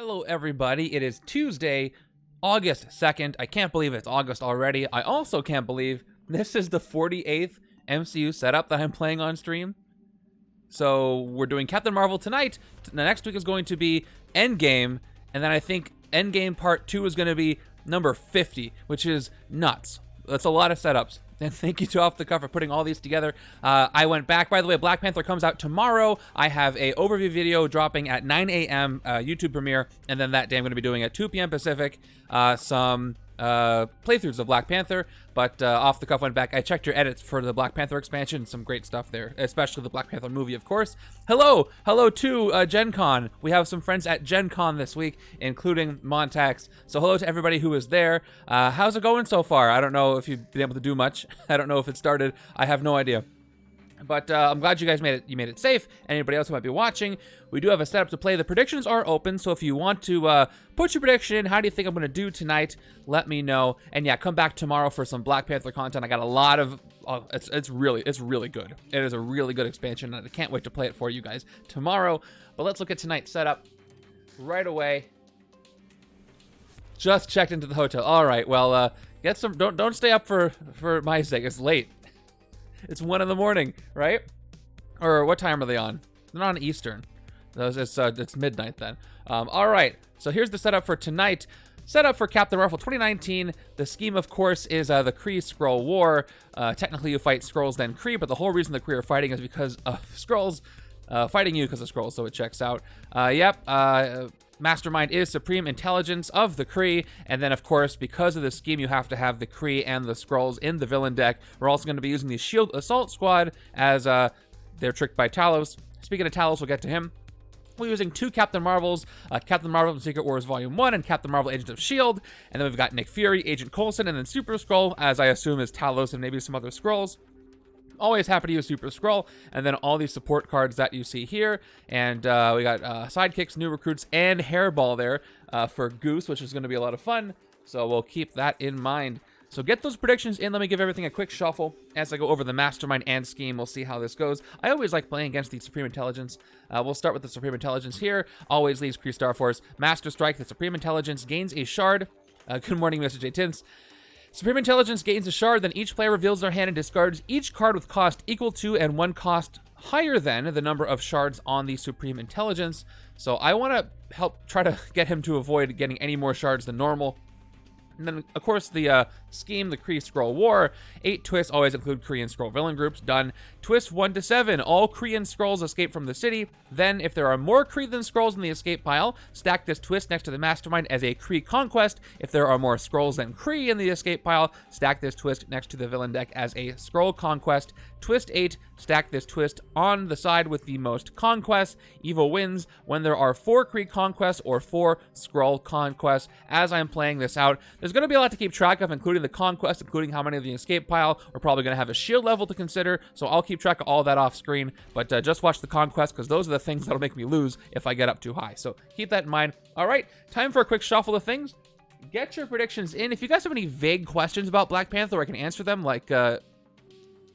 Hello, everybody. It is Tuesday, August 2nd. I can't believe it's August already. I also can't believe this is the 48th MCU setup that I'm playing on stream. So we're doing Captain Marvel tonight. The next week is going to be Endgame. And then I think Endgame Part 2 is going to be number 50, which is nuts. That's a lot of setups. And thank you to Off the Cuff for putting all these together. I went back, by the way, Black Panther comes out tomorrow. I have a overview video dropping at 9 a.m. YouTube premiere, and then that day I'm going to be doing at 2 p.m. Pacific some playthroughs of Black Panther. But Off the Cuff went back. I checked your edits for the Black Panther expansion. Some great stuff there, especially the Black Panther movie, of course. Hello to Gen Con. We have some friends at Gen Con this week, including Montax. So hello to everybody who is there. How's it going so far? I don't know if you've been able to do much. I don't know if it started. I have no idea. But I'm glad you guys made it. You made it safe. Anybody else who might be watching, we do have a setup to play. The predictions are open, so if you want to put your prediction in, how do you think I'm going to do tonight? Let me know. And yeah, come back tomorrow for some Black Panther content. I got a lot of. It's really good. It is a really good expansion, and I can't wait to play it for you guys tomorrow. But let's look at tonight's setup right away. Just checked into the hotel. All right. Well, get some. Don't stay up for my sake. It's late. It's 1 in the morning, right? Or what time are they on? They're not on Eastern. It's midnight then. All right. So here's the setup for tonight. Setup for Captain Marvel 2019. The scheme, of course, is the Kree-Skrull War. Technically, you fight Skrulls then Kree, but the whole reason the Kree are fighting is because of Skrulls fighting you because of Skrulls, so it checks out. Mastermind is supreme intelligence of the Kree, and then, of course, because of the scheme, you have to have the Kree and the Skrulls in the villain deck. We're also going to be using the S.H.I.E.L.D. Assault Squad as they're tricked by Talos. Speaking of Talos, we'll get to him. We're using two Captain Marvels, Captain Marvel and Secret Wars Volume 1 and Captain Marvel Agent of S.H.I.E.L.D. And then we've got Nick Fury, Agent Coulson, and then Super-Skrull, as I assume is Talos and maybe some other Skrulls. Always happy to use Super-Skrull, and then all these support cards that you see here. And we got sidekicks, new recruits, and Hairball there for Goose, which is going to be a lot of fun. So we'll keep that in mind. So get those predictions in. Let me give everything a quick shuffle as I go over the Mastermind and scheme. We'll see how this goes. I always like playing against the Supreme Intelligence. We'll start with the Supreme Intelligence here. Always leaves Kree Starforce. Master Strike, the Supreme Intelligence gains a shard. Good morning, Mr. J. Tints. Supreme Intelligence gains a shard, then each player reveals their hand and discards each card with cost equal to and one cost higher than the number of shards on the Supreme Intelligence. So I want to help try to get him to avoid getting any more shards than normal. And then, of course, the scheme, the Kree-Skrull War. 8 twists always include Kree and Skrull villain groups. Done. Twist 1 to 7. All Kree and Skrulls escape from the city. Then, if there are more Kree than Skrulls in the escape pile, stack this twist next to the Mastermind as a Kree conquest. If there are more Skrulls than Kree in the escape pile, stack this twist next to the villain deck as a Skrull conquest. Twist 8. Stack this twist on the side with the most conquests. Evil wins when there are 4 Kree conquests or 4 Skrull conquests. As I'm playing this out, there's going to be a lot to keep track of, including the conquest, including how many of the escape pile. We're probably going to have a shield level to consider, so I'll keep track of all that off screen. But just watch the conquest, because those are the things that'll make me lose if I get up too high. So keep that in mind. All right, time for a quick shuffle of things. Get your predictions in. If you guys have any vague questions about Black Panther, I can answer them. Like,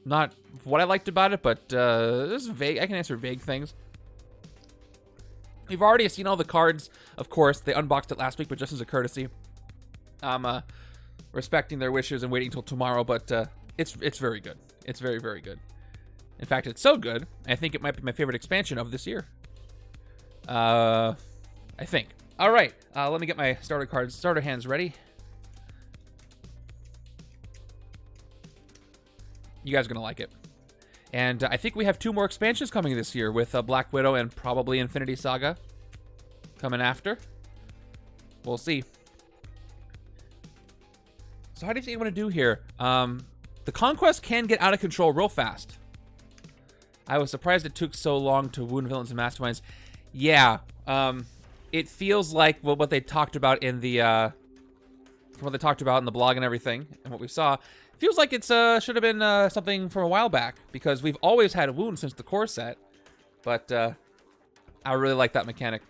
not what I liked about it, but this is vague. I can answer vague things. We've already seen all the cards, of course. They unboxed it last week, but just as a courtesy. I'm respecting their wishes and waiting until tomorrow, but it's very good. It's very, very good. In fact, it's so good, I think it might be my favorite expansion of this year. I think. All right, let me get my starter hands ready. You guys are going to like it. And I think we have 2 more expansions coming this year with Black Widow and probably Infinity Saga coming after. We'll see. So how do you think you want to do here? The conquest can get out of control real fast. I was surprised it took so long to wound villains and masterminds. Yeah, it feels like what they talked about in the from what they talked about in the blog and everything, and what we saw. Feels like it's should have been something from a while back, because we've always had a wound since the core set. But I really like that mechanic.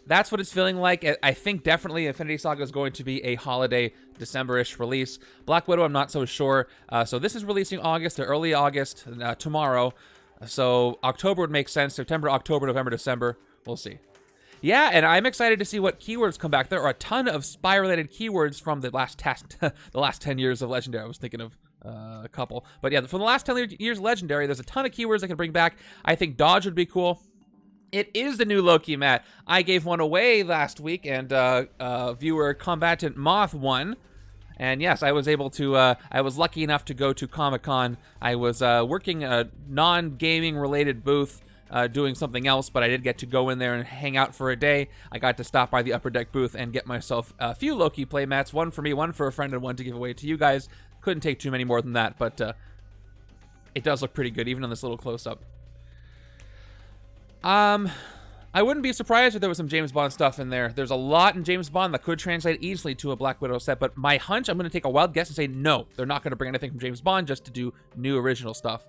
That's what it's feeling like. I think definitely Infinity Saga is going to be a holiday December-ish release. Black Widow, I'm not so sure. So this is releasing August or early August tomorrow. So October would make sense. September, October, November, December. We'll see. Yeah, and I'm excited to see what keywords come back. There are a ton of spy-related keywords from the last the last 10 years of Legendary. I was thinking of a couple. But yeah, from the last 10 years of Legendary, there's a ton of keywords I can bring back. I think Dodge would be cool. It is the new Loki mat. I gave one away last week, and viewer Combatant Moth won. And yes, I was able to, I was lucky enough to go to Comic-Con. I was working a non-gaming related booth, doing something else, but I did get to go in there and hang out for a day. I got to stop by the Upper Deck booth and get myself a few Loki playmats, one for me, one for a friend, and one to give away to you guys. Couldn't take too many more than that, but it does look pretty good, even on this little close-up. I wouldn't be surprised if there was some James Bond stuff in there. There's a lot in James Bond that could translate easily to a Black Widow set, but my hunch, I'm going to take a wild guess and say no. They're not going to bring anything from James Bond just to do new original stuff.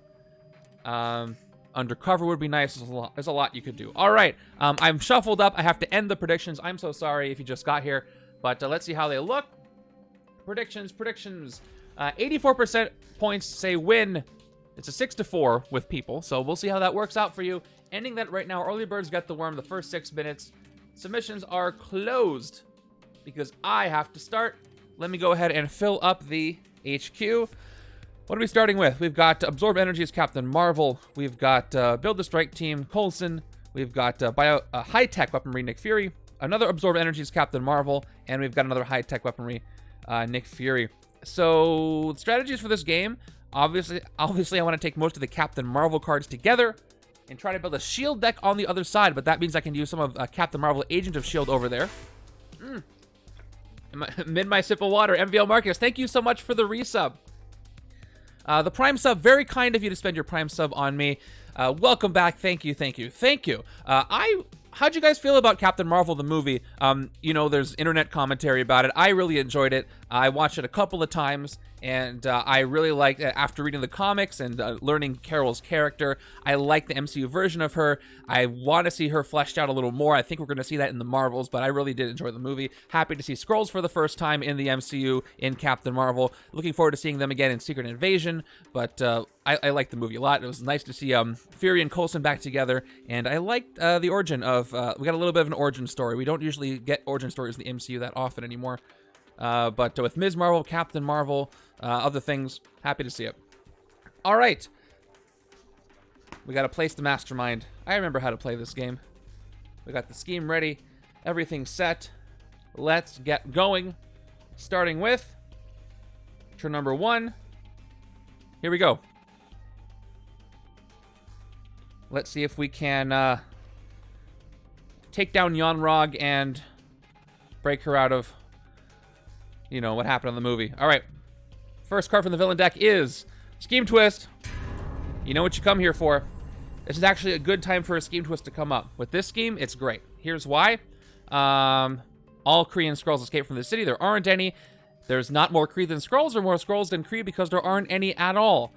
Undercover would be nice. There's a lot you could do. All right, I'm shuffled up. I have to end the predictions. I'm so sorry if you just got here, but let's see how they look. Predictions. 84% points say win. It's a 6-4 with people, so we'll see how that works out for you. Ending that right now, early birds get the worm the first 6 minutes. Submissions are closed because I have to start. Let me go ahead and fill up the HQ. What are we starting with? We've got Absorb Energy as Captain Marvel. We've got Build the Strike Team, Coulson. We've got high-tech weaponry, Nick Fury. Another Absorb Energy as Captain Marvel. And we've got another high-tech weaponry, Nick Fury. So, strategies for this game. Obviously, I want to take most of the Captain Marvel cards together and try to build a S.H.I.E.L.D. deck on the other side, but that means I can use some of Captain Marvel, Agent of S.H.I.E.L.D. over there. Mid my sip of water, MVL Marcus, thank you so much for the resub. The Prime sub, very kind of you to spend your Prime sub on me. Welcome back, thank you. How'd you guys feel about Captain Marvel, the movie? You know, there's internet commentary about it. I really enjoyed it. I watched it a couple of times, and I really liked it. After reading the comics and learning Carol's character, I like the MCU version of her. I want to see her fleshed out a little more. I think we're going to see that in the Marvels, but I really did enjoy the movie. Happy to see Skrulls for the first time in the MCU in Captain Marvel. Looking forward to seeing them again in Secret Invasion, but I liked the movie a lot. It was nice to see Fury and Coulson back together, and I liked the origin of... we got a little bit of an origin story. We don't usually get origin stories in the MCU that often anymore. But with Ms. Marvel, Captain Marvel, other things, happy to see it. All right. We got to place the Mastermind. I remember how to play this game. We got the scheme ready. Everything set. Let's get going. Starting with turn number 1. Here we go. Let's see if we can take down Yon-Rogg and break her out of, you know, what happened in the movie. All right. First card from the villain deck is Scheme Twist. You know what you come here for. This is actually a good time for a Scheme Twist to come up. With this scheme, it's great. Here's why. All Kree and Skrulls escape from the city. There aren't any. There's not more Kree than Skrulls or more Skrulls than Kree because there aren't any at all.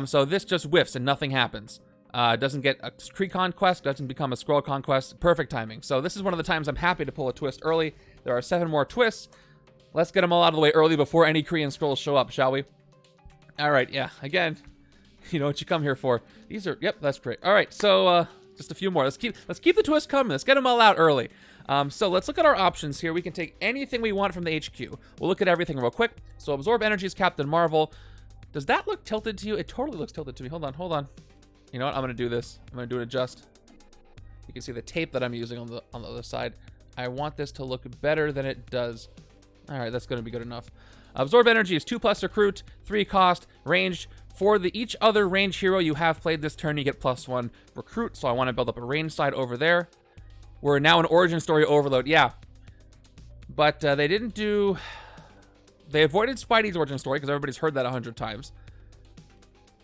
So this just whiffs and nothing happens. Doesn't get a Kree conquest, doesn't become a Skrull conquest. Perfect timing. So this is one of the times I'm happy to pull a twist early. There are 7 more twists. Let's get them all out of the way early before any Kree and Skrulls show up, shall we? All right, yeah. Again, you know what you come here for. These are, yep, that's great. All right, so just a few more. Let's keep the twist coming. Let's get them all out early. So let's look at our options here. We can take anything we want from the HQ. We'll look at everything real quick. So Absorb Energy is Captain Marvel. Does that look tilted to you? It totally looks tilted to me. Hold on. You know what? I'm going to do this. I'm going to do an adjust. You can see the tape that I'm using on the other side. I want this to look better than it does. All right, that's going to be good enough. Absorb Energy is 2+ recruit, 3 cost, ranged. For each other range hero you have played this turn, you get +1 recruit. So I want to build up a range side over there. We're now in origin story overload. Yeah. But they didn't do... They avoided Spidey's origin story because everybody's heard that 100 times.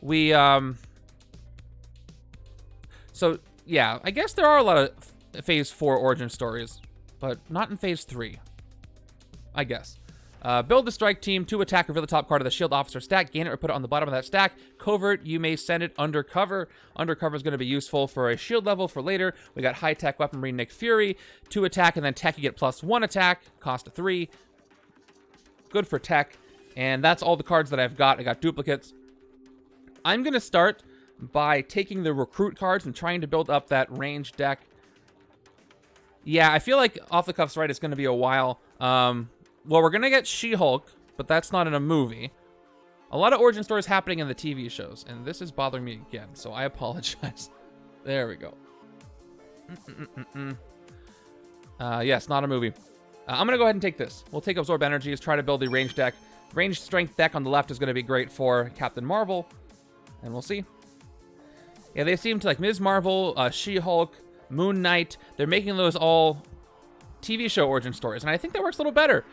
We, So, yeah, I guess there are a lot of Phase 4 origin stories, but not in Phase 3. I guess. Build the strike team, 2 attack, reveal the top card of the shield officer stack, gain it or put it on the bottom of that stack. Covert, you may send it undercover. Undercover is going to be useful for a shield level for later. We got high-tech weaponry Nick Fury, 2 attack, and then tech you get +1 attack, cost of 3. Good for tech. And that's all the cards that I've got. I got duplicates. I'm going to start by taking the recruit cards and trying to build up that range deck. Yeah, I feel like off the cuff's right, it's going to be a while. Well, we're going to get She-Hulk, but that's not in a movie. A lot of origin stories happening in the TV shows, and this is bothering me again, so I apologize. There we go. Yes, not a movie. I'm going to go ahead and take this. We'll take Absorb Energies, try to build the range deck. Range Strength deck on the left is going to be great for Captain Marvel, and we'll see. Yeah, they seem to like Ms. Marvel, She-Hulk, Moon Knight. They're making those all TV show origin stories, and I think that works a little better.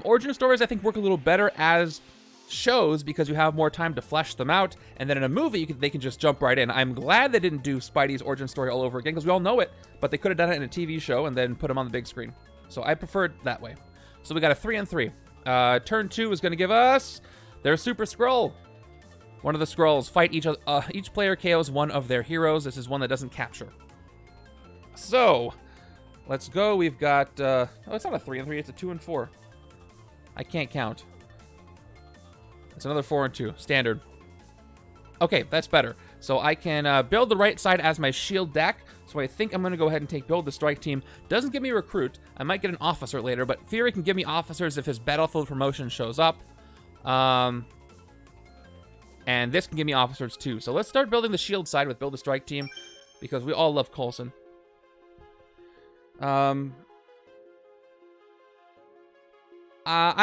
Origin stories, I think, work a little better as shows because you have more time to flesh them out, and then in a movie, they can just jump right in. I'm glad they didn't do Spidey's origin story all over again because we all know it, but they could have done it in a TV show and then put him on the big screen. So I preferred that way. So we got a 3 and 3. Turn 2 is going to give us their Super-Skrull. One of the Skrulls fight each other. Each player KOs one of their heroes. This is one that doesn't capture. So, let's go. We've got, oh, it's not a 3 and 3, it's a 2 and 4. I can't count. It's another 4 and 2, standard. Okay, that's better. So I can build the right side as my shield deck. So I think I'm going to go ahead and take Build the Strike Team. Doesn't give me Recruit. I might get an Officer later, but Fury can give me Officers if his Battlefield promotion shows up. And this can give me Officers too. So let's start building the shield side with Build the Strike Team, because we all love Coulson. I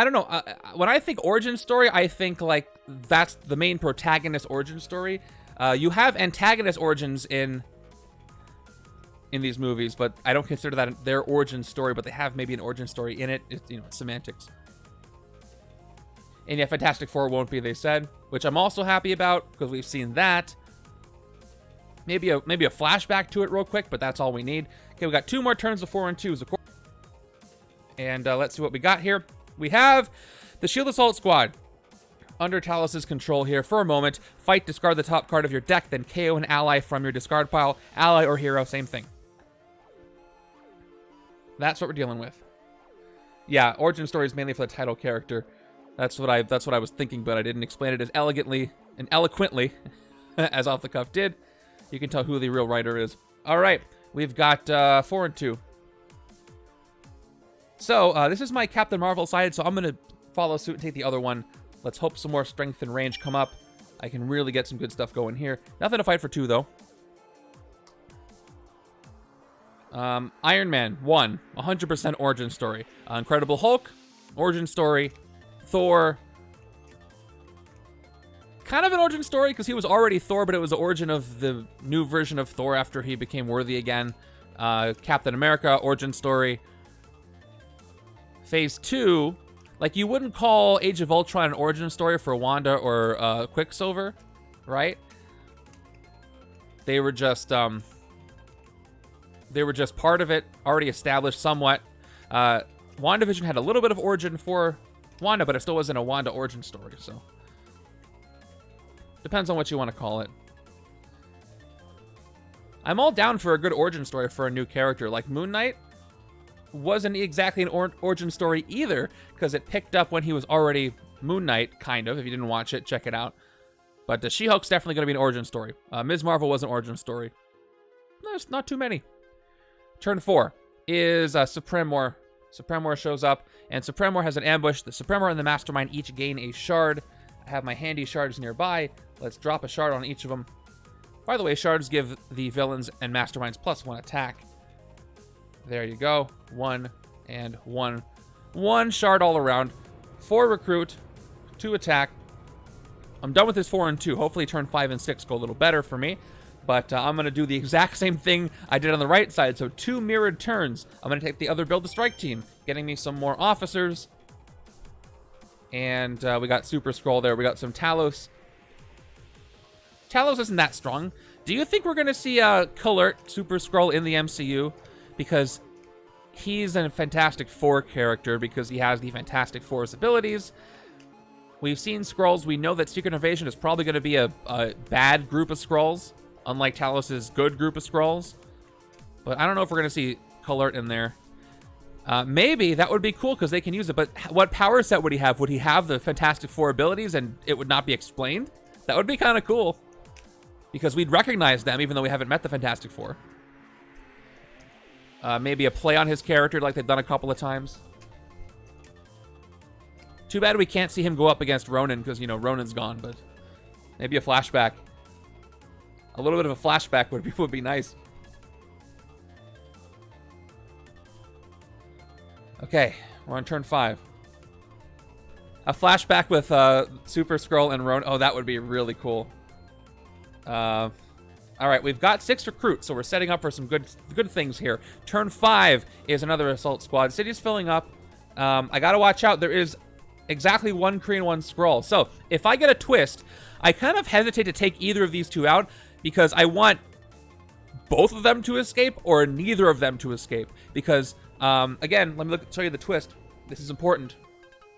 don't know. When I think origin story, I think like that's the main protagonist origin story. You have antagonist origins in these movies, but I don't consider that their origin story, but they have maybe an origin story in it. It's, you know, it's semantics. And yeah, Fantastic Four won't be, they said, which I'm also happy about because we've seen that. Maybe a flashback to it real quick, but that's all we need. Okay, we got 2 more turns of 4 and 2s, of course. And let's see what we got here. We have the S.H.I.E.L.D. Assault Squad under Talos' control here for a moment. Fight, discard the top card of your deck, then KO an ally from your discard pile. Ally or hero, same thing. That's what we're dealing with. Yeah, origin story is mainly for the title character. That's what I was thinking, but I didn't explain it as elegantly and eloquently as Off the Cuff did. You can tell who the real writer is. All right, we've got 4 and 2. So this is my Captain Marvel side, so I'm going to follow suit and take the other one. Let's hope some more strength and range come up. I can really get some good stuff going here. Nothing to fight for 2, though. Iron Man 1, 100% origin story. Incredible Hulk, origin story. Thor, kind of an origin story because he was already Thor, but it was the origin of the new version of Thor after he became worthy again. Captain America, origin story. Phase 2, like you wouldn't call Age of Ultron an origin story for Wanda or Quicksilver, right? They were just part of it, already established somewhat. WandaVision had a little bit of origin for Wanda, but it still wasn't a Wanda origin story, so depends on what you want to call it. I'm all down for a good origin story for a new character. Like Moon Knight wasn't exactly an origin story either, because it picked up when he was already Moon Knight, kind of. If you didn't watch it, check it out. But the She-Hulk's definitely going to be an origin story. Ms. Marvel was an origin story. There's not too many. Turn 4 is Supreme-War. Supreme-War shows up, and Supreme-War has an ambush. The Supreme-War and the Mastermind each gain a shard. I have my handy shards nearby. Let's drop a shard on each of them. By the way, shards give the villains and Masterminds +1 attack. There you go. 1 and 1. 1 shard all around. 4 recruit. 2 attack. I'm done with this 4 and 2. Hopefully turn 5 and 6 go a little better for me. But I'm going to do the exact same thing I did on the right side. So 2 mirrored turns. I'm going to take the other Build the Strike Team, getting me some more officers. And we got Super-Skrull there. We got some Talos. Talos isn't that strong. Do you think we're going to see Coulson Super-Skrull in the MCU? Because he's a Fantastic Four character because he has the Fantastic Four's abilities. We've seen Skrulls. We know that Secret Invasion is probably going to be a bad group of Skrulls, unlike Talos' good group of Skrulls. But I don't know if we're going to see Coulson in there. Maybe that would be cool because they can use it. But what power set would he have? Would he have the Fantastic Four abilities and it would not be explained? That would be kind of cool. Because we'd recognize them even though we haven't met the Fantastic Four. Maybe a play on his character like they've done a couple of times. Too bad we can't see him go up against Ronan because, you know, Ronan's gone, but maybe a flashback. A little bit of a flashback would be nice. Okay, we're on turn 5. A flashback with Super-Skrull and Ronan. Oh, that would be really cool. All right, we've got 6 recruits, so we're setting up for some good things here. Turn 5 is another assault squad. City's filling up. I gotta watch out. There is exactly 1 Kree and 1 Skrull. So if I get a twist, I kind of hesitate to take either of these 2 out because I want both of them to escape or neither of them to escape. Because, again, let me show you the twist. This is important.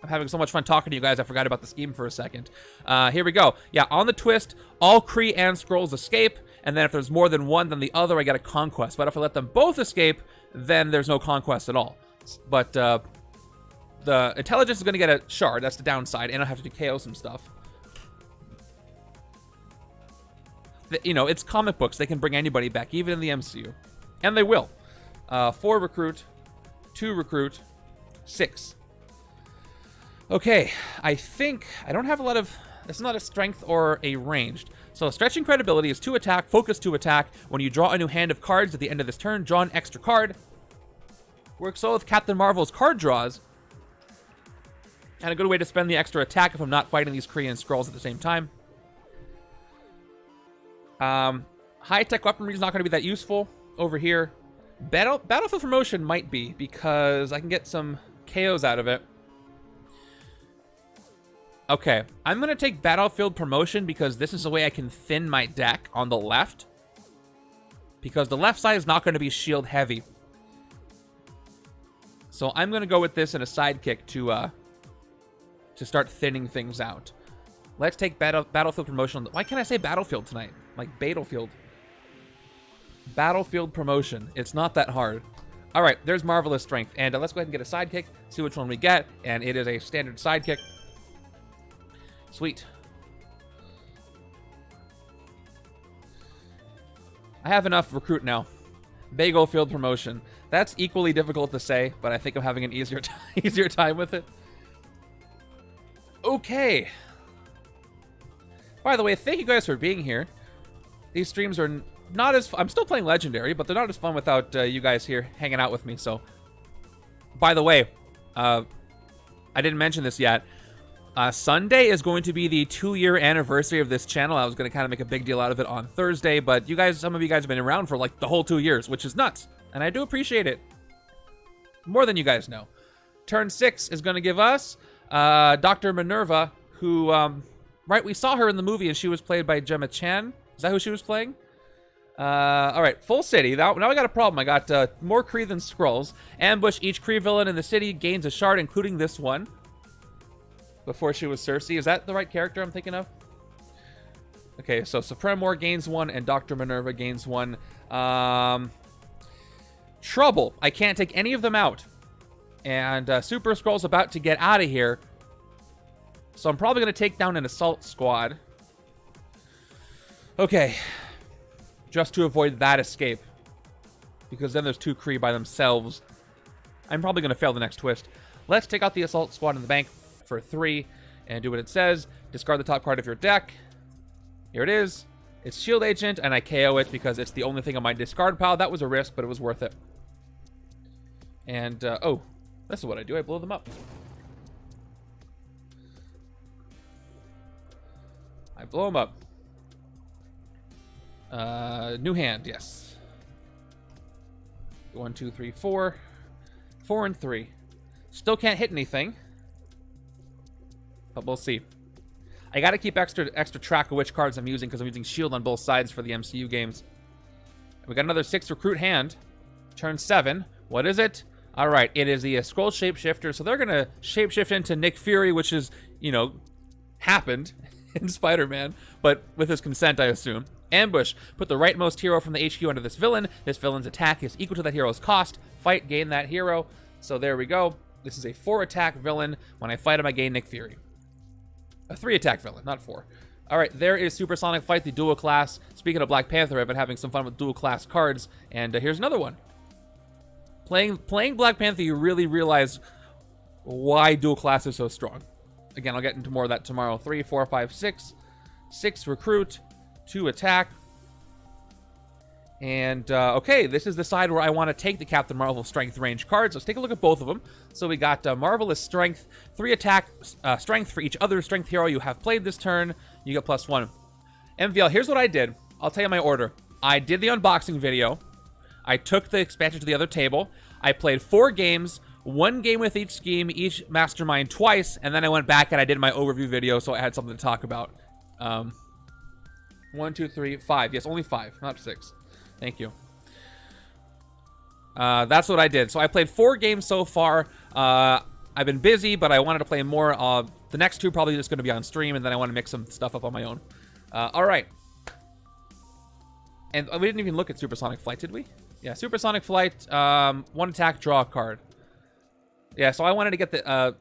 I'm having so much fun talking to you guys, I forgot about the scheme for a second. Here we go. Yeah, on the twist, all Kree and Skrulls escape, and then if there's more than one than the other, I get a conquest. But if I let them both escape, then there's no conquest at all. But the Intelligence is going to get a shard. That's the downside, and I'll have to KO some stuff. You know, it's comic books. They can bring anybody back, even in the MCU. And they will. 4 recruit, 2 recruit, 6. Okay, I think I don't have a lot of... This is not a strength or a ranged. So stretching credibility is 2 attack, focus 2 attack. When you draw a new hand of cards at the end of this turn, draw an extra card. Works well with Captain Marvel's card draws. And a good way to spend the extra attack if I'm not fighting these Kree and Skrulls at the same time. High-tech weaponry is not going to be that useful over here. Battlefield promotion might be, because I can get some KOs out of it. Okay, I'm going to take Battlefield promotion because this is the way I can thin my deck on the left. Because the left side is not going to be shield heavy. So I'm going to go with this in a sidekick to start thinning things out. Let's take Battlefield promotion. Why can't I say Battlefield tonight? Like Battlefield. Battlefield promotion. It's not that hard. All right, there's Marvelous Strength. And let's go ahead and get a sidekick, see which one we get. And it is a standard sidekick. Sweet. I have enough recruit now. Bagel Field promotion. That's equally difficult to say, but I think I'm having an easier time with it. Okay. By the way, thank you guys for being here. These streams are not as... I'm still playing Legendary, but they're not as fun without you guys here hanging out with me, so... By the way, I didn't mention this yet. Sunday is going to be the 2-year anniversary of this channel. I was going to kind of make a big deal out of it on Thursday, but some of you guys have been around for like the whole 2 years, which is nuts. And I do appreciate it. More than you guys know. Turn 6 is going to give us Dr. Minerva, who, right, we saw her in the movie and she was played by Gemma Chan. Is that who she was playing? All right, full city. Now I got a problem. I got more Kree than Skrulls. Ambush each Kree villain in the city, gains a shard, including this one. Before she was Cersei. Is that the right character I'm thinking of? Okay, so Supremor gains 1 and Dr. Minerva gains 1. Trouble. I can't take any of them out. And Super-Skrull's about to get out of here. So I'm probably going to take down an assault squad. Okay. Just to avoid that escape. Because then there's 2 Kree by themselves. I'm probably going to fail the next twist. Let's take out the assault squad in the bank for 3 and do what it says. Discard the top card of your deck. Here it is. It's Shield Agent, and I KO it because it's the only thing on my discard pile. That was a risk, but it was worth it. And, oh, this is what I do. I blow them up. I blow them up. New hand, yes. 1, 2, 3, 4. 4 and 3. Still can't hit anything. But we'll see. I gotta keep extra track of which cards I'm using because I'm using shield on both sides for the MCU games. We got another 6 recruit hand. Turn 7. What is it? Alright, it is the Skrull shapeshifter. So they're gonna shapeshift into Nick Fury, which is, you know, happened in Spider-Man, but with his consent, I assume. Ambush. Put the rightmost hero from the HQ under this villain. This villain's attack is equal to that hero's cost. Fight, gain that hero. So there we go. This is a 4-attack villain. When I fight him, I gain Nick Fury. A 3-attack villain, not 4. All right, there is Supersonic Fight, the dual class. Speaking of Black Panther, I've been having some fun with dual class cards, and here's another one. Playing Black Panther, you really realize why dual class is so strong. Again, I'll get into more of that tomorrow. 3, 4, 5, 6. 6 recruit, 2 attack. And, okay, this is the side where I want to take the Captain Marvel Strength range cards. Let's take a look at both of them. So we got Marvelous Strength, 3 attack strength for each other strength hero you have played this turn. You get +1. MVL, here's what I did. I'll tell you my order. I did the unboxing video. I took the expansion to the other table. I played 4 games, 1 game with each scheme, each Mastermind twice, and then I went back and I did my overview video so I had something to talk about. 1, 2, 3, 5. Yes, only 5, not 6. Thank you. That's what I did. So I played 4 games so far. I've been busy, but I wanted to play more. The next 2 probably just going to be on stream, and then I want to mix some stuff up on my own. All right. And we didn't even look at Supersonic Flight, did we? Yeah, Supersonic Flight, 1 attack, draw a card. Yeah, so I wanted to get the...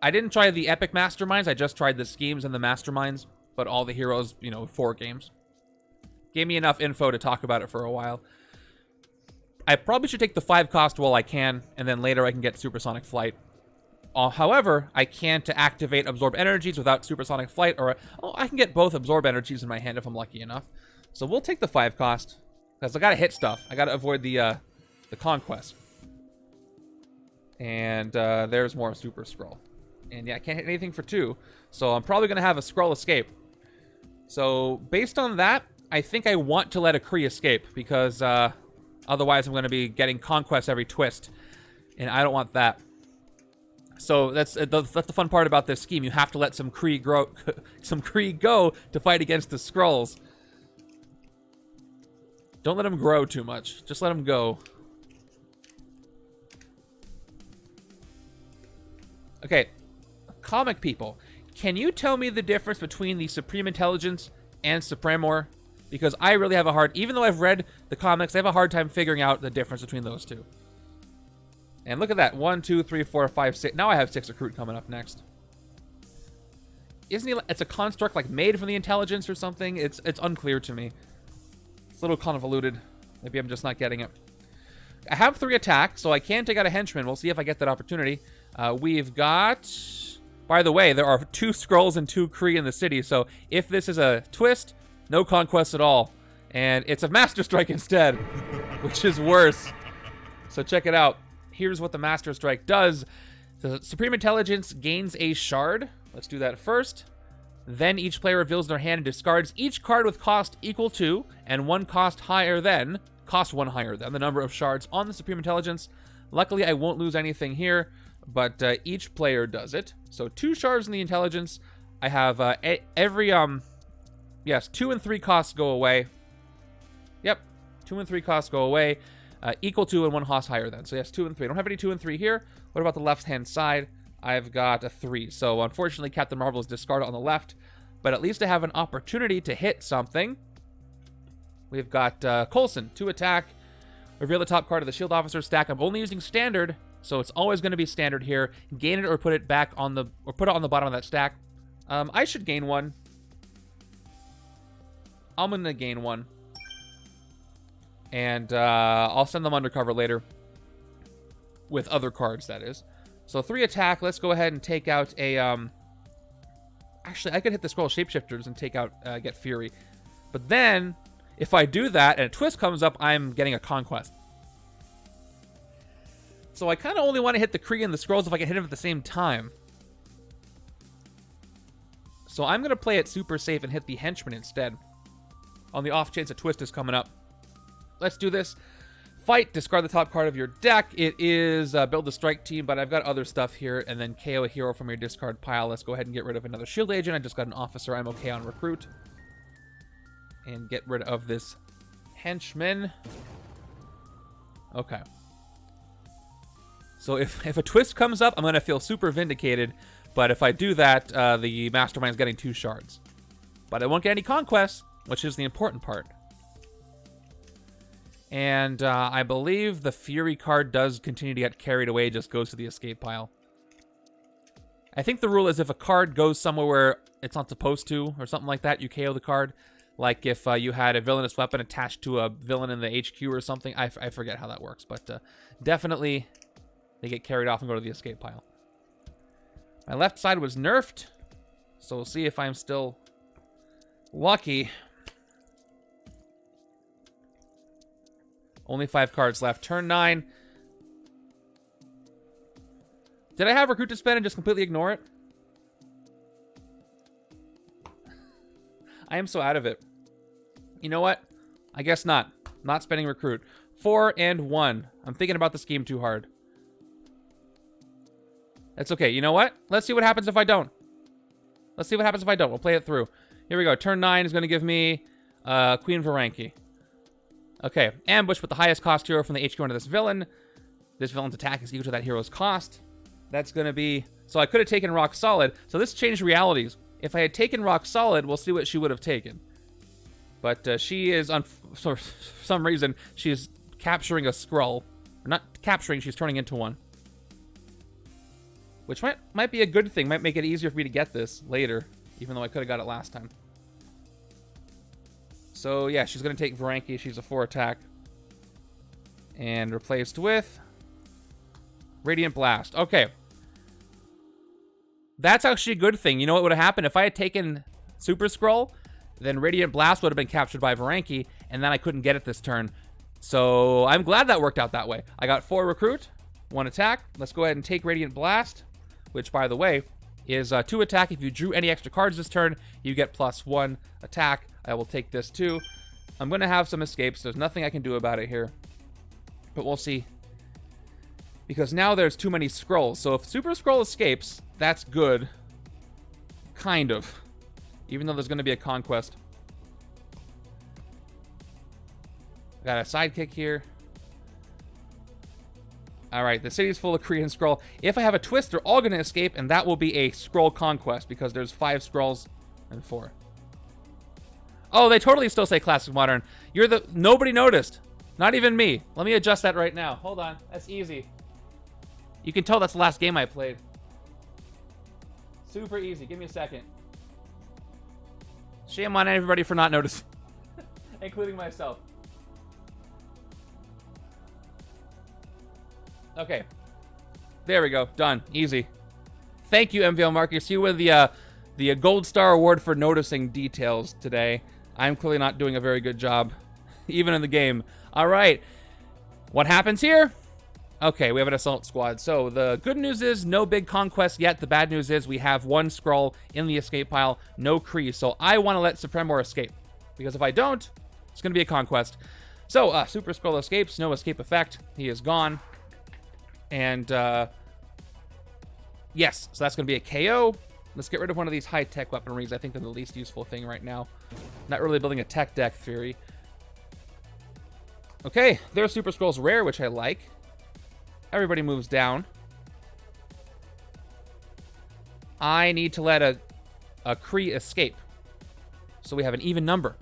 I didn't try the Epic Masterminds. I just tried the schemes and the Masterminds, but all the heroes, 4 games. Gave me enough info to talk about it for a while. I probably should take the 5 cost while I can, and then later I can get Supersonic Flight. However, I can't activate Absorb Energies without Supersonic Flight, or I can get both Absorb Energies in my hand if I'm lucky enough. So we'll take the 5 cost, because I gotta hit stuff. I gotta avoid the Conquest. And there's more Super-Skrull. And yeah, I can't hit anything for 2, so I'm probably gonna have a Skrull escape. So based on that, I think I want to let a Kree escape, because otherwise I'm going to be getting Conquest every twist, and I don't want that. So that's the fun part about this scheme. You have to let some Kree go to fight against the Skrulls. Don't let them grow too much. Just let them go. Okay, comic people, can you tell me the difference between the Supreme Intelligence and Supremor? Because I really have a hard... Even though I've read the comics, I have a hard time figuring out the difference between those 2. And look at that. 1, 2, 3, 4, 5, 6. Now I have 6 recruit coming up next. Isn't he... It's a construct, like, made from the Intelligence or something? It's unclear to me. It's a little convoluted. Maybe I'm just not getting it. I have 3 attack, so I can take out a Henchman. We'll see if I get that opportunity. We've got... By the way, there are 2 Skrulls and 2 Kree in the city, so if this is a twist... No Conquest at all. And it's a Master Strike instead, which is worse. So check it out. Here's what the Master Strike does. The Supreme Intelligence gains a shard. Let's do that first. Then each player reveals their hand and discards each card with cost equal to and 1 cost higher than, the number of shards on the Supreme Intelligence. Luckily, I won't lose anything here, but each player does it. So 2 shards in the Intelligence. I have Yes, 2 and 3 costs go away. Yep, 2 and 3 costs go away. Equal to and 1 cost higher than. So yes, 2 and 3. I don't have any 2 and 3 here. What about the left-hand side? I've got a 3. So unfortunately, Captain Marvel is discarded on the left. But at least I have an opportunity to hit something. We've got Coulson, 2 attack. Reveal the top card of the S.H.I.E.L.D. officer stack. I'm only using standard, so it's always going to be standard here. Gain it or put it back on the... Or put it on the bottom of that stack. I should gain 1. I'm going to gain 1. And I'll send them undercover later. With other cards, that is. So 3 attack. Let's go ahead and take out a... Actually, I could hit the Skrull Shapeshifters and take out... get Fury. But then, if I do that and a twist comes up, I'm getting a Conquest. So I kind of only want to hit the Kree and the Skrulls if I can hit them at the same time. So I'm going to play it super safe and hit the Henchmen instead. On the off chance a twist is coming up. Let's do this. Fight, discard the top card of your deck. It is build the strike team, but I've got other stuff here. And then KO a hero from your discard pile. Let's go ahead and get rid of another S.H.I.E.L.D. agent. I just got an officer. I'm okay on recruit. And get rid of this henchman. Okay. So if a twist comes up, I'm going to feel super vindicated. But if I do that, the Mastermind's getting 2 shards. But I won't get any conquests, which is the important part. And I believe the Fury card does continue to get carried away, just goes to the escape pile. I think the rule is if a card goes somewhere where it's not supposed to, or something like that, you KO the card. Like if you had a villainous weapon attached to a villain in the HQ or something. I forget how that works, but definitely they get carried off and go to the escape pile. My left side was nerfed, so we'll see if I'm still lucky. Only 5 cards left. Turn 9. Did I have recruit to spend and just completely ignore it? I am so out of it. You know what? I guess not. Not spending recruit. 4 and 1. I'm thinking about the scheme too hard. That's okay. You know what? Let's see what happens if I don't. Let's see what happens if I don't. We'll play it through. Here we go. Turn 9 is going to give me Queen Varanki. Okay. Ambush with the highest cost hero from the HQ under this villain. This villain's attack is equal to that hero's cost. That's going to be... So I could have taken Rock Solid. So this changed realities. If I had taken Rock Solid, we'll see what she would have taken. But she is, for some reason, she's capturing a Skrull. Or not capturing, she's turning into one. Which might be a good thing. Might make it easier for me to get this later. Even though I could have got it last time. So yeah, she's going to take Varanki. She's a 4 attack. And replaced with... Radiant Blast. Okay. That's actually a good thing. You know what would have happened? If I had taken Super-Skrull, then Radiant Blast would have been captured by Varanki, and then I couldn't get it this turn. So I'm glad that worked out that way. I got 4 recruit, 1 attack. Let's go ahead and take Radiant Blast, which, by the way, is 2 attack. If you drew any extra cards this turn, you get +1 attack. I will take this too. I'm going to have some escapes. There's nothing I can do about it here. But we'll see. Because now there's too many Skrulls. So if Super-Skrull escapes, that's good. Kind of. Even though there's going to be a conquest. Got a sidekick here. Alright, the city's full of Kree and Skrull. If I have a twist, they're all going to escape, and that will be a Skrull conquest, because there's 5 Skrulls and 4. Oh, they totally still say Classic Modern. Nobody noticed. Not even me. Let me adjust that right now. Hold on. That's easy. You can tell that's the last game I played. Super easy. Give me a second. Shame on everybody for not noticing. Including myself. Okay. There we go. Done. Easy. Thank you, MVL Marcus. You win the Gold Star Award for noticing details today. I'm clearly not doing a very good job. Even in the game. Alright. What happens here? Okay, we have an assault squad. So the good news is no big conquest yet. The bad news is we have 1 Skrull in the escape pile, no Kree. So I want to let Supremor escape. Because if I don't, it's going to be a conquest. So Super-Skrull escapes, no escape effect. He is gone. And yes, so that's going to be a KO. Let's get rid of one of these high-tech weaponries. I think they're the least useful thing right now. Not really building a tech deck theory. Okay, there's Super-Skrull's rare, which I like. Everybody moves down. I need to let a Kree escape. So we have an even number.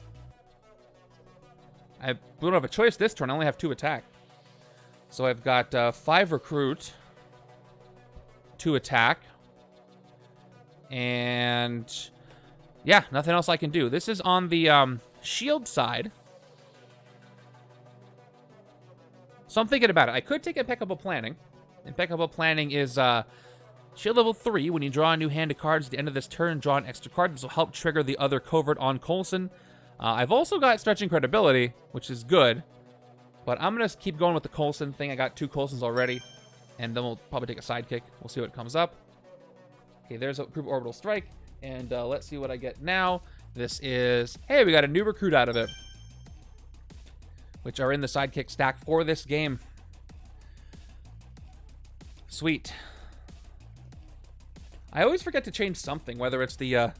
We don't have a choice this turn. I only have 2 attack. So I've got 5 recruit, 2 attack. And yeah, nothing else I can do. This is on the S.H.I.E.L.D. side. So I'm thinking about it. I could take Impeccable Planning. Impeccable Planning is S.H.I.E.L.D. level 3. When you draw a new hand of cards at the end of this turn, draw an extra card. This will help trigger the other covert on Coulson. I've also got Stretching Credibility, which is good. But I'm going to keep going with the Coulson thing. I got 2 Coulsons already. And then we'll probably take a sidekick. We'll see what comes up. Okay, there's a Proof Orbital Strike. And let's see what I get now. This is... Hey, we got a new recruit out of it. Which are in the sidekick stack for this game. Sweet. I always forget to change something, whether it's the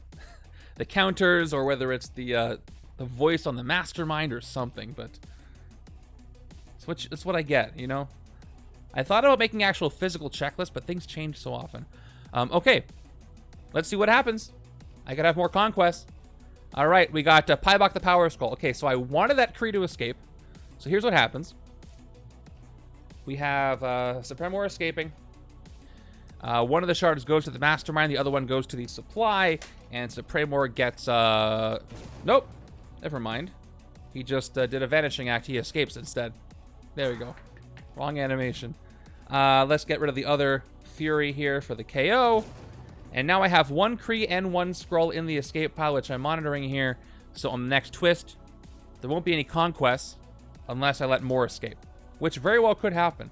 counters or whether it's the voice on the Mastermind or something, but it's what I get, you know? I thought about making actual physical checklists, but things change so often. Okay. Let's see what happens. I gotta have more conquests. Alright, we got Pybok the Power Skrull. Okay, so I wanted that Kree to escape. So here's what happens. We have Supremor escaping. One of the shards goes to the Mastermind. The other one goes to the supply. And Supremor gets... Nope. never mind. He just did a vanishing act. He escapes instead. There we go. Wrong animation. Let's get rid of the other Fury here for the KO. And now I have 1 Kree and 1 Skrull in the escape pile, which I'm monitoring here. So on the next twist, there won't be any conquests unless I let more escape, which very well could happen.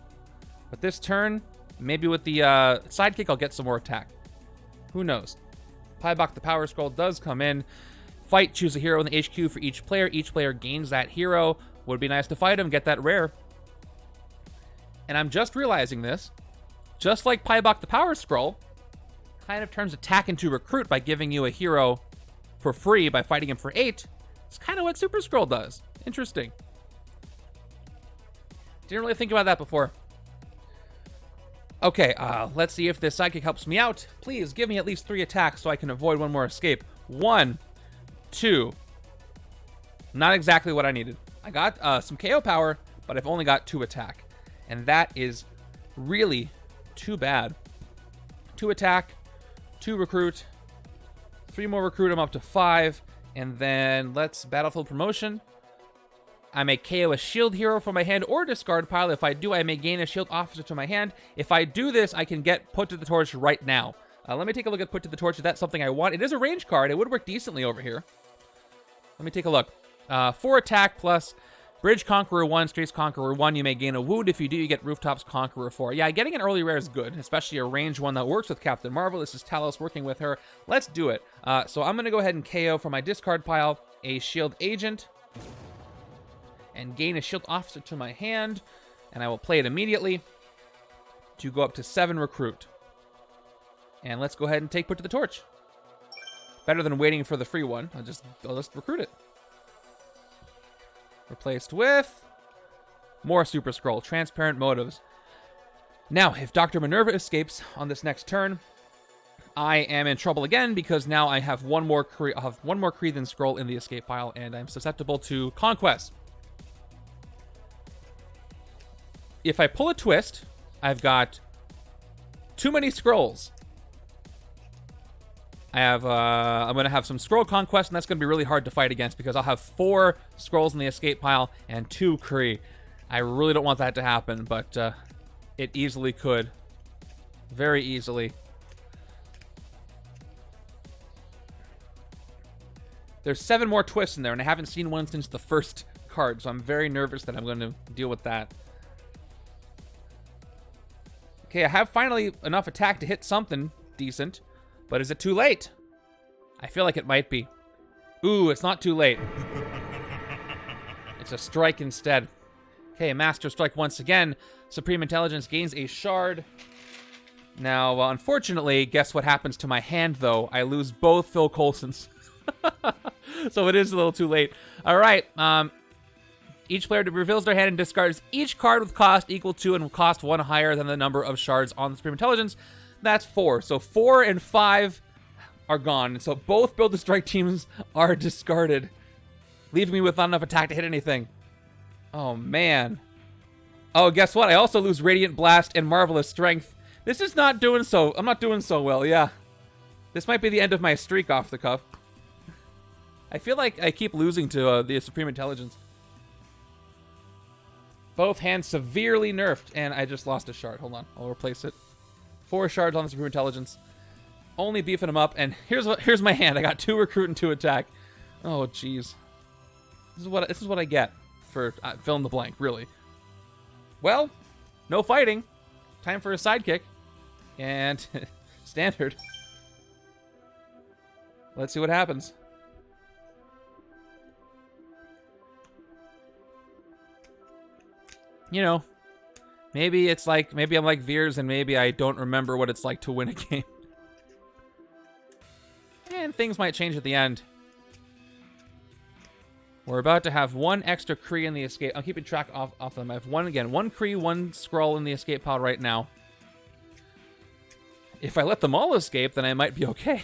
But this turn, maybe with the sidekick, I'll get some more attack. Who knows? Pyebok the Power Skrull does come in. Fight, choose a hero in the HQ for each player. Each player gains that hero. Would be nice to fight him, get that rare. And I'm just realizing this. Just like Pyebok the Power Skrull, kind of turns attack into recruit by giving you a hero for free by fighting him for 8. It's kind of what Super-Skrull does. Interesting. Didn't really think about that before. Okay, let's see if this sidekick helps me out. Please give me at least 3 attacks so I can avoid 1 more escape. 1, 2. Not exactly what I needed. I got some KO power, but I've only got 2 attack. And that is really too bad. 2 attack, 2 recruit, 3 more recruit, I'm up to 5. And then let's Battlefield Promotion. I may KO a shield hero from my hand or discard pile. If I do, I may gain a shield officer to my hand. If I do this, I can get Put to the Torch right now. Let me take a look at Put to the Torch if that's something I want. It is a range card. It would work decently over here. Let me take a look. 4 attack plus Bridge Conqueror 1, Streets Conqueror 1. You may gain a wound. If you do, you get Rooftops Conqueror 4. Yeah, getting an early rare is good, especially a range one that works with Captain Marvel. This is Talos working with her. Let's do it. So I'm going to go ahead and KO from my discard pile a shield agent and gain a shield officer to my hand. And I will play it immediately to go up to 7 recruit. And let's go ahead and take Put to the Torch. Better than waiting for the free one. I'll just recruit it. Replaced with more Super-Skrull, Transparent Motives. Now, if Dr. Minerva escapes on this next turn, I am in trouble again because now I have one more Kree. I'll have 1 more Kree than Skrull in the escape pile, and I'm susceptible to conquest. If I pull a twist, I've got too many Skrulls. I'm going to have some Skrull conquest, and that's going to be really hard to fight against because I'll have 4 Skrulls in the escape pile and 2 Kree. I really don't want that to happen, but it easily could. Very easily. There's 7 more twists in there, and I haven't seen one since the first card, so I'm very nervous that I'm going to deal with that. Okay, I have finally enough attack to hit something decent. But is it too late? I feel like it might be. Ooh, it's not too late. It's a strike instead. Okay, Master Strike once again. Supreme Intelligence gains a shard. Now, unfortunately, guess what happens to my hand, though? I lose both Phil Coulsons. So it is a little too late. All right. Each player reveals their hand and discards each card with cost equal to and cost 1 higher than the number of shards on the Supreme Intelligence. That's 4. So 4 and 5 are gone. So both Build to Strike teams are discarded, leaving me with not enough attack to hit anything. Oh, man. Oh, guess what? I also lose Radiant Blast and Marvelous Strength. This is not doing so. I'm not doing so well, yeah. This might be the end of my streak off the cuff. I feel like I keep losing to the Supreme Intelligence. Both hands severely nerfed, and I just lost a shard. Hold on. I'll replace it. 4 shards on the Supreme Intelligence. Only beefing them up, and here's my hand. I got 2 recruit and 2 attack. Oh, jeez. This is what I get for fill in the blank, really. Well, no fighting. Time for a sidekick. And standard. Let's see what happens. You know, maybe I'm like Veers and maybe I don't remember what it's like to win a game. And things might change at the end. We're about to have 1 extra Kree in the escape. I'm keeping track of them. I have 1 Kree, 1 Skrull in the escape pile right now. If I let them all escape, then I might be okay.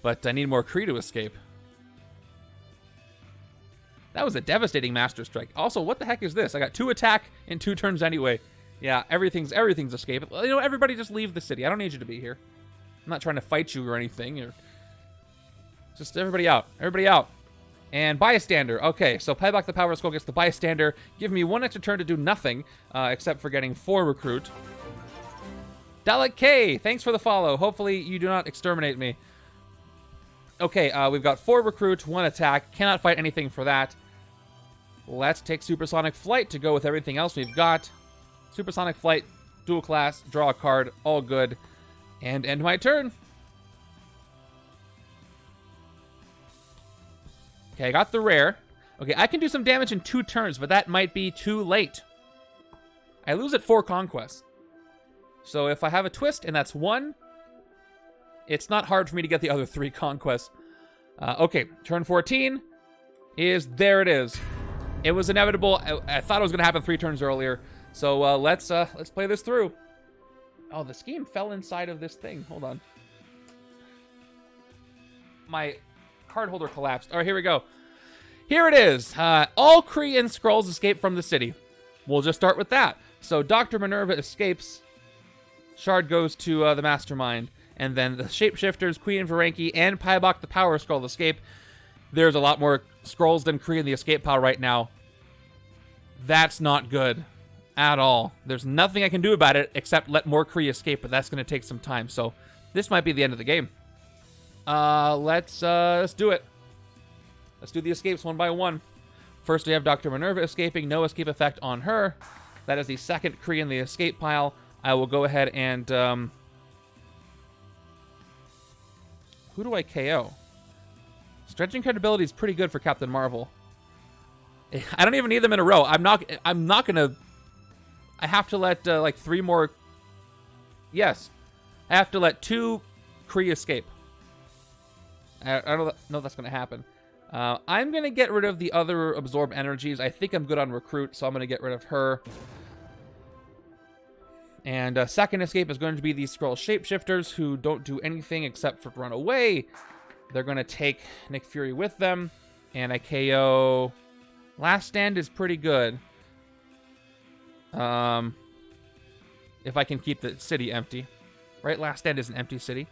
But I need more Kree to escape. That was a devastating Master Strike. Also, what the heck is this? I got 2 attack in 2 turns anyway. Yeah, everything's escape. You know, everybody just leave the city. I don't need you to be here. I'm not trying to fight you or anything. Just everybody out. Everybody out. And Bystander. Okay, so Pieback the Power Skrull gets the Bystander. Give me 1 extra turn to do nothing, except for getting 4 Recruit. Dalek K, thanks for the follow. Hopefully you do not exterminate me. Okay, we've got 4 Recruit, 1 attack. Cannot fight anything for that. Let's take Supersonic Flight to go with everything else we've got. Supersonic Flight, dual class, draw a card, all good. And end my turn. Okay, I got the rare. Okay, I can do some damage in 2 turns, but that might be too late. I lose at 4 conquests. So if I have a twist, and that's 1, it's not hard for me to get the other 3 conquests. Okay, turn 14 is, there it is. It was inevitable. I thought it was going to happen 3 turns earlier. So let's play this through. Oh, the scheme fell inside of this thing. Hold on. My card holder collapsed. All right, here we go. Here it is. All Kree and Skrulls escape from the city. We'll just start with that. So Dr. Minerva escapes. S.H.I.E.L.D. goes to the Mastermind. And then the Shapeshifters, Queen Varanki, and Pieback the Power Skrull escape. There's a lot more Skrulls than Kree in the escape pile right now. That's not good at all. There's nothing I can do about it except let more Kree escape, but that's going to take some time. So this might be the end of the game. Let's do it. Let's do the escapes one by one. First, we have Dr. Minerva escaping. No escape effect on her. That is the second Kree in the escape pile. I will go ahead and... who do I KO? Stretching credibility is pretty good for Captain Marvel. I don't even need them in a row. I'm not gonna... I have to let, like, 3 more... Yes. I have to let 2 Kree escape. I don't know if that's going to happen. I'm going to get rid of the other absorb energies. I think I'm good on Recruit, so I'm going to get rid of her. And second escape is going to be these Skrull Shapeshifters who don't do anything except for run away. They're going to take Nick Fury with them. And I KO... Last Stand is pretty good. If I can keep the city empty. Right? Last Stand is an empty city.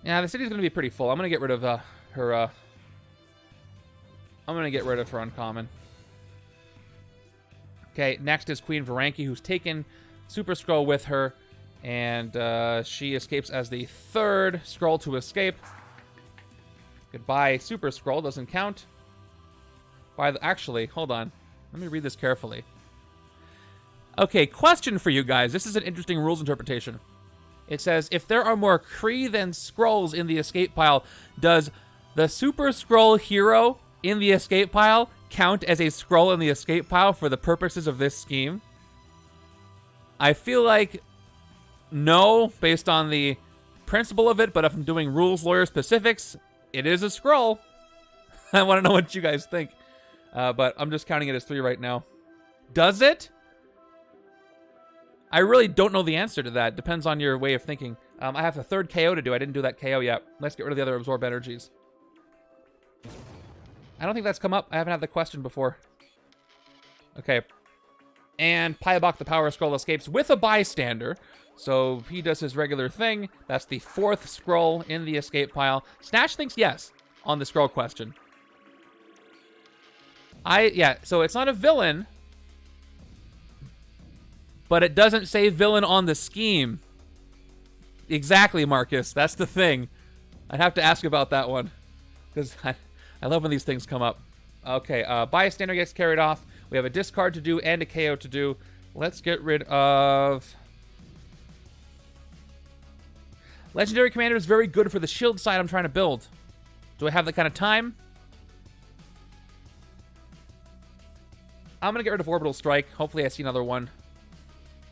Yeah, the city's going to be pretty full. I'm going to get rid of her... I'm going to get rid of her uncommon. Okay, next is Queen Varanki, who's taken Super-Skrull with her. And she escapes as the 3rd Skrull to escape. Goodbye, Super-Skrull. Doesn't count. Actually, hold on. Let me read this carefully. Okay, question for you guys. This is an interesting rules interpretation. It says, if there are more Kree than Skrulls in the escape pile, does the Super-Skrull hero in the escape pile count as a Skrull in the escape pile for the purposes of this scheme? I feel like no, based on the principle of it, but if I'm doing rules lawyer specifics, it is a Skrull. I want to know what you guys think. But I'm just counting it as 3 right now. Does it? I really don't know the answer to that. Depends on your way of thinking. I have a 3rd KO to do. I didn't do that KO yet. Let's get rid of the other absorb energies. I don't think that's come up. I haven't had the question before. Okay. And Pieback the Power Skrull escapes with a bystander. So he does his regular thing. That's the 4th Skrull in the escape pile. Snatch thinks yes on the Skrull question. Yeah, so it's not a villain. But it doesn't say villain on the scheme. Exactly, Marcus. That's the thing. I'd have to ask about that one. Because I love when these things come up. Okay, bystander gets carried off. We have a discard to do and a KO to do. Let's get rid of... Legendary Commander is very good for the shield side I'm trying to build. Do I have that kind of time? I'm going to get rid of Orbital Strike. Hopefully I see another one.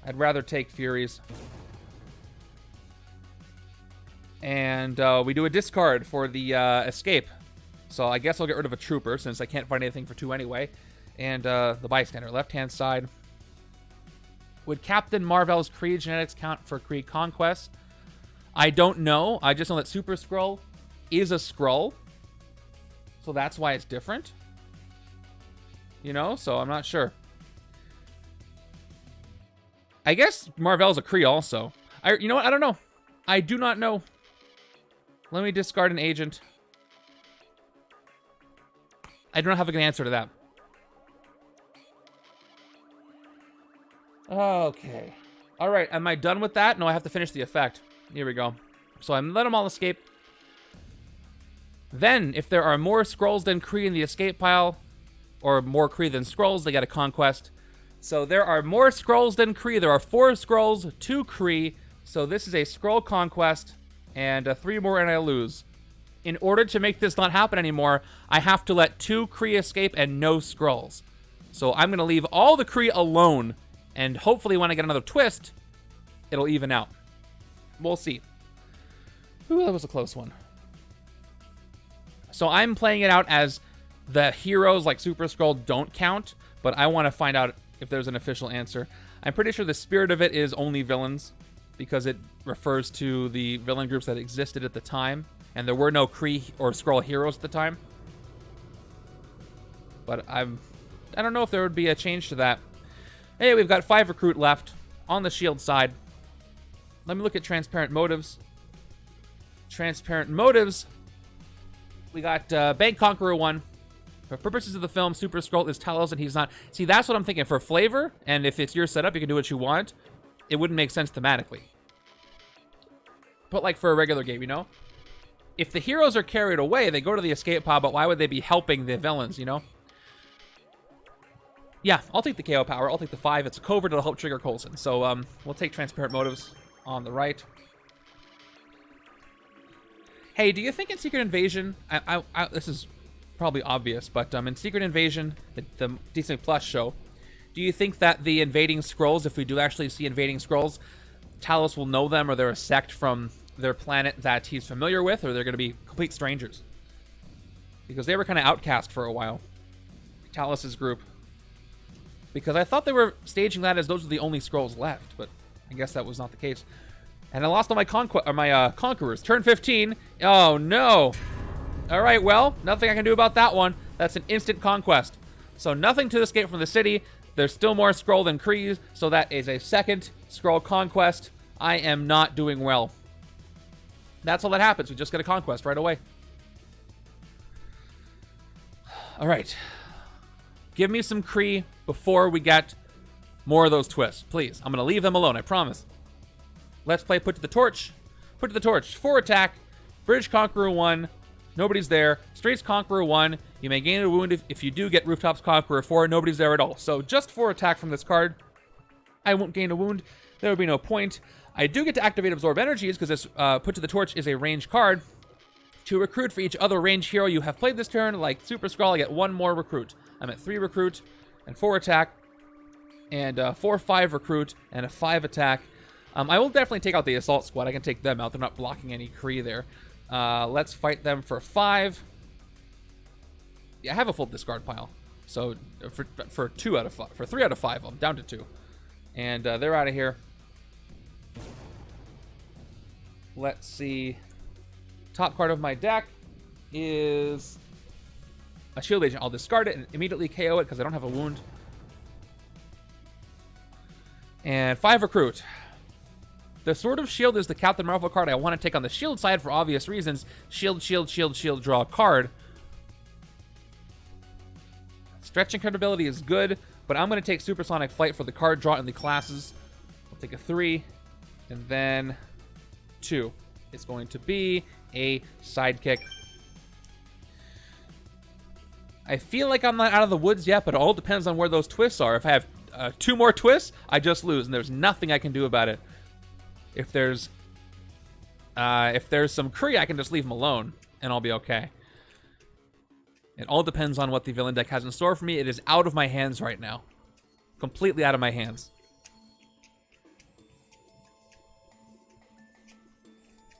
I'd rather take Furies. And we do a discard for the escape. So I guess I'll get rid of a Trooper since I can't find anything for 2 anyway. And the Bystander, left-hand side. Would Captain Marvel's Kree genetics count for Kree Conquest? I don't know. I just know that Super-Skrull is a Skrull. So that's why it's different. You know, so I'm not sure. I guess Marvel's a Kree also. You know what? I don't know. I do not know. Let me discard an agent. I don't have a good answer to that. Okay. All right. Am I done with that? No, I have to finish the effect. Here we go. So I let them all escape. Then, if there are more Skrulls than Kree in the escape pile, or more Kree than Skrulls, they get a conquest. So there are more Skrulls than Kree. There are 4 Skrulls, 2 Kree. So this is a Skrull conquest, and 3 more and I lose. In order to make this not happen anymore, I have to let 2 Kree escape and no Skrulls. So I'm going to leave all the Kree alone, and hopefully when I get another twist, it'll even out. We'll see. Ooh, that was a close one. So I'm playing it out as the heroes like Super-Skrull don't count, but I want to find out if there's an official answer. I'm pretty sure the spirit of it is only villains, because it refers to the villain groups that existed at the time, and there were no Kree or Skrull heroes at the time. But I don't know if there would be a change to that. Hey, we've got 5 recruit left on the S.H.I.E.L.D. side. Let me look at transparent motives. Transparent motives. We got Bank Conqueror 1. For purposes of the film, Super-Skrull is Talos and he's not. See, that's what I'm thinking. For flavor, and if it's your setup, you can do what you want, it wouldn't make sense thematically. But like for a regular game, you know? If the heroes are carried away, they go to the escape pod, but why would they be helping the villains, you know? Yeah, I'll take the KO power. I'll take the 5. It's a covert. It'll help trigger Coulson. So we'll take transparent motives on the right. Hey, do you think in Secret Invasion, this is probably obvious, but in Secret Invasion, the Disney Plus show, do you think that the invading Skrulls, if we do actually see invading Skrulls, Talos will know them, or they're a sect from their planet that he's familiar with, or they're going to be complete strangers? Because they were kind of outcast for a while, Talos' group. Because I thought they were staging that as those were the only Skrulls left, but I guess that was not the case. And I lost all my conquerors. Turn 15. Oh, no. All right, well, nothing I can do about that one. That's an instant conquest. So nothing to escape from the city. There's still more Skrull than Kree, so that is a second Skrull conquest. I am not doing well. That's all that happens. We just get a conquest right away. All right. Give me some Kree before we get more of those twists, please. I'm going to leave them alone, I promise. Let's play Put to the Torch. Put to the Torch. 4 attack. Bridge Conqueror 1. Nobody's there. Streets Conqueror 1. You may gain a wound if you do get Rooftops Conqueror 4. Nobody's there at all. So just 4 attack from this card. I won't gain a wound. There would be no point. I do get to activate Absorb Energies because this Put to the Torch is a range card. To recruit for each other range hero you have played this turn, like Super-Skrull, I get 1 more recruit. I'm at 3 recruit and 4 attack. And 4-5 recruit and a 5 attack. I will definitely take out the Assault Squad. I can take them out. They're not blocking any Kree there. Let's fight them for 5. Yeah, I have a full discard pile. So for 2 out of 5, for 3 out of 5, I'm down to 2. And they're out of here. Let's see. Top card of my deck is a S.H.I.E.L.D. agent. I'll discard it and immediately KO it because I don't have a wound. And 5 recruit. The Sword of S.H.I.E.L.D. is the Captain Marvel card I want to take on the S.H.I.E.L.D. side for obvious reasons. S.H.I.E.L.D., S.H.I.E.L.D., S.H.I.E.L.D., S.H.I.E.L.D., draw a card. Stretching credibility is good, but I'm going to take Supersonic Flight for the card draw in the classes. I'll take a 3, and then 2. It's going to be a sidekick. I feel like I'm not out of the woods yet, but it all depends on where those twists are. If I have 2 more twists, I just lose, and there's nothing I can do about it. If there's some Kree, I can just leave them alone, and I'll be okay. It all depends on what the villain deck has in store for me. It is out of my hands right now. Completely out of my hands.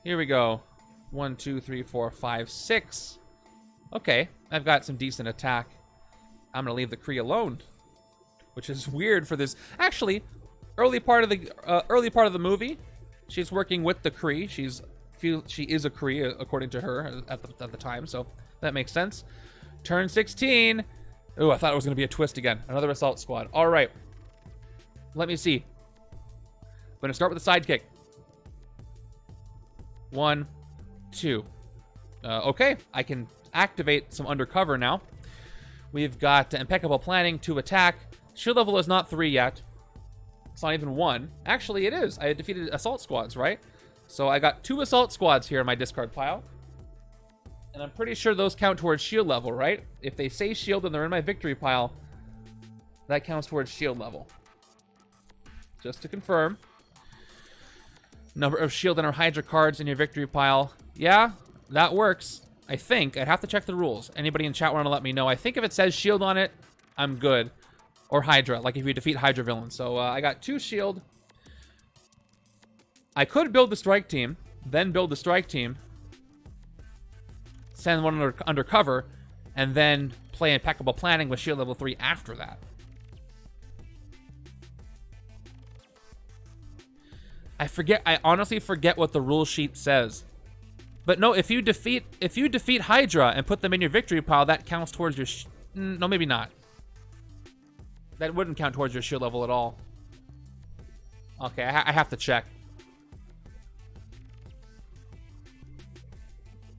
Here we go. 1, 2, 3, 4, 5, 6. Okay, I've got some decent attack. I'm gonna leave the Kree alone, which is weird for this. Actually, early part of the movie, she's working with the Kree. She is a Kree according to her at the time, so that makes sense. Turn 16. Ooh, I thought it was gonna be a twist again. Another Assault Squad. All right. Let me see. I'm gonna start with the sidekick. 1, 2. Okay, I can activate some undercover now. We've got impeccable planning, 2 attack. Shield level is not 3 yet. It's not even 1. Actually, it is. I defeated assault squads, right? So I got 2 assault squads here in my discard pile. And I'm pretty sure those count towards shield level, right? If they say shield and they're in my victory pile, that counts towards shield level. Just to confirm. Number of shield and or Hydra cards in your victory pile. Yeah, that works. I think. I'd have to check the rules. Anybody in chat want to let me know? I think if it says shield on it, I'm good. Or Hydra, like if you defeat Hydra villains. So I got 2 shield. I could build the strike team, then build the strike team, send one undercover, and then play impeccable planning with shield level 3 after that. I honestly forget what the rule sheet says. But no, if you defeat Hydra and put them in your victory pile, that counts towards your no, maybe not. That wouldn't count towards your shield level at all. Okay, I have to check.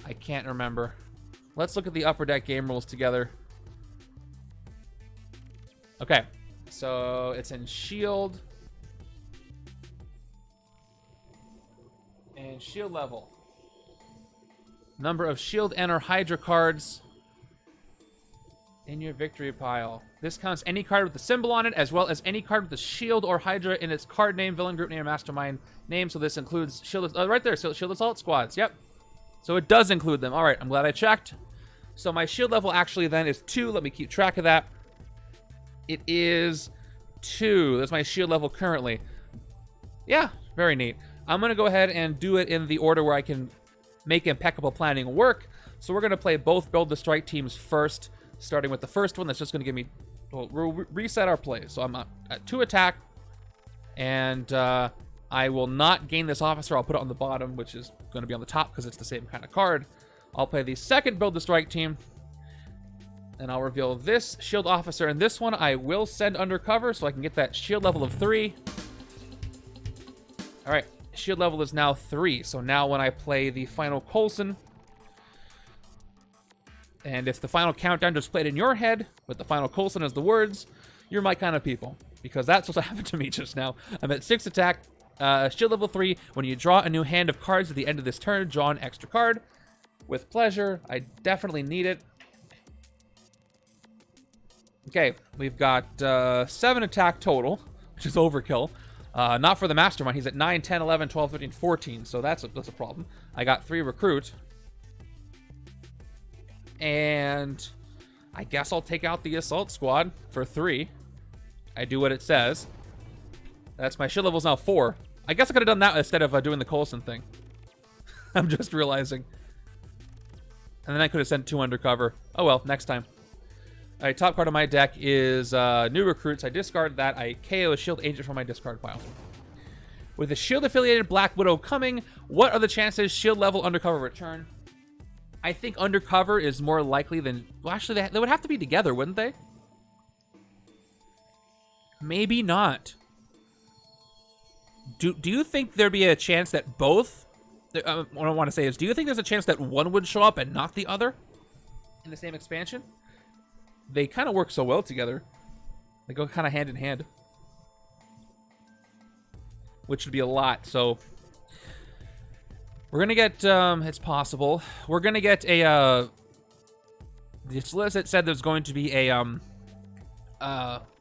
I can't remember. Let's look at the upper deck game rules together. Okay, so it's in shield and shield level. Number of shield and or Hydra cards in your victory pile. This counts any card with the symbol on it, as well as any card with the shield or Hydra in its card name, villain group name, or mastermind name. So this includes shield, right there, so shield assault squads. Yep. So it does include them. All right, I'm glad I checked. So my shield level actually then is 2. Let me keep track of that. It is 2. That's my shield level currently. Yeah, very neat. I'm going to go ahead and do it in the order where I can make impeccable planning work. So we're going to play both build the strike teams first, starting with the first one. That's just going to give me, well, we'll reset our plays. So I'm at 2 attack, and I will not gain this officer. I'll put it on the bottom, which is going to be on the top because it's the same kind of card. I'll play the second build the strike team, and I'll reveal this shield officer. And this one I will send undercover so I can get that shield level of 3. All right, shield level is now 3. So now when I play the final Coulson, and if the final countdown just played in your head with the final Coulson as the words, you're my kind of people, because that's what happened to me just now. I'm at 6 attack, shield level 3. When you draw a new hand of cards at the end of this turn, draw an extra card. With pleasure. I definitely need it. Okay, we've got 7 attack total, which is overkill. Not for the Mastermind. He's at 9, 10, 11, 12, 13, 14, so that's a problem. I got 3 recruit. And I guess I'll take out the assault squad for 3. I do what it says. That's my shield level's now 4. I guess I could have done that instead of doing the Coulson thing. I'm just realizing. And then I could have sent 2 undercover. Oh well, next time. All right, top card of my deck is new recruits. I discard that. I KO a shield agent from my discard pile. With the shield-affiliated Black Widow coming, what are the chances shield level undercover return? I think undercover is more likely than... Well, actually, they would have to be together, wouldn't they? Maybe not. Do you think there'd be a chance that both... What I want to say is, do you think there's a chance that one would show up and not the other in the same expansion? They kind of work so well together. They go kind of hand in hand. Which would be a lot, so... We're going to get, it's possible. We're going to get a, the solicit said there's going to be a,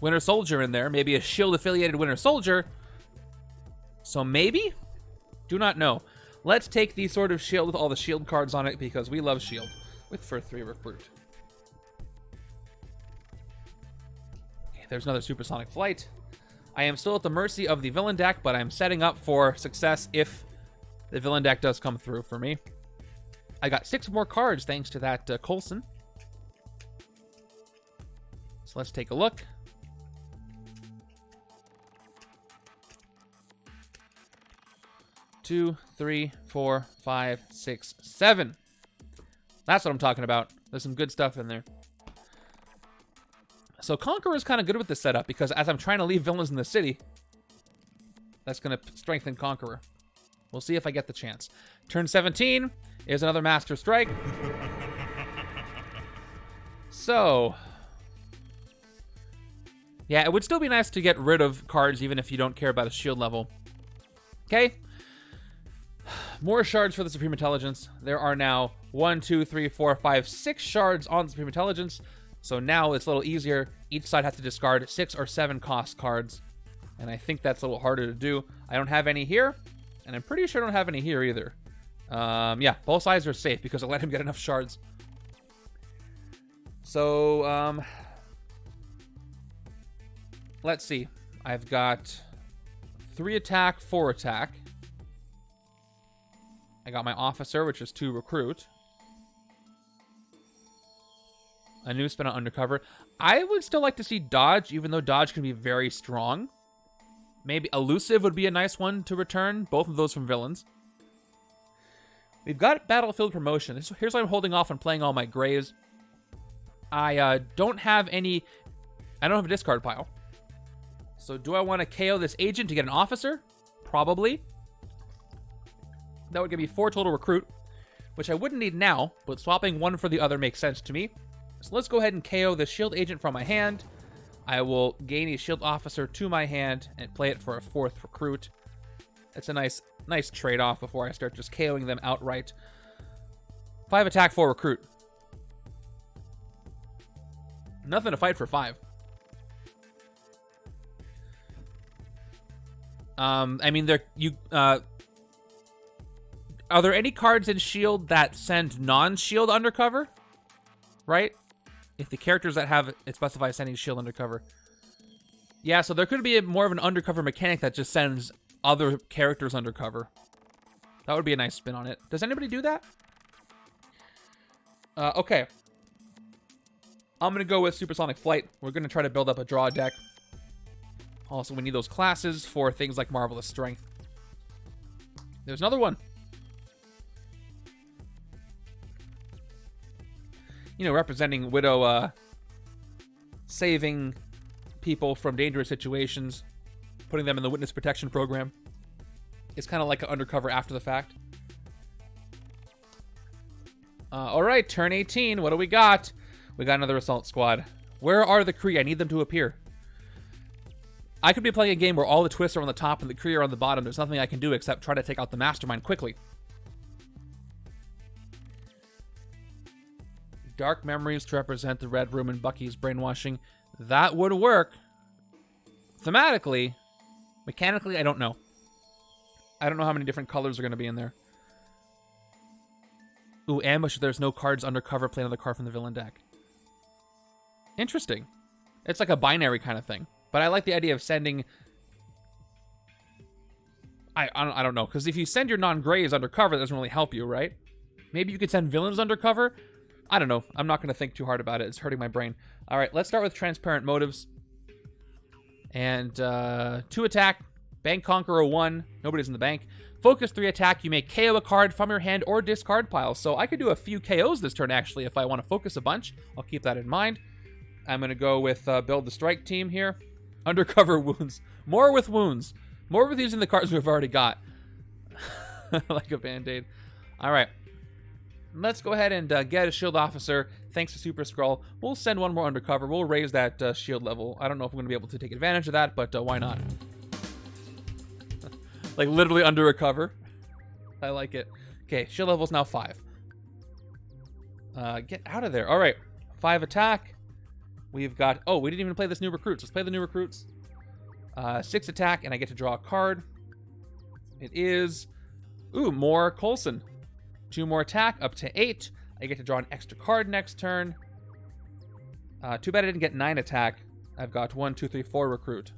Winter Soldier in there. Maybe a S.H.I.E.L.D. Winter Soldier. So maybe? Do not know. Let's take the Sword of S.H.I.E.L.D. with all the S.H.I.E.L.D. cards on it because we love S.H.I.E.L.D. For 3 recruit. Okay, there's another supersonic flight. I am still at the mercy of the villain deck, but I'm setting up for success if the villain deck does come through for me. I got 6 more cards thanks to that Coulson. So let's take a look. Two, 3, 4, 5, 6, 7. That's what I'm talking about. There's some good stuff in there. So Conqueror is kind of good with this setup because as I'm trying to leave villains in the city, that's going to strengthen Conqueror. We'll see if I get the chance. Turn 17 is another Master Strike. So, yeah, it would still be nice to get rid of cards even if you don't care about a shield level. Okay. More shards for the Supreme Intelligence. There are now 1, 2, 3, 4, 5, 6 shards on Supreme Intelligence. So now it's a little easier. Each side has to discard 6 or 7 cost cards. And I think that's a little harder to do. I don't have any here. And I'm pretty sure I don't have any here either. Yeah, both sides are safe because I let him get enough shards. So, let's see. I've got 3 attack, 4 attack. I got my officer, which is 2 recruit. A new spin on undercover. I would still like to see dodge, even though dodge can be very strong. Maybe elusive would be a nice one to return. Both of those from villains. We've got battlefield promotion. Here's why I'm holding off on playing all my grays. I don't have any... I don't have a discard pile. So do I want to KO this agent to get an officer? Probably. That would give me 4 total recruit, which I wouldn't need now, but swapping one for the other makes sense to me. So let's go ahead and KO the shield agent from my hand. I will gain a shield officer to my hand and play it for a 4th recruit. It's a nice trade-off before I start just KOing them outright. 5 attack, 4 recruit. Nothing to fight for 5. I mean, are there any cards in S.H.I.E.L.D. that send non-S.H.I.E.L.D. undercover? Right? If the characters that have it specify sending S.H.I.E.L.D. undercover. Yeah, so there could be more of an undercover mechanic that just sends other characters undercover. That would be a nice spin on it. Does anybody do that? Okay. I'm going to go with Supersonic Flight. We're going to try to build up a draw deck. Also, we need those classes for things like Marvelous Strength. There's another one. You know, representing Widow, saving people from dangerous situations, putting them in the witness protection program. It's kind of like an undercover after the fact. All right, turn 18. What do we got? We got another assault squad. Where are the Kree? I need them to appear. I could be playing a game where all the twists are on the top and the Kree are on the bottom. There's nothing I can do except try to take out the Mastermind quickly. Dark memories to represent the Red Room and Bucky's brainwashing. That would work. Thematically, mechanically, I don't know. I don't know how many different colors are going to be in there. Ooh, ambush. There's no cards undercover. Play another card from the villain deck. Interesting. It's like a binary kind of thing. But I like the idea of sending... I don't know. Because if you send your non-grays undercover, that doesn't really help you, right? Maybe you could send villains undercover? I don't know. I'm not going to think too hard about it. It's hurting my brain. All right, let's start with Transparent Motives. And 2 attack. Bank Conqueror 1. Nobody's in the bank. Focus 3 attack. You may KO a card from your hand or discard pile. So I could do a few KOs this turn, actually, if I want to focus a bunch. I'll keep that in mind. I'm going to go with build the strike team here. Undercover wounds. More with wounds. More with using the cards we've already got. Like a band-aid. All right. Let's go ahead and get a shield officer. Thanks to Super-Skrull. We'll send one more undercover. We'll raise that shield level. I don't know if I'm going to be able to take advantage of that, but why not? Like literally under a cover. I like it. Okay, shield level's now 5. Get out of there. All right. 5 attack. We've got... Oh, we didn't even play this new recruits. Let's play the new recruits. 6 attack, and I get to draw a card. It is... Ooh, more Coulson. 2 more attack, up to 8. I get to draw an extra card next turn. Too bad I didn't get 9 attack. I've got 1, 2, 3, 4 recruit.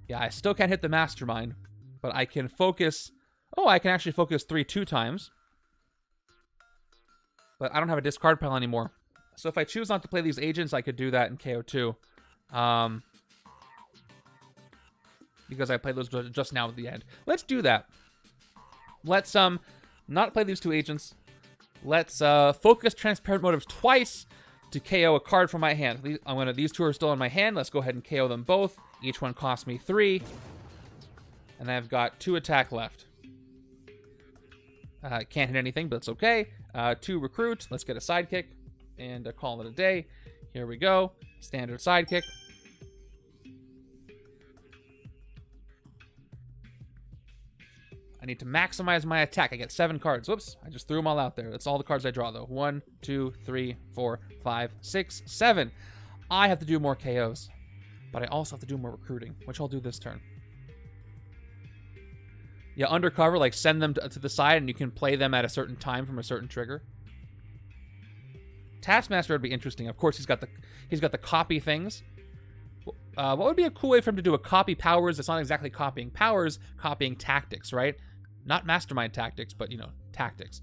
Yeah, I still can't hit the Mastermind, but I can focus... Oh, I can actually focus 3 2 times. But I don't have a discard pile anymore. So if I choose not to play these agents, I could do that in KO2. Because I played those just now at the end. Let's do that. Let's not play these 2 agents. Let's focus Transparent Motives twice to KO a card from my hand. These 2 are still in my hand. Let's go ahead and KO them both. Each one costs me 3. And I've got 2 attack left. Can't hit anything, but it's okay. 2 recruit. Let's get a sidekick and call it a day. Here we go. Standard sidekick. I need to maximize my attack. I get 7 cards. Whoops. I just threw them all out there. That's all the cards I draw, though. 1, 2, 3, 4, 5, 6, 7. I have to do more KOs. But I also have to do more recruiting, which I'll do this turn. Yeah, undercover, like send them to the side and you can play them at a certain time from a certain trigger. Taskmaster would be interesting. Of course, he's got the copy things. What would be a cool way for him to do a copy powers? It's not exactly copying powers, copying tactics, right? Not mastermind tactics, but, you know, tactics.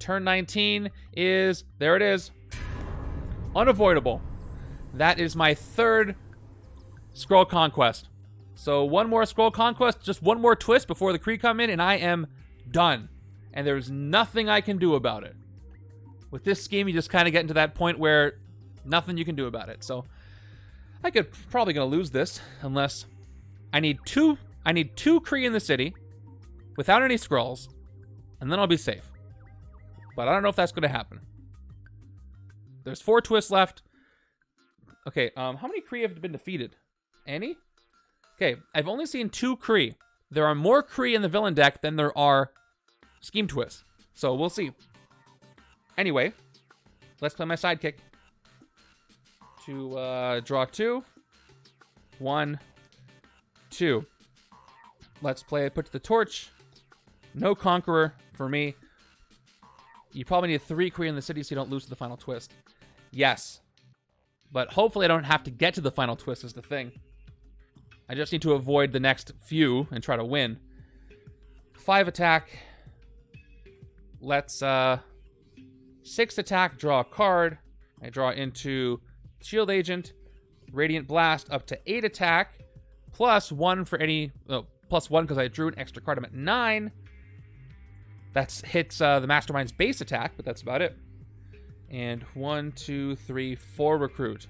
Turn 19 is, there it is. Unavoidable. That is my 3rd Skrull Conquest. So 1 more Skrull Conquest, just 1 more twist before the Kree come in, and I am done. And there's nothing I can do about it. With this scheme, you just kind of get into that point where nothing you can do about it. So I could probably gonna lose this unless I need two Kree in the city without any Skrulls, and then I'll be safe. But I don't know if that's gonna happen. There's 4 twists left. Okay, how many Kree have been defeated? Any? Okay, I've only seen 2 Kree. There are more Kree in the villain deck than there are scheme twists. So we'll see. Anyway, let's play my sidekick. To draw 2. 1, 2. Let's play Put to the Torch. No Conqueror for me. You probably need 3 Kree in the city so you don't lose to the final twist. Yes. But hopefully I don't have to get to the final twist is the thing. I just need to avoid the next few and try to win. 5 attack. Let's 6 attack, draw a card. I draw into Shield Agent, Radiant Blast up to 8 attack, plus 1 for any, plus 1 because I drew an extra card. I'm at 9. That hits the Mastermind's base attack, but that's about it. And 1, 2, 3, 4 recruit.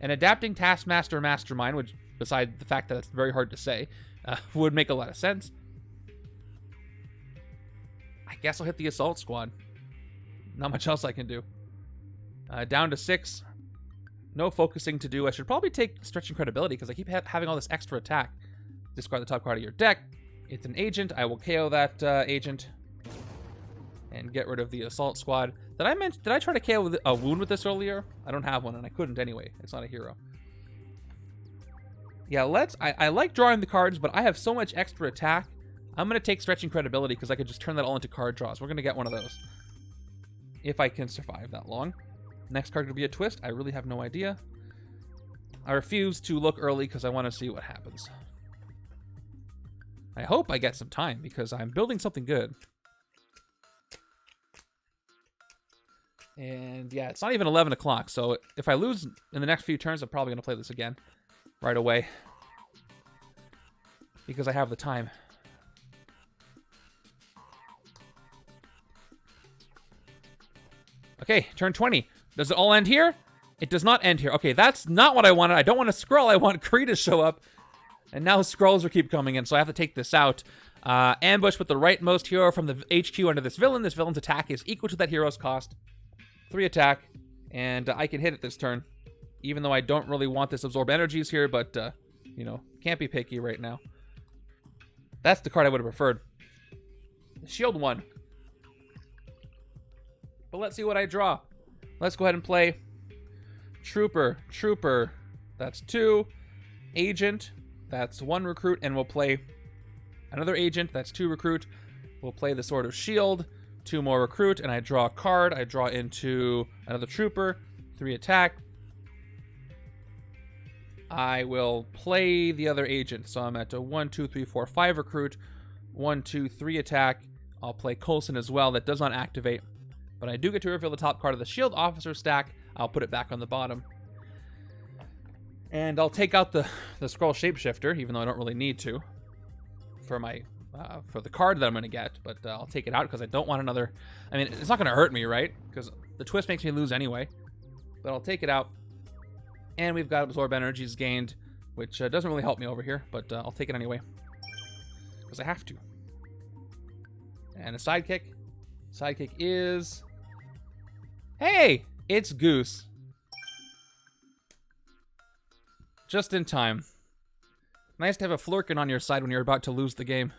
And adapting Taskmaster Mastermind, which, beside the fact that it's very hard to say, would make a lot of sense. I guess I'll hit the Assault Squad. Not much else I can do. Down to 6. No focusing to do. I should probably take Stretching Credibility because I keep having all this extra attack. Discard the top card of your deck. It's an agent. I will KO that agent. And get rid of the Assault Squad. Did I try to KO a wound with this earlier? I don't have one and I couldn't anyway. It's not a hero. Yeah, I like drawing the cards, but I have so much extra attack. I'm going to take Stretching Credibility because I could just turn that all into card draws. We're going to get one of those. If I can survive that long. Next card could be a twist. I really have no idea. I refuse to look early because I want to see what happens. I hope I get some time because I'm building something good. And yeah, it's not even 11 o'clock. So if I lose in the next few turns, I'm probably going to play this again right away. Because I have the time. Okay, turn 20. Does it all end here? It does not end here. Okay, that's not what I wanted. I don't want a Skrull. I want Kree to show up. And now Skrulls will keep coming in, so I have to take this out. Ambush with the rightmost hero from the HQ under this villain. This villain's attack is equal to that hero's cost. 3 attack, and I can hit it this turn. Even though I don't really want this Absorb Energies here, but, you know, can't be picky right now. That's the card I would have preferred. Shield 1. But let's see what I draw. Let's go ahead and play Trooper. That's 2. Agent. That's 1 recruit. And we'll play another agent. That's 2 recruit. We'll play the Sword of S.H.I.E.L.D. 2 more recruit. And I draw a card. I draw into another trooper. 3 attack. I will play the other agent. So I'm at a 1, 2, 3, 4, 5 recruit. 1, 2, 3 attack. I'll play Coulson as well. That does not activate. But I do get to reveal the top card of the S.H.I.E.L.D. officer stack. I'll put it back on the bottom. And I'll take out the Skrull Shapeshifter, even though I don't really need to. For my for the card that I'm going to get. But I'll take it out because I don't want another... I mean, it's not going to hurt me, right? Because the twist makes me lose anyway. But I'll take it out. And we've got Absorb Energies gained, which doesn't really help me over here. But I'll take it anyway. because I have to. And a sidekick. Sidekick is... Hey! It's Goose. Just in time. Nice to have a Flurkin on your side when you're about to lose the game.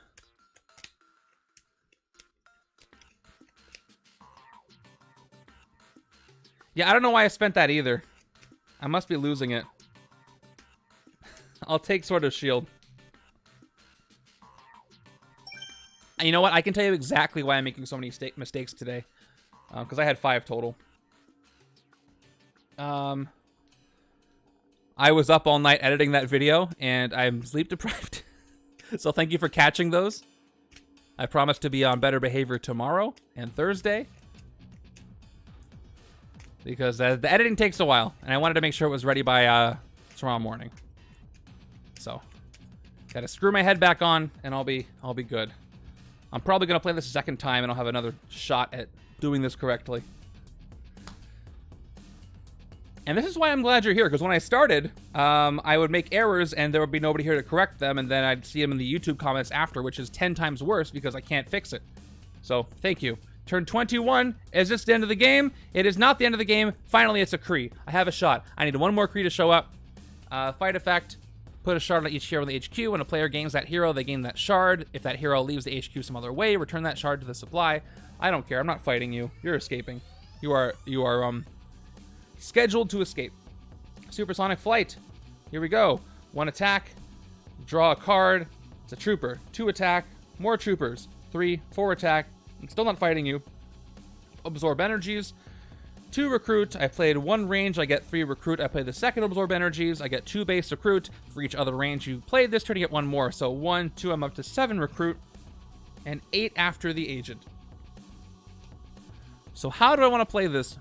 Yeah, I don't know why I spent that either. I must be losing it. I'll take Sword of S.H.I.E.L.D. And you know what? I can tell you exactly why I'm making so many mistakes today. Because I had 5 total. I was up all night editing that video, and I'm sleep deprived. So thank you for catching those. I promise to be on better behavior tomorrow and Thursday. Because the editing takes a while, and I wanted to make sure it was ready by tomorrow morning. So, gotta screw my head back on, and I'll be good. I'm probably gonna play this a second time, and I'll have another shot at doing this correctly. And this is why I'm glad you're here, because when I started, I would make errors, and there would be nobody here to correct them, and then I'd see them in the YouTube comments after, which is 10 times worse because I can't fix it. So, thank you. Turn 21. Is this the end of the game? It is not the end of the game. Finally, it's a Kree. I have a shot. I need one more Kree to show up. Fight effect. Put a shard on each hero in the HQ. When a player gains that hero, they gain that shard. If that hero leaves the HQ some other way, return that shard to the supply. I don't care. I'm not fighting you. You're escaping. You are scheduled to escape. Supersonic flight. Here we go. 1 attack. Draw a card. It's a trooper. 2 attack. More troopers. 3, 4 attack. I'm still not fighting you. Absorb energies. 2 recruit. I played 1 range. I get 3 recruit. I play the second absorb energies. I get 2 base recruit. For each other range you played this turn, to get 1 more. So 1, 2, I'm up to 7 recruit. And 8 after the agent. So how do I want to play this?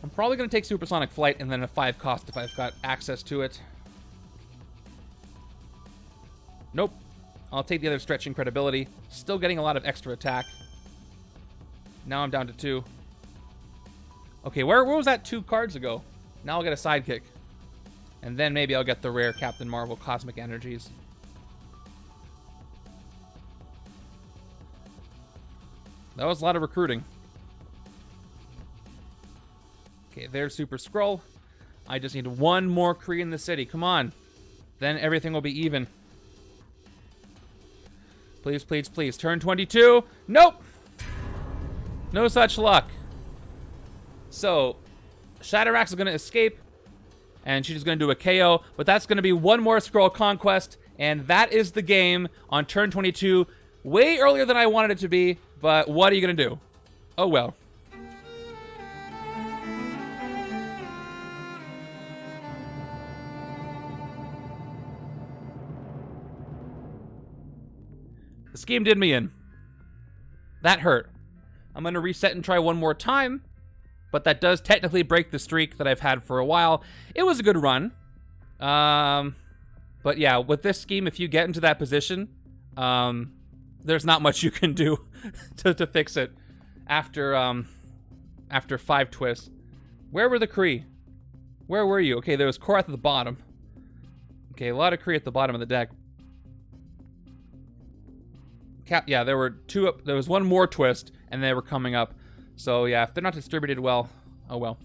I'm probably going to take Supersonic Flight and then a 5 cost if I've got access to it. Nope. I'll take the other stretching credibility. Still getting a lot of extra attack. Now I'm down to 2. Okay, where was that 2 cards ago? Now I'll get a sidekick. And then maybe I'll get the rare Captain Marvel Cosmic Energies. That was a lot of recruiting. Okay, there's Super-Skrull. I just need 1 more Kree in the city. Come on. Then everything will be even. Please, please, please. Turn 22. Nope. No such luck. So, Shatterax is going to escape. And she's going to do a KO. But that's going to be 1 more Skrull Conquest. And that is the game on turn 22. Way earlier than I wanted it to be. But what are you going to do? Oh, well. The scheme did me in. That hurt. I'm going to reset and try 1 more time, but that does technically break the streak that I've had for a while. It was a good run. But yeah, with this scheme, if you get into that position, there's not much you can do to fix it after 5 twists. Where were the Kree? Where were you? Okay, there was Korath at the bottom. Okay, a lot of Kree at the bottom of the deck. Yeah, there were 2 up. There was 1 more twist, and they were coming up. So yeah, if they're not distributed well, oh well.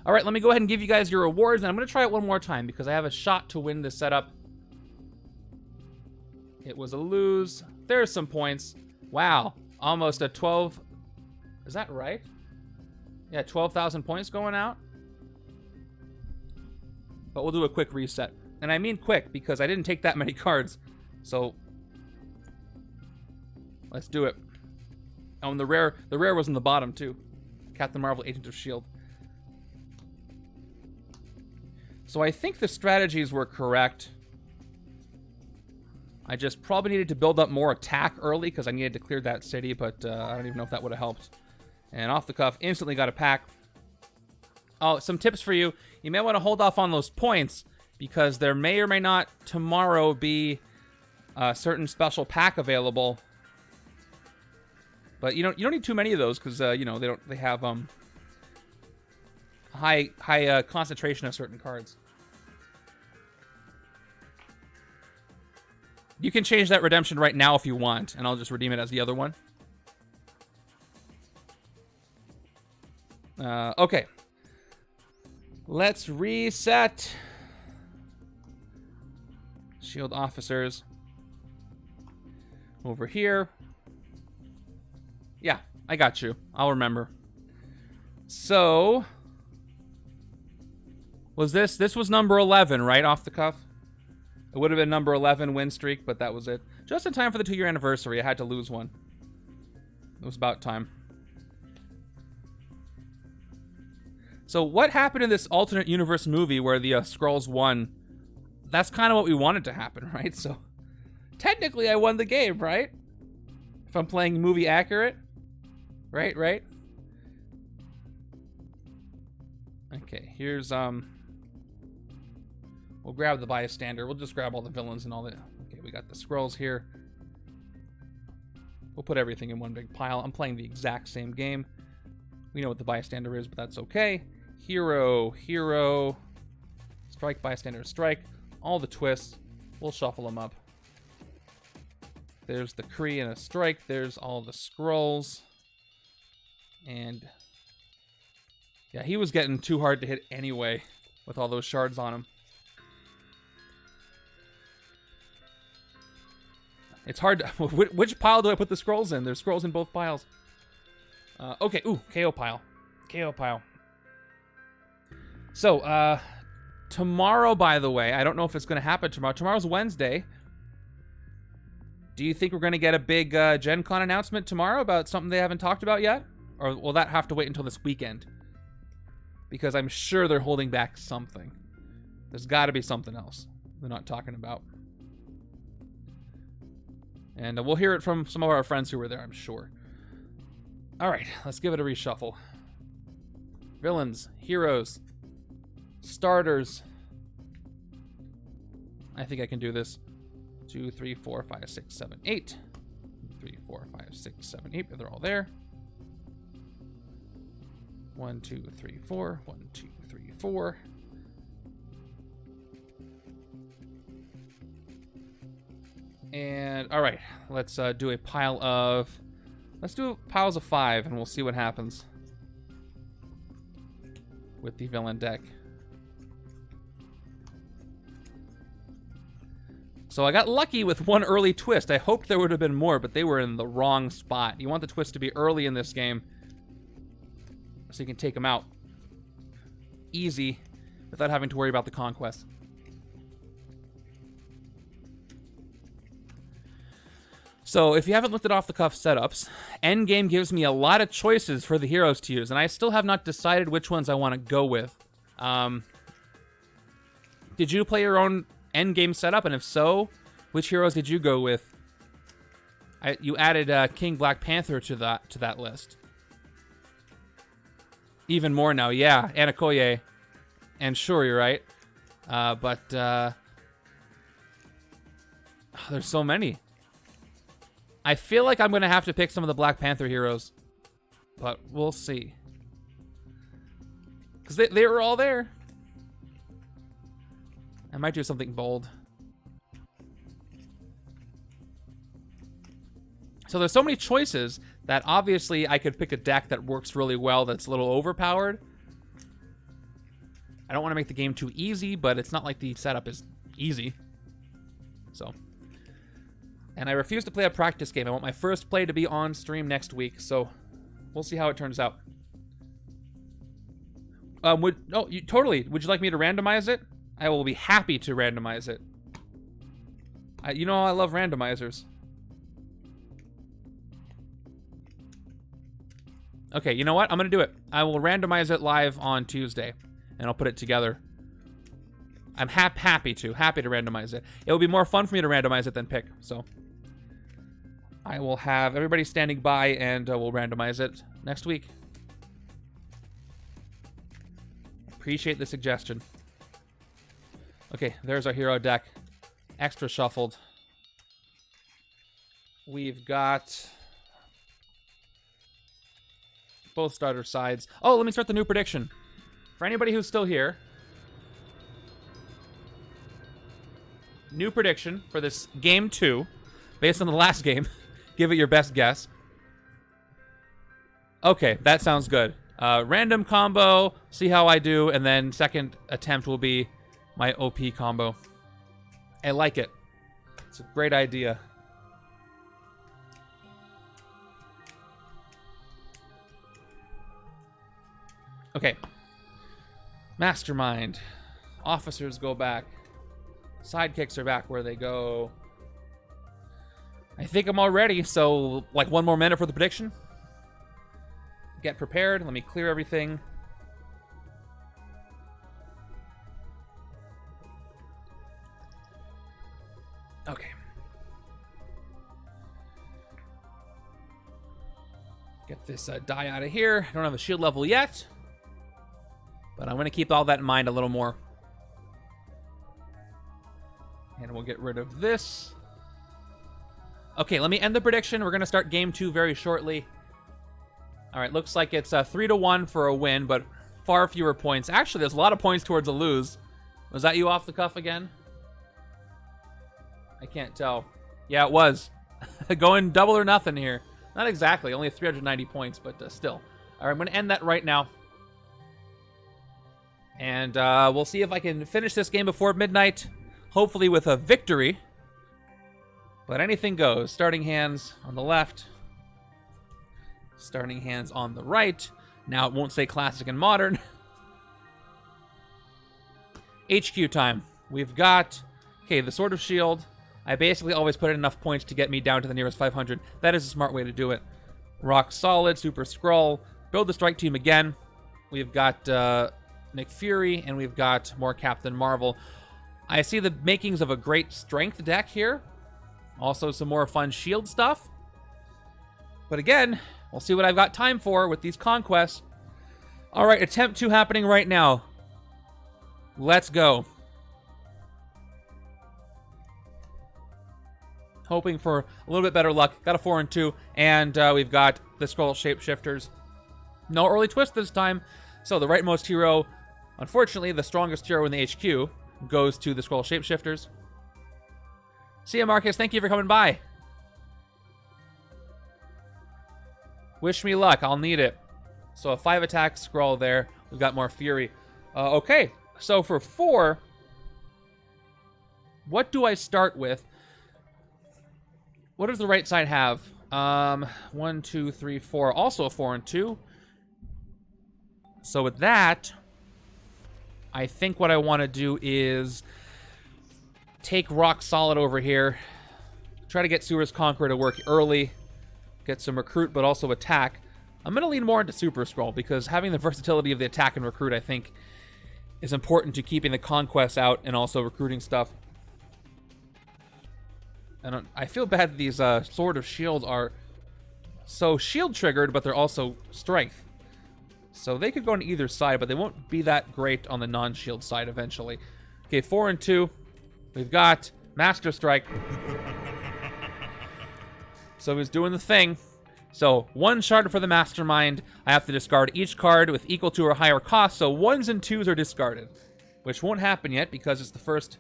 All right, let me go ahead and give you guys your rewards, and I'm going to try it 1 more time because I have a shot to win this setup. It was a lose. There's some points. Wow, almost a 12. Is that right? Yeah, 12,000 points going out. But we'll do a quick reset. And I mean quick because I didn't take that many cards. So let's do it. Oh, and the rare was in the bottom too. Captain Marvel, Agent of S.H.I.E.L.D. So I think the strategies were correct. I just probably needed to build up more attack early because I needed to clear that city, but I don't even know if that would have helped. And off the cuff, instantly got a pack. Oh, some tips for you. You may want to hold off on those points because there may or may not tomorrow be a certain special pack available. But you don't need too many of those because you know they have high concentration of certain cards. You can change that redemption right now if you want, and I'll just redeem it as the other one. Okay. Let's reset. S.H.I.E.L.D. officers. Over here. Yeah, I got you. I'll remember. So, was this was number 11, right, off the cuff? It would have been number 11 win streak, but that was it. Just in time for the 2-year anniversary, I had to lose one. It was about time. So what happened in this alternate universe movie where the Skrulls won? That's kind of what we wanted to happen, right? So technically I won the game, right? If I'm playing movie accurate. Right? Okay, here's, we'll grab the bystander. We'll just grab all the villains and all that. Okay, we got the Skrulls here. We'll put everything in one big pile. I'm playing the exact same game. We know what the bystander is, but that's okay. Hero, strike, bystander, strike. All the twists. We'll shuffle them up. There's the Kree and a strike. There's all the Skrulls. And yeah, he was getting too hard to hit anyway with all those shards on him. It's hard to... Which pile do I put the Skrulls in? There's Skrulls in both piles. Okay, ooh, KO pile. KO pile. So, tomorrow, by the way, I don't know if it's going to happen tomorrow. Tomorrow's Wednesday. Do you think we're going to get a big Gen Con announcement tomorrow about something they haven't talked about yet? Or will that have to wait until this weekend? Because I'm sure they're holding back something. There's got to be something else they're not talking about. And we'll hear it from some of our friends who were there, I'm sure. All right, let's give it a reshuffle. Villains, heroes, starters. I think I can do this. 2, 3, 4, 5, 6, 7, 8. 3, 4, 5, 6, 7, 8. They're all there. 1, 2, 3, 4. 1, 2, 3, 4. And all right, let's do a pile of. Let's do piles of 5, and we'll see what happens with the villain deck. So I got lucky with one early twist. I hoped there would have been more, but they were in the wrong spot. You want the twist to be early in this game so you can take them out easy without having to worry about the conquest. So if you haven't looked at off-the-cuff setups, Endgame gives me a lot of choices for the heroes to use, and I still have not decided which ones I want to go with. Did you play your own Endgame setup, and if so, which heroes did you go with? You added King Black Panther to that list. Even more now, yeah. Anakoye and Shuri, right? There's so many. I feel like I'm going to have to pick some of the Black Panther heroes. But we'll see. Because they were all there. I might do something bold. So there's so many choices that obviously I could pick a deck that works really well that's a little overpowered. I don't want to make the game too easy, but it's not like the setup is easy. So... And I refuse to play a practice game. I want my first play to be on stream next week, so we'll see how it turns out. Totally. Would you like me to randomize it? I will be happy to randomize it. You know I love randomizers. Okay, you know what? I'm gonna do it. I will randomize it live on Tuesday, and I'll put it together. I'm happy to randomize it. It will be more fun for me to randomize it than pick, so... I will have everybody standing by, and we'll randomize it next week. Appreciate the suggestion. Okay, there's our hero deck. Extra shuffled. We've got both starter sides. Oh, let me start the new prediction. For anybody who's still here, new prediction for this game 2, based on the last game. Give it your best guess. Okay, that sounds good. Random combo, see how I do, and then second attempt will be my OP combo. I like it. It's a great idea. Okay. Mastermind. Officers go back. Sidekicks are back where they go. I think I'm all ready, so like 1 more minute for the prediction. Get prepared. Let me clear everything. Okay. Get this die out of here. I don't have a shield level yet, but I'm going to keep all that in mind a little more. And we'll get rid of this. Okay, let me end the prediction. We're going to start game 2 very shortly. All right, looks like it's 3-1 for a win, but far fewer points. Actually, there's a lot of points towards a lose. Was that you off the cuff again? I can't tell. Yeah, it was. Going double or nothing here. Not exactly, only 390 points, but still. All right, I'm going to end that right now. And we'll see if I can finish this game before midnight, hopefully with a victory. But anything goes. Starting hands on the left. Starting hands on the right. Now it won't say classic and modern. HQ time. We've got, okay, the Sword of S.H.I.E.L.D. I basically always put in enough points to get me down to the nearest 500. That is a smart way to do it. Rock solid, Super-Skrull. Build the strike team again. We've got Nick Fury, and we've got more Captain Marvel. I see the makings of a great strength deck here. Also some more fun shield stuff. But again, we'll see what I've got time for with these conquests. All right, attempt 2 happening right now. Let's go. Hoping for a little bit better luck. Got a 4 and 2, and we've got the Skrull shapeshifters. No early twist this time. So the rightmost hero, unfortunately, the strongest hero in the HQ, goes to the Skrull shapeshifters. See ya, Marcus. Thank you for coming by. Wish me luck. I'll need it. So a 5 attack Skrull there. We've got more Fury. Okay. So for 4, what do I start with? What does the right side have? 1, 2, 3, 4. Also a 4 and 2. So with that, I think what I want to do is take Rock Solid over here. Try to get Sewer's Conqueror to work early. Get some recruit, but also attack. I'm going to lean more into Super-Skrull because having the versatility of the attack and recruit, I think, is important to keeping the conquests out and also recruiting stuff. I feel bad that these Sword of S.H.I.E.L.D. are so shield triggered, but they're also strength. So they could go on either side, but they won't be that great on the non-shield side eventually. Okay, 4 and 2. We've got Master Strike. So he's doing the thing. So 1 shard for the Mastermind. I have to discard each card with equal to or higher cost, so 1s and 2s are discarded. Which won't happen yet because it's the first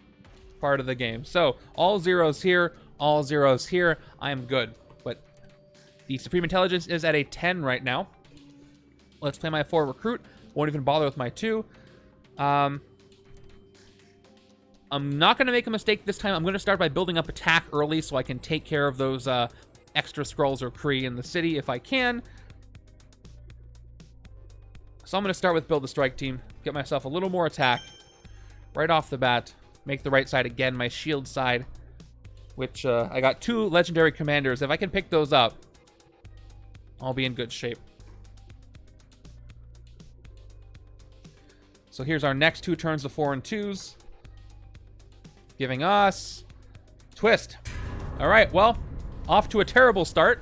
part of the game. So all 0s here, all 0s here. I am good. But the Supreme Intelligence is at a 10 right now. Let's play my 4 recruit. Won't even bother with my 2. I'm not going to make a mistake this time. I'm going to start by building up attack early so I can take care of those extra Skrulls or Kree in the city if I can. So I'm going to start with build the strike team. Get myself a little more attack right off the bat. Make the right side again my shield side, which I got 2 legendary commanders. If I can pick those up, I'll be in good shape. So here's our next 2 turns of 4 and 2s. Giving us twist. All right, well, off to a terrible start.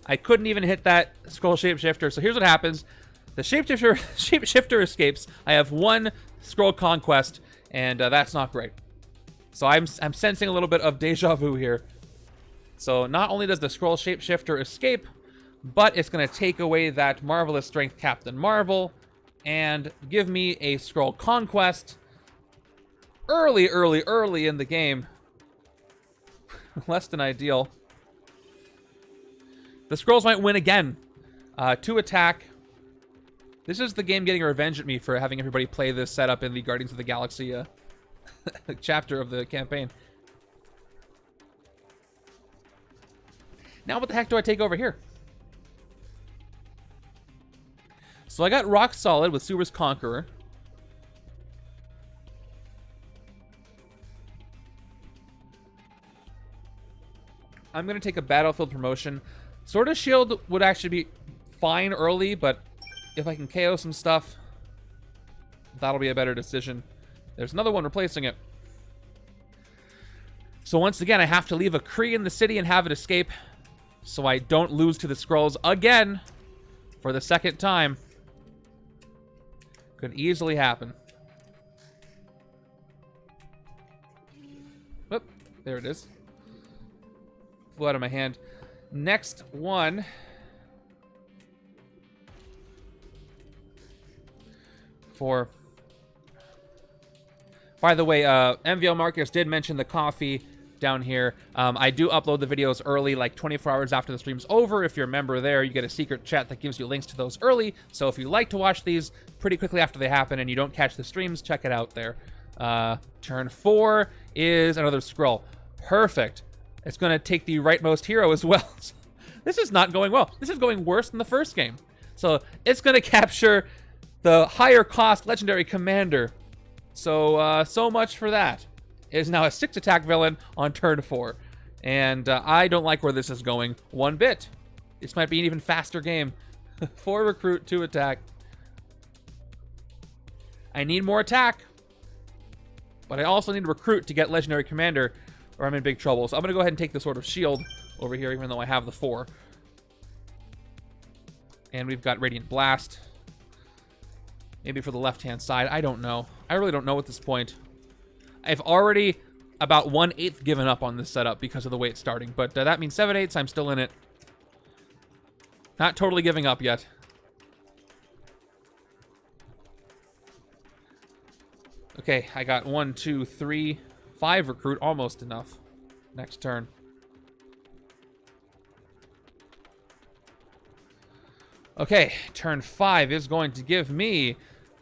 I couldn't even hit that Skrull shapeshifter. So here's what happens. The shapeshifter escapes. I have 1 Skrull conquest, and that's not great. So I'm sensing a little bit of deja vu here. So not only does the Skrull shapeshifter escape, but it's going to take away that marvelous strength Captain Marvel and give me a Skrull conquest. early in the game. Less than ideal. The Skrulls might win again. 2 attack. This is the game getting revenge at me for having everybody play this setup in the Guardians of the Galaxy chapter of the campaign. Now what the heck do I take over here? So I got Rock Solid with Suber's Conqueror. I'm going to take a Battlefield promotion. Sword of S.H.I.E.L.D. would actually be fine early, but if I can KO some stuff, that'll be a better decision. There's another one replacing it. So once again, I have to leave a Kree in the city and have it escape so I don't lose to the Skrulls again for the second time. Could easily happen. Whoop, there it is. Flew out of my hand. Next one. By the way, MVL Marcus did mention the coffee down here. I do upload the videos early, like 24 hours after the stream's over. If you're a member there, you get a secret chat that gives you links to those early. So if you like to watch these pretty quickly after they happen and you don't catch the streams, check it out there. Turn 4 is another Skrull. Perfect. It's going to take the rightmost hero as well. This is not going well. This is going worse than the first game. So it's going to capture the higher cost legendary commander. So, so much for that. It is now a 6 attack villain on turn 4. And I don't like where this is going one bit. This might be an even faster game. 4 recruit, 2 attack. I need more attack. But I also need to recruit to get legendary commander, or I'm in big trouble. So I'm going to go ahead and take the Sword of S.H.I.E.L.D. over here, even though I have the 4. And we've got Radiant Blast. Maybe for the left-hand side. I don't know. I really don't know at this point. I've already about 1/8 given up on this setup because of the way it's starting. But that means 7/8. I'm still in it. Not totally giving up yet. Okay, I got 1, 2, 3, 5 recruit. Almost enough. Next turn. Okay, turn 5 is going to give me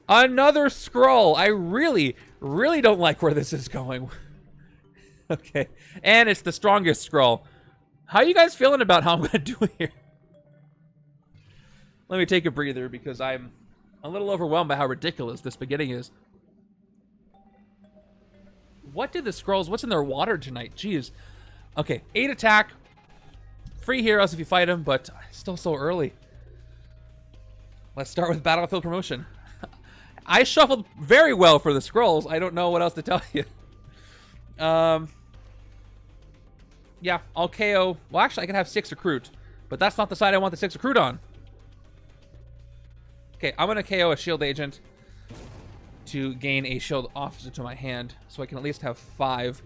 another Skrull. I really don't like where this is going. Okay, and it's the strongest Skrull. How are you guys feeling about how I'm going to do here? Let me take a breather because I'm a little overwhelmed by how ridiculous this beginning is. What did the Skrulls, what's in their water tonight? Jeez. Okay, 8 attack. Free heroes if you fight them, but still so early. Let's start with Battlefield promotion. I shuffled very well for the Skrulls. I don't know what else to tell you. Yeah, I'll KO. Well, actually, I can have 6 recruit, but that's not the side I want the 6 recruit on. Okay, I'm going to KO a S.H.I.E.L.D. agent to gain a S.H.I.E.L.D. officer to my hand, so I can at least have 5.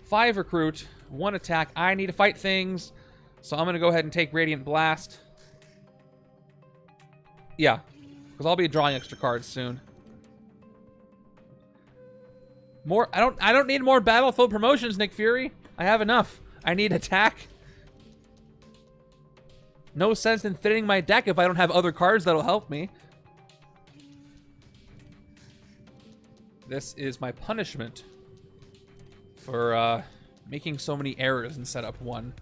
5 recruit, 1 attack. I need to fight things, so I'm going to go ahead and take Radiant Blast. Yeah, because I'll be drawing extra cards soon. More. I don't need more Battlefield promotions, Nick Fury. I have enough. I need attack. No sense in thinning my deck if I don't have other cards that'll help me. This is my punishment for making so many errors in setup 1.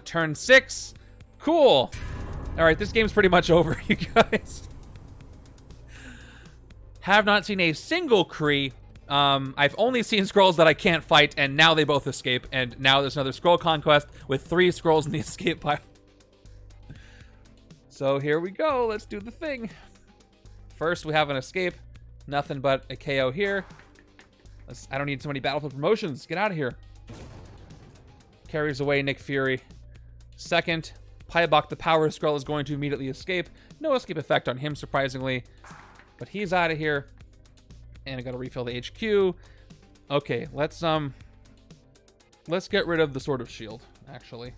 Turn 6. Cool. All right, this game's pretty much over, you guys. Have not seen a single Kree. I've only seen Skrulls that I can't fight, and now they both escape. And now there's another Skrull conquest with 3 Skrulls in the escape pile. So here we go. Let's do the thing. First, we have an escape. Nothing but a KO here. I don't need so many Battlefield promotions. Get out of here. Carries away Nick Fury. Second, Pyebok the Power Skrull is going to immediately escape. No escape effect on him, surprisingly. But he's out of here. And I gotta refill the HQ. Okay, let's get rid of the Sword of S.H.I.E.L.D., actually.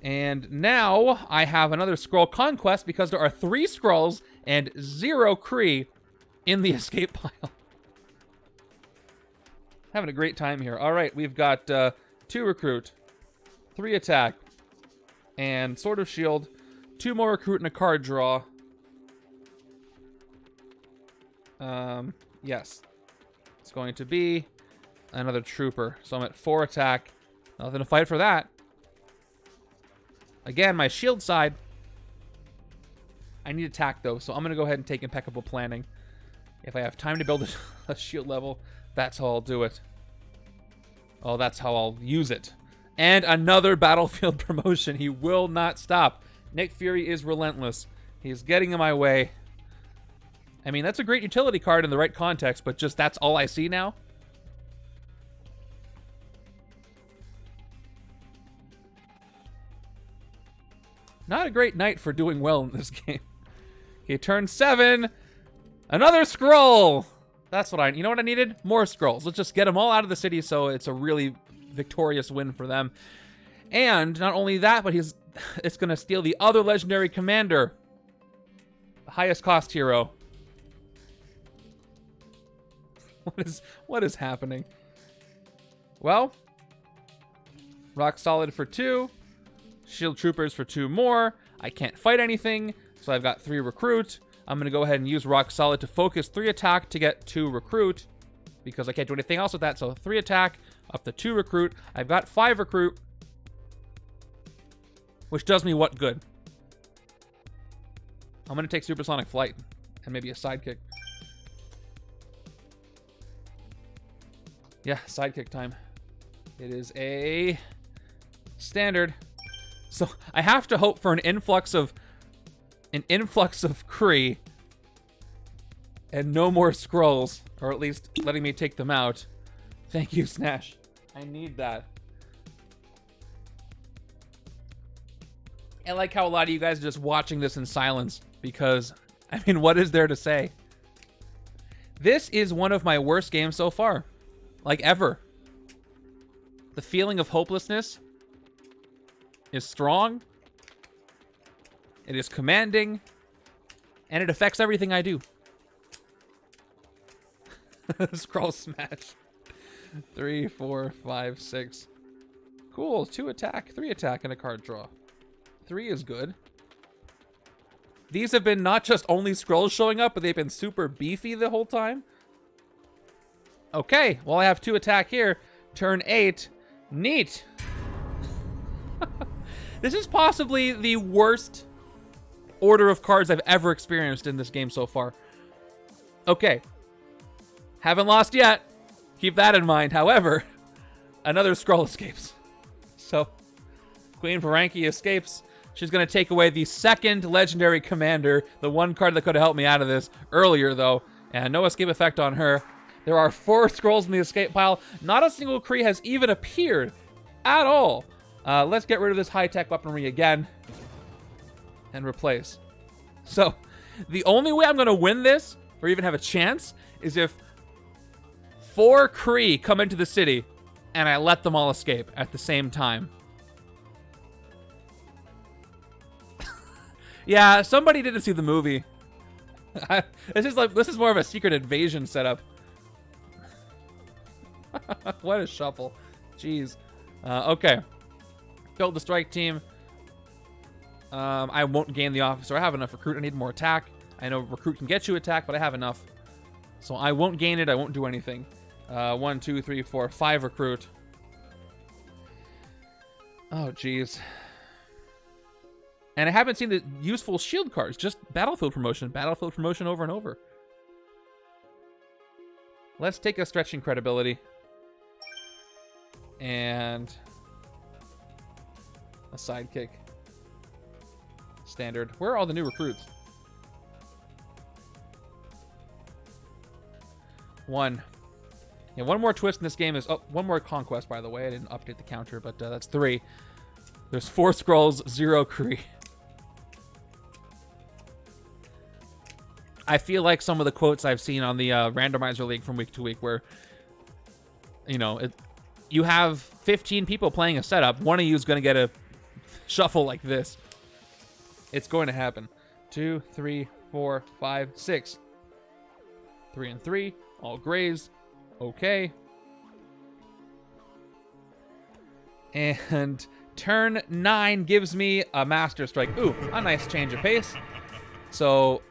And now I have another Skrull conquest because there are 3 Skrulls and 0 Kree. in the escape pile. Having a great time here. All right, we've got 2 recruit, 3 attack, and Sword of S.H.I.E.L.D., 2 more recruit and a card draw. Yes. It's going to be another trooper. So I'm at 4 attack. Nothing to fight for that. Again, my shield side. I need attack, though, so I'm going to go ahead and take impeccable planning. If I have time to build a shield level, that's how I'll do it. Oh, that's how I'll use it. And another battlefield promotion. He will not stop. Nick Fury is relentless. He's getting in my way. I mean, that's a great utility card in the right context, but just that's all I see now. Not a great night for doing well in this game. Okay, turn 7. Another Skrull. That's what you know what I needed? More Skrulls. Let's just get them all out of the city so it's a really victorious win for them. And not only that, but it's going to steal the other legendary commander. The highest cost hero. What is happening? Well, rock solid for 2. Shield troopers for 2 more. I can't fight anything, so I've got 3 recruit. I'm going to go ahead and use rock solid to focus 3 attack to get 2 recruit, because I can't do anything else with that. So 3 attack up to 2 recruit. I've got 5 recruit, which does me what good? I'm going to take supersonic flight and maybe a sidekick. Yeah, sidekick time. It is a standard. So I have to hope for an influx of Kree and no more Skrulls, or at least letting me take them out. Thank you, Snash. I need that. I like how a lot of you guys are just watching this in silence because, I mean, what is there to say? This is one of my worst games so far. Like, ever. The feeling of hopelessness is strong. It is commanding. And it affects everything I do. Skrull smash. 3, 4, 5, 6. Cool. 2 attack, 3 attack, and a card draw. 3 is good. These have been not just only Skrulls showing up, but they've been super beefy the whole time. Okay, well, I have 2 attack here. Turn 8. Neat. This is possibly the worst order of cards I've ever experienced in this game so far. Okay. Haven't lost yet. Keep that in mind. However, another Skrull escapes. So, Queen Varanki escapes. She's going to take away the 2nd legendary commander, the one card that could have helped me out of this earlier, though. And no escape effect on her. There are 4 Skrulls in the escape pile. Not a single Kree has even appeared at all. Let's get rid of this high-tech weaponry again and replace. So, the only way I'm going to win this, or even have a chance, is if 4 Kree come into the city and I let them all escape at the same time. Yeah, somebody didn't see the movie. It's just like, this is more of a secret invasion setup. What a shuffle. Jeez. Okay. Build the strike team. I won't gain the officer. I have enough recruit. I need more attack. I know recruit can get you attack, but I have enough. So I won't gain it. I won't do anything. 1, 2, 3, 4, 5 recruit. Oh, jeez. And I haven't seen the useful shield cards. Just battlefield promotion. Battlefield promotion over and over. Let's take a stretching credibility. And a sidekick. Standard. Where are all the new recruits? 1. Yeah, one more twist in this game is... Oh, one more conquest, by the way. I didn't update the counter, but that's 3. There's 4 Skrulls, 0 Kree. I feel like some of the quotes I've seen on the randomizer league from week to week where, you know, you have 15 people playing a setup. One of you is going to get a shuffle like this. It's going to happen. 2, 3, 4, 5, 6. 3 and 3, all grays. Okay. And turn 9 gives me a Master Strike. Ooh, a nice change of pace. So,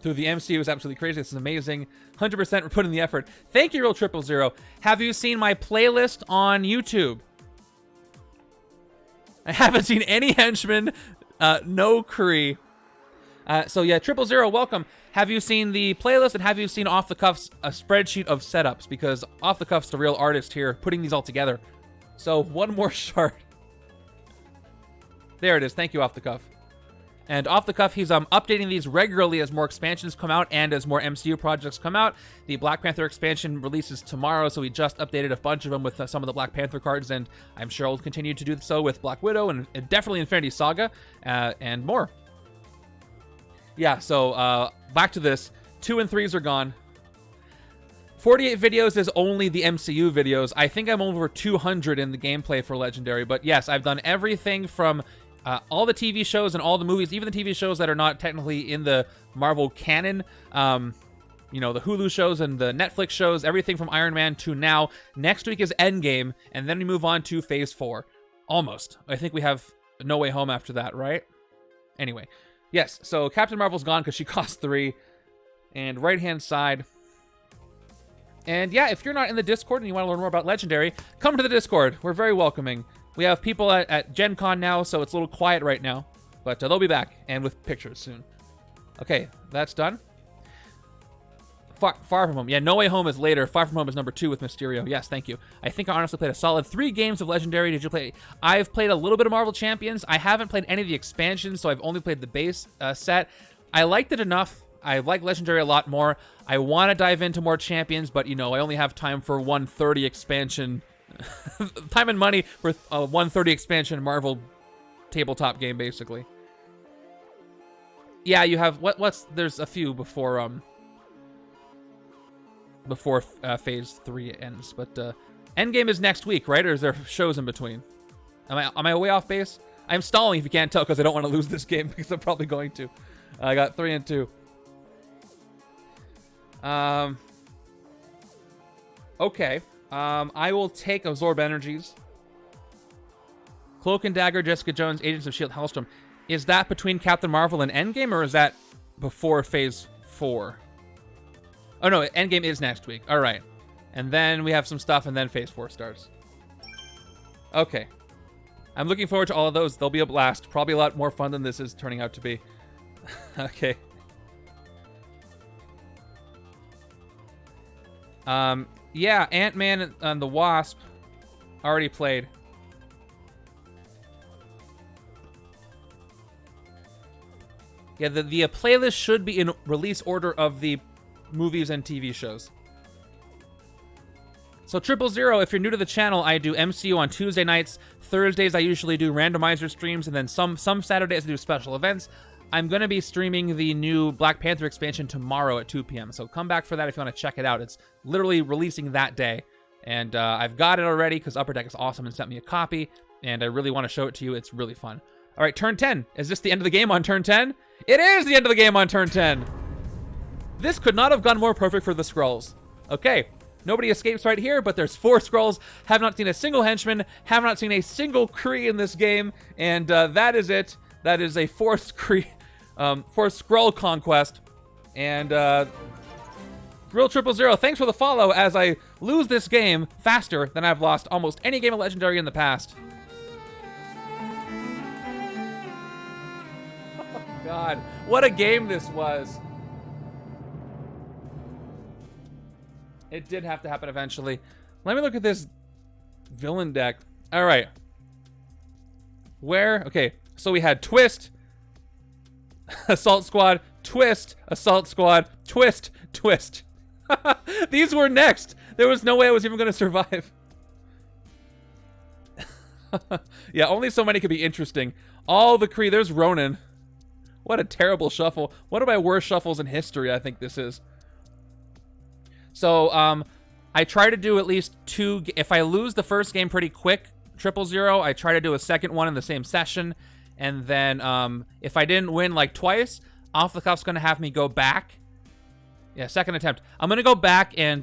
through the MCU is absolutely crazy. This is amazing. 100% for putting the effort. Thank you, Real 000. Have you seen my playlist on YouTube? I haven't seen any Henchmen, no Kree. So yeah, 000, welcome. Have you seen the playlist, and have you seen Off the Cuffs, a spreadsheet of setups? Because Off the Cuffs, the real artist here, putting these all together. So one more shard. There it is. Thank you, Off the Cuff. And Off the Cuff, he's updating these regularly as more expansions come out and as more MCU projects come out. The Black Panther expansion releases tomorrow, so he just updated a bunch of them with some of the Black Panther cards, and I'm sure he'll continue to do so with Black Widow and definitely Infinity Saga and more. Yeah, so back to this. 2 and 3s are gone. 48 videos is only the MCU videos. I think I'm over 200 in the gameplay for Legendary, but yes, I've done everything from all the TV shows and all the movies, even the TV shows that are not technically in the Marvel canon. You know, the Hulu shows and the Netflix shows, everything from Iron Man to now. Next week is Endgame, and then we move on to Phase 4. Almost. I think we have No Way Home after that, right? Anyway. Yes, so Captain Marvel's gone because she cost 3. And right-hand side. And yeah, if you're not in the Discord and you want to learn more about Legendary, come to the Discord. We're very welcoming. We have people at Gen Con now, so it's a little quiet right now. But they'll be back, and with pictures soon. Okay, that's done. Far From Home. Yeah, No Way Home is later. Far From Home is number 2 with Mysterio. Yes, thank you. I think I honestly played a solid 3 games of Legendary. Did you play? I've played a little bit of Marvel Champions. I haven't played any of the expansions, so I've only played the base set. I liked it enough. I like Legendary a lot more. I want to dive into more Champions, but, you know, I only have time for 130 expansion. Time and money for a 130 expansion Marvel tabletop game, basically. Yeah, you have... There's a few before Phase 3 ends, but Endgame is next week, right? Or is there shows in between? Am I way off base? I'm stalling if you can't tell, because I don't want to lose this game, because I'm probably going to. I got 3 and 2. Okay. I will take Absorb Energies. Cloak and Dagger, Jessica Jones, Agents of S.H.I.E.L.D, Hellstrom. Is that between Captain Marvel and Endgame, or is that before Phase 4? Oh, no, Endgame is next week. All right. And then we have some stuff, and then Phase 4 starts. Okay. I'm looking forward to all of those. They'll be a blast. Probably a lot more fun than this is turning out to be. Okay. Yeah, Ant-Man and the Wasp already played. Yeah, the playlist should be in release order of the movies and TV shows. So 000, if you're new to the channel, I do MCU on Tuesday nights. Thursdays, I usually do randomizer streams, and then some Saturdays I do special events. I'm going to be streaming the new Black Panther expansion tomorrow at 2 p.m. So come back for that if you want to check it out. It's literally releasing that day. And I've got it already because Upper Deck is awesome and sent me a copy. And I really want to show it to you. It's really fun. All right, turn 10. Is this the end of the game on turn 10? It is the end of the game on turn 10. This could not have gone more perfect for the Skrulls. Okay, nobody escapes right here, but there's 4 Skrulls. Have not seen a single henchman. Have not seen a single Kree in this game. And that is it. That is a 4th Kree... 4th Skrull conquest. And Real 000, thanks for the follow as I lose this game faster than I've lost almost any game of Legendary in the past. Oh God, what a game this was. It did have to happen eventually. Let me look at this villain deck. All right. Where? Okay, so we had Twist, Assault Squad, Twist, Assault Squad, Twist, Twist. These were next. There was no way I was even going to survive. Yeah, only so many could be interesting. All the Kree. There's Ronin. What a terrible shuffle. One of my worst shuffles in history, I think this is. So, I try to do at least 2... If I lose the first game pretty quick, 000, I try to do a second one in the same session. And then if I didn't win like twice, Off the Cuff's going to have me go back Yeah, second attempt. I'm going to go back and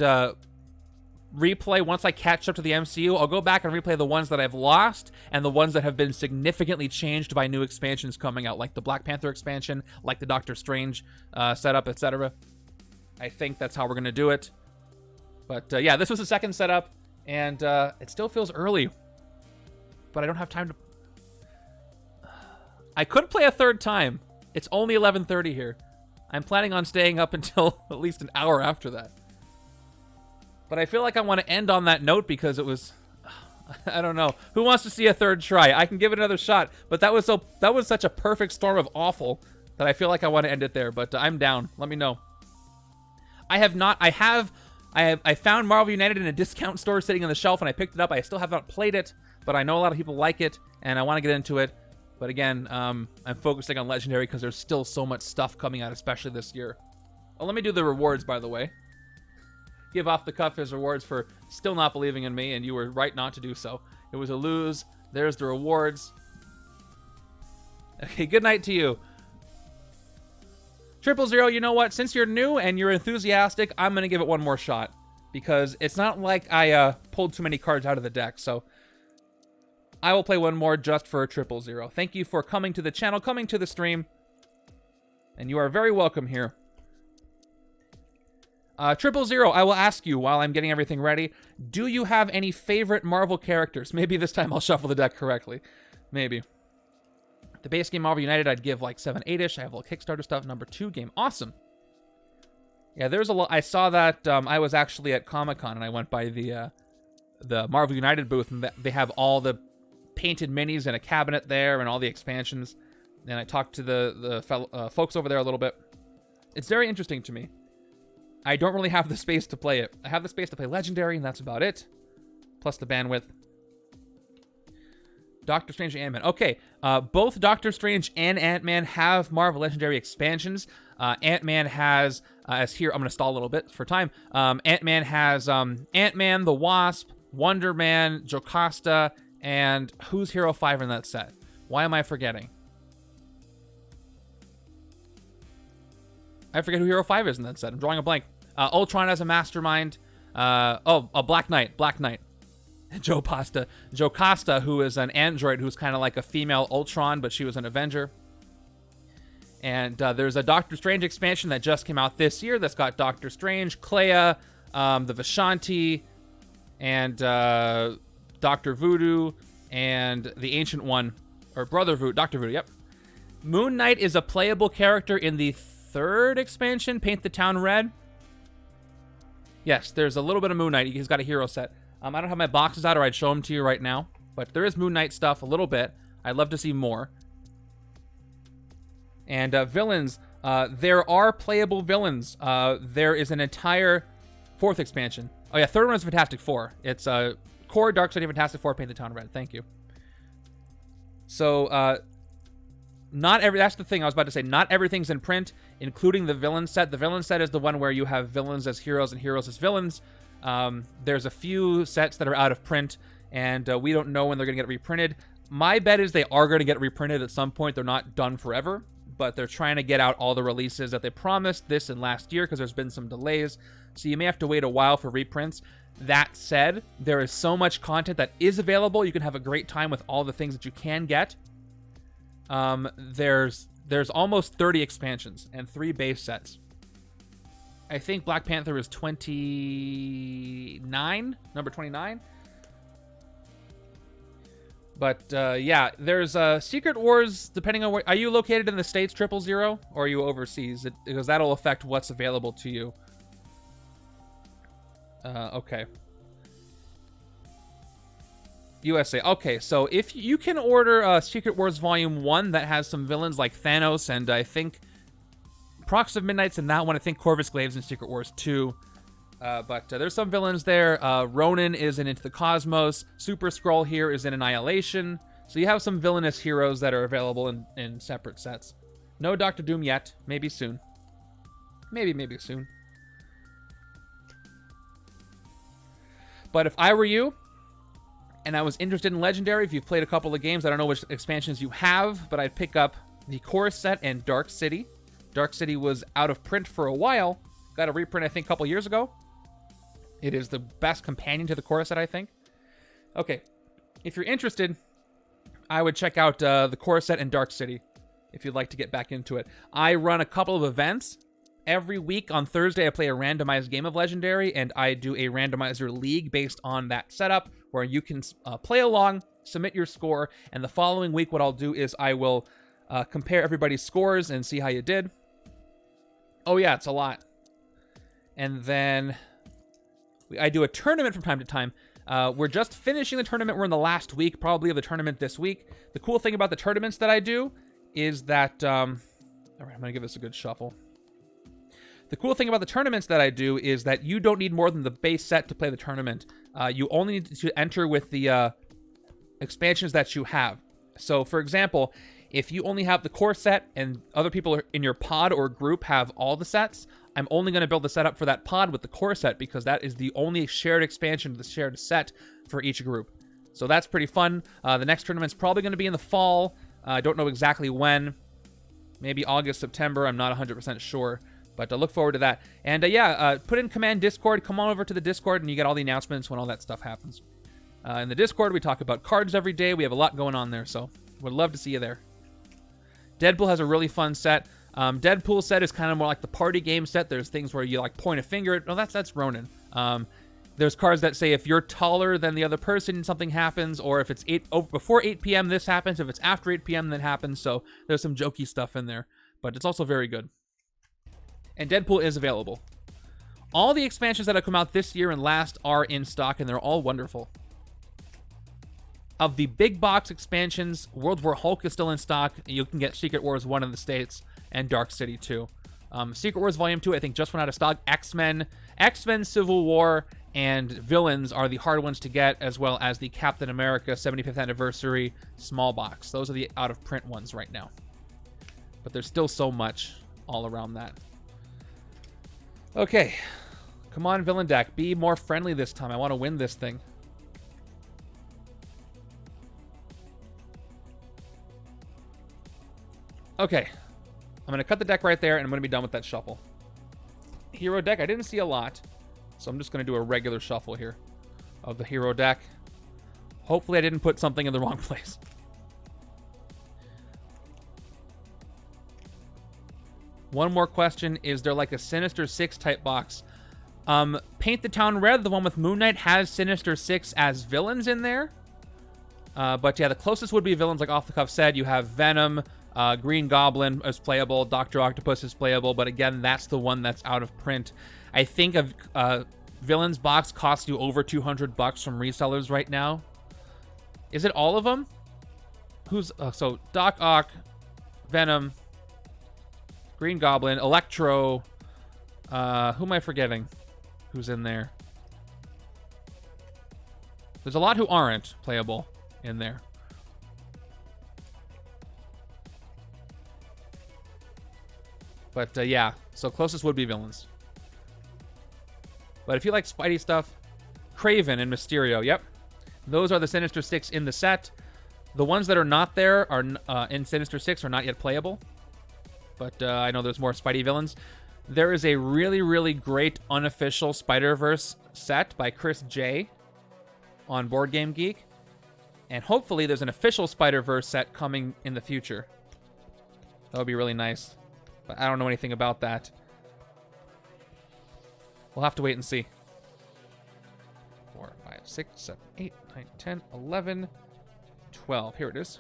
replay once I catch up to the MCU. I'll go back and replay the ones that I've lost and the ones that have been significantly changed by new expansions coming out, like the Black Panther expansion, like the Doctor Strange setup, etc. I think that's how we're going to do it. But yeah, this was the second setup, and it still feels early. But I don't have time to... I could play a third time. It's only 11:30 here. I'm planning on staying up until at least an hour after that. But I feel like I want to end on that note because it was... I don't know. Who wants to see a third try? I can give it another shot. But that was such a perfect storm of awful that I feel like I want to end it there. But I'm down. Let me know. I found Marvel United in a discount store sitting on the shelf, and I picked it up. I still have not played it, but I know a lot of people like it, and I want to get into it. But again, I'm focusing on Legendary because there's still so much stuff coming out, especially this year. Oh, let me do the rewards, by the way. Give off the cuff as rewards for still not believing in me, and you were right not to do so. It was a lose. There's the rewards. Okay, good night to you. 000, you know what? Since you're new and you're enthusiastic, I'm going to give it one more shot. Because it's not like I pulled too many cards out of the deck, so... I will play one more just for 000. Thank you for coming to the channel, coming to the stream. And you are very welcome here. 000, I will ask you while I'm getting everything ready, do you have any favorite Marvel characters? Maybe this time I'll shuffle the deck correctly. Maybe. The base game Marvel United, I'd give like 7, 8-ish. I have a little Kickstarter stuff. Number 2 game. Awesome. Yeah, there's a lot. I saw that I was actually at Comic-Con and I went by the Marvel United booth, and they have all the painted minis in a cabinet there and all the expansions. And I talked to the fellow, folks over there a little bit. It's very interesting to me. I don't really have the space to play it. I have the space to play Legendary, and that's about it. Plus the bandwidth. Doctor Strange and Ant-Man. Okay, both Doctor Strange and Ant-Man have Marvel Legendary expansions. Ant-Man has, as here, I'm going to stall a little bit for time. Ant-Man has Ant-Man, the Wasp, Wonder Man, Jocasta, and who's Hero 5 in that set? Why am I forgetting? I forget who Hero 5 is in that set. I'm drawing a blank. Ultron as a Mastermind. Black Knight. Black Knight. Jocasta, who is an android who's kind of like a female Ultron, but she was an Avenger. And there's a Doctor Strange expansion that just came out this year that's got Doctor Strange, Clea, the Vishanti, and Dr. Voodoo, and the Ancient One, or Brother Voodoo, Dr. Voodoo, yep. Moon Knight is a playable character in the 3rd expansion, Paint the Town Red. Yes, there's a little bit of Moon Knight. He's got a hero set. I don't have my boxes out, or I'd show them to you right now. But there is Moon Knight stuff, a little bit. I'd love to see more. And villains. There are playable villains. There is an entire 4th expansion. Oh yeah, 3rd one is Fantastic Four. It's Core, Dark City, Fantastic Four, Paint the Town Red. Thank you. So, that's the thing I was about to say. Not everything's in print, including the villain set. The villain set is the one where you have villains as heroes and heroes as villains. There's a few sets that are out of print, and we don't know when they're going to get reprinted. My bet is they are going to get reprinted at some point. They're not done forever, but they're trying to get out all the releases that they promised this and last year because there's been some delays. So you may have to wait a while for reprints. That said, there is so much content that is available. You can have a great time with all the things that you can get. There's almost 30 expansions and 3 base sets. I think Black Panther is 29, number 29. But yeah, there's Secret Wars, depending on where... Are you located in the States, 000, or are you overseas? Because that'll affect what's available to you. Okay. USA. Okay, so if you can order Secret Wars Volume 1 that has some villains like Thanos, and I think Prox of Midnight's in that one. I think Corvus Glaive's in Secret Wars 2. But there's some villains there. Ronan is in Into the Cosmos. Super-Skrull here is in Annihilation. So you have some villainous heroes that are available in separate sets. No Doctor Doom yet. Maybe soon. Maybe soon. But if I were you, and I was interested in Legendary, if you've played a couple of games, I don't know which expansions you have, but I'd pick up the Core set and Dark City. Dark City was out of print for a while, Got a reprint, I think, a couple years ago. It is the best companion to the core set, I think. Okay, if you're interested, I would check out the core set and Dark City if you'd like to get back into it. I run a couple of events. Every week on Thursday, I play a randomized game of Legendary, and I do a randomizer league based on that setup where you can play along, submit your score, and the following week what I'll do is I will compare everybody's scores and see how you did. Oh yeah, it's a lot. And then I do a tournament from time to time. We're just finishing the tournament. We're in the last week, probably, of the tournament this week. The cool thing about the tournaments that I do is that... all right, I'm going to give this a good shuffle. The cool thing about the tournaments that I do is that you don't need more than the base set to play the tournament. You only need to enter with the expansions that you have. So, for example, if you only have the core set and other people in your pod or group have all the sets, I'm only going to build the setup for that pod with the core set because that is the only shared expansion to the shared set for each group. So that's pretty fun. The next tournament's probably going to be in the fall. I don't know exactly when. Maybe August, September. I'm not 100% sure. But look forward to that. And put in Command Discord. Come on over to the Discord and you get all the announcements when all that stuff happens. In the Discord, we talk about cards every day. We have a lot going on there, so would love to see you there. Deadpool has a really fun set. Deadpool set is kind of more like the party game set. There's things where you like point a finger at... No, that's Ronin. There's cards that say if you're taller than the other person, something happens, or if it's before 8 p.m., this happens. If it's after 8 p.m., that happens. So there's some jokey stuff in there, but it's also very good. And Deadpool is available. All the expansions that have come out this year and last are in stock, and they're all wonderful. Of the big box expansions, World War Hulk is still in stock. You can get Secret Wars 1 in the States and Dark City 2. Secret Wars Volume 2, I think, just went out of stock. X-Men, Civil War, and Villains are the hard ones to get, as well as the Captain America 75th Anniversary small box. Those are the out-of-print ones right now. But there's still so much all around that. Okay. Come on, Villain Deck. Be more friendly this time. I want to win this thing. Okay. I'm going to cut the deck right there, and I'm going to be done with that shuffle. Hero deck, I didn't see a lot, so I'm just going to do a regular shuffle here of the hero deck. Hopefully I didn't put something in the wrong place. One more question. Is there like a Sinister Six type box? Paint the Town Red, the one with Moon Knight, has Sinister Six as villains in there. But yeah, the closest would be villains, like Off the Cuff said. You have Venom, Green Goblin is playable, Dr. Octopus is playable, but again, that's the one that's out of print. I think a villains box costs you over $200 from resellers right now. Is it all of them? Who's so Doc Ock, Venom, Green Goblin, Electro. Who am I forgetting? Who's in there? There's a lot who aren't playable in there. But yeah, so closest would be villains. But if you like Spidey stuff, Kraven and Mysterio, yep. Those are the Sinister Six in the set. The ones that are not there are in Sinister Six are not yet playable. But I know there's more Spidey villains. There is a really, really great unofficial Spider-Verse set by Chris J on Board Game Geek. And hopefully there's an official Spider-Verse set coming in the future. That would be really nice. But I don't know anything about that. We'll have to wait and see. 4, 5, 6, 7, 8, 9, 10, 11, 12. Here it is.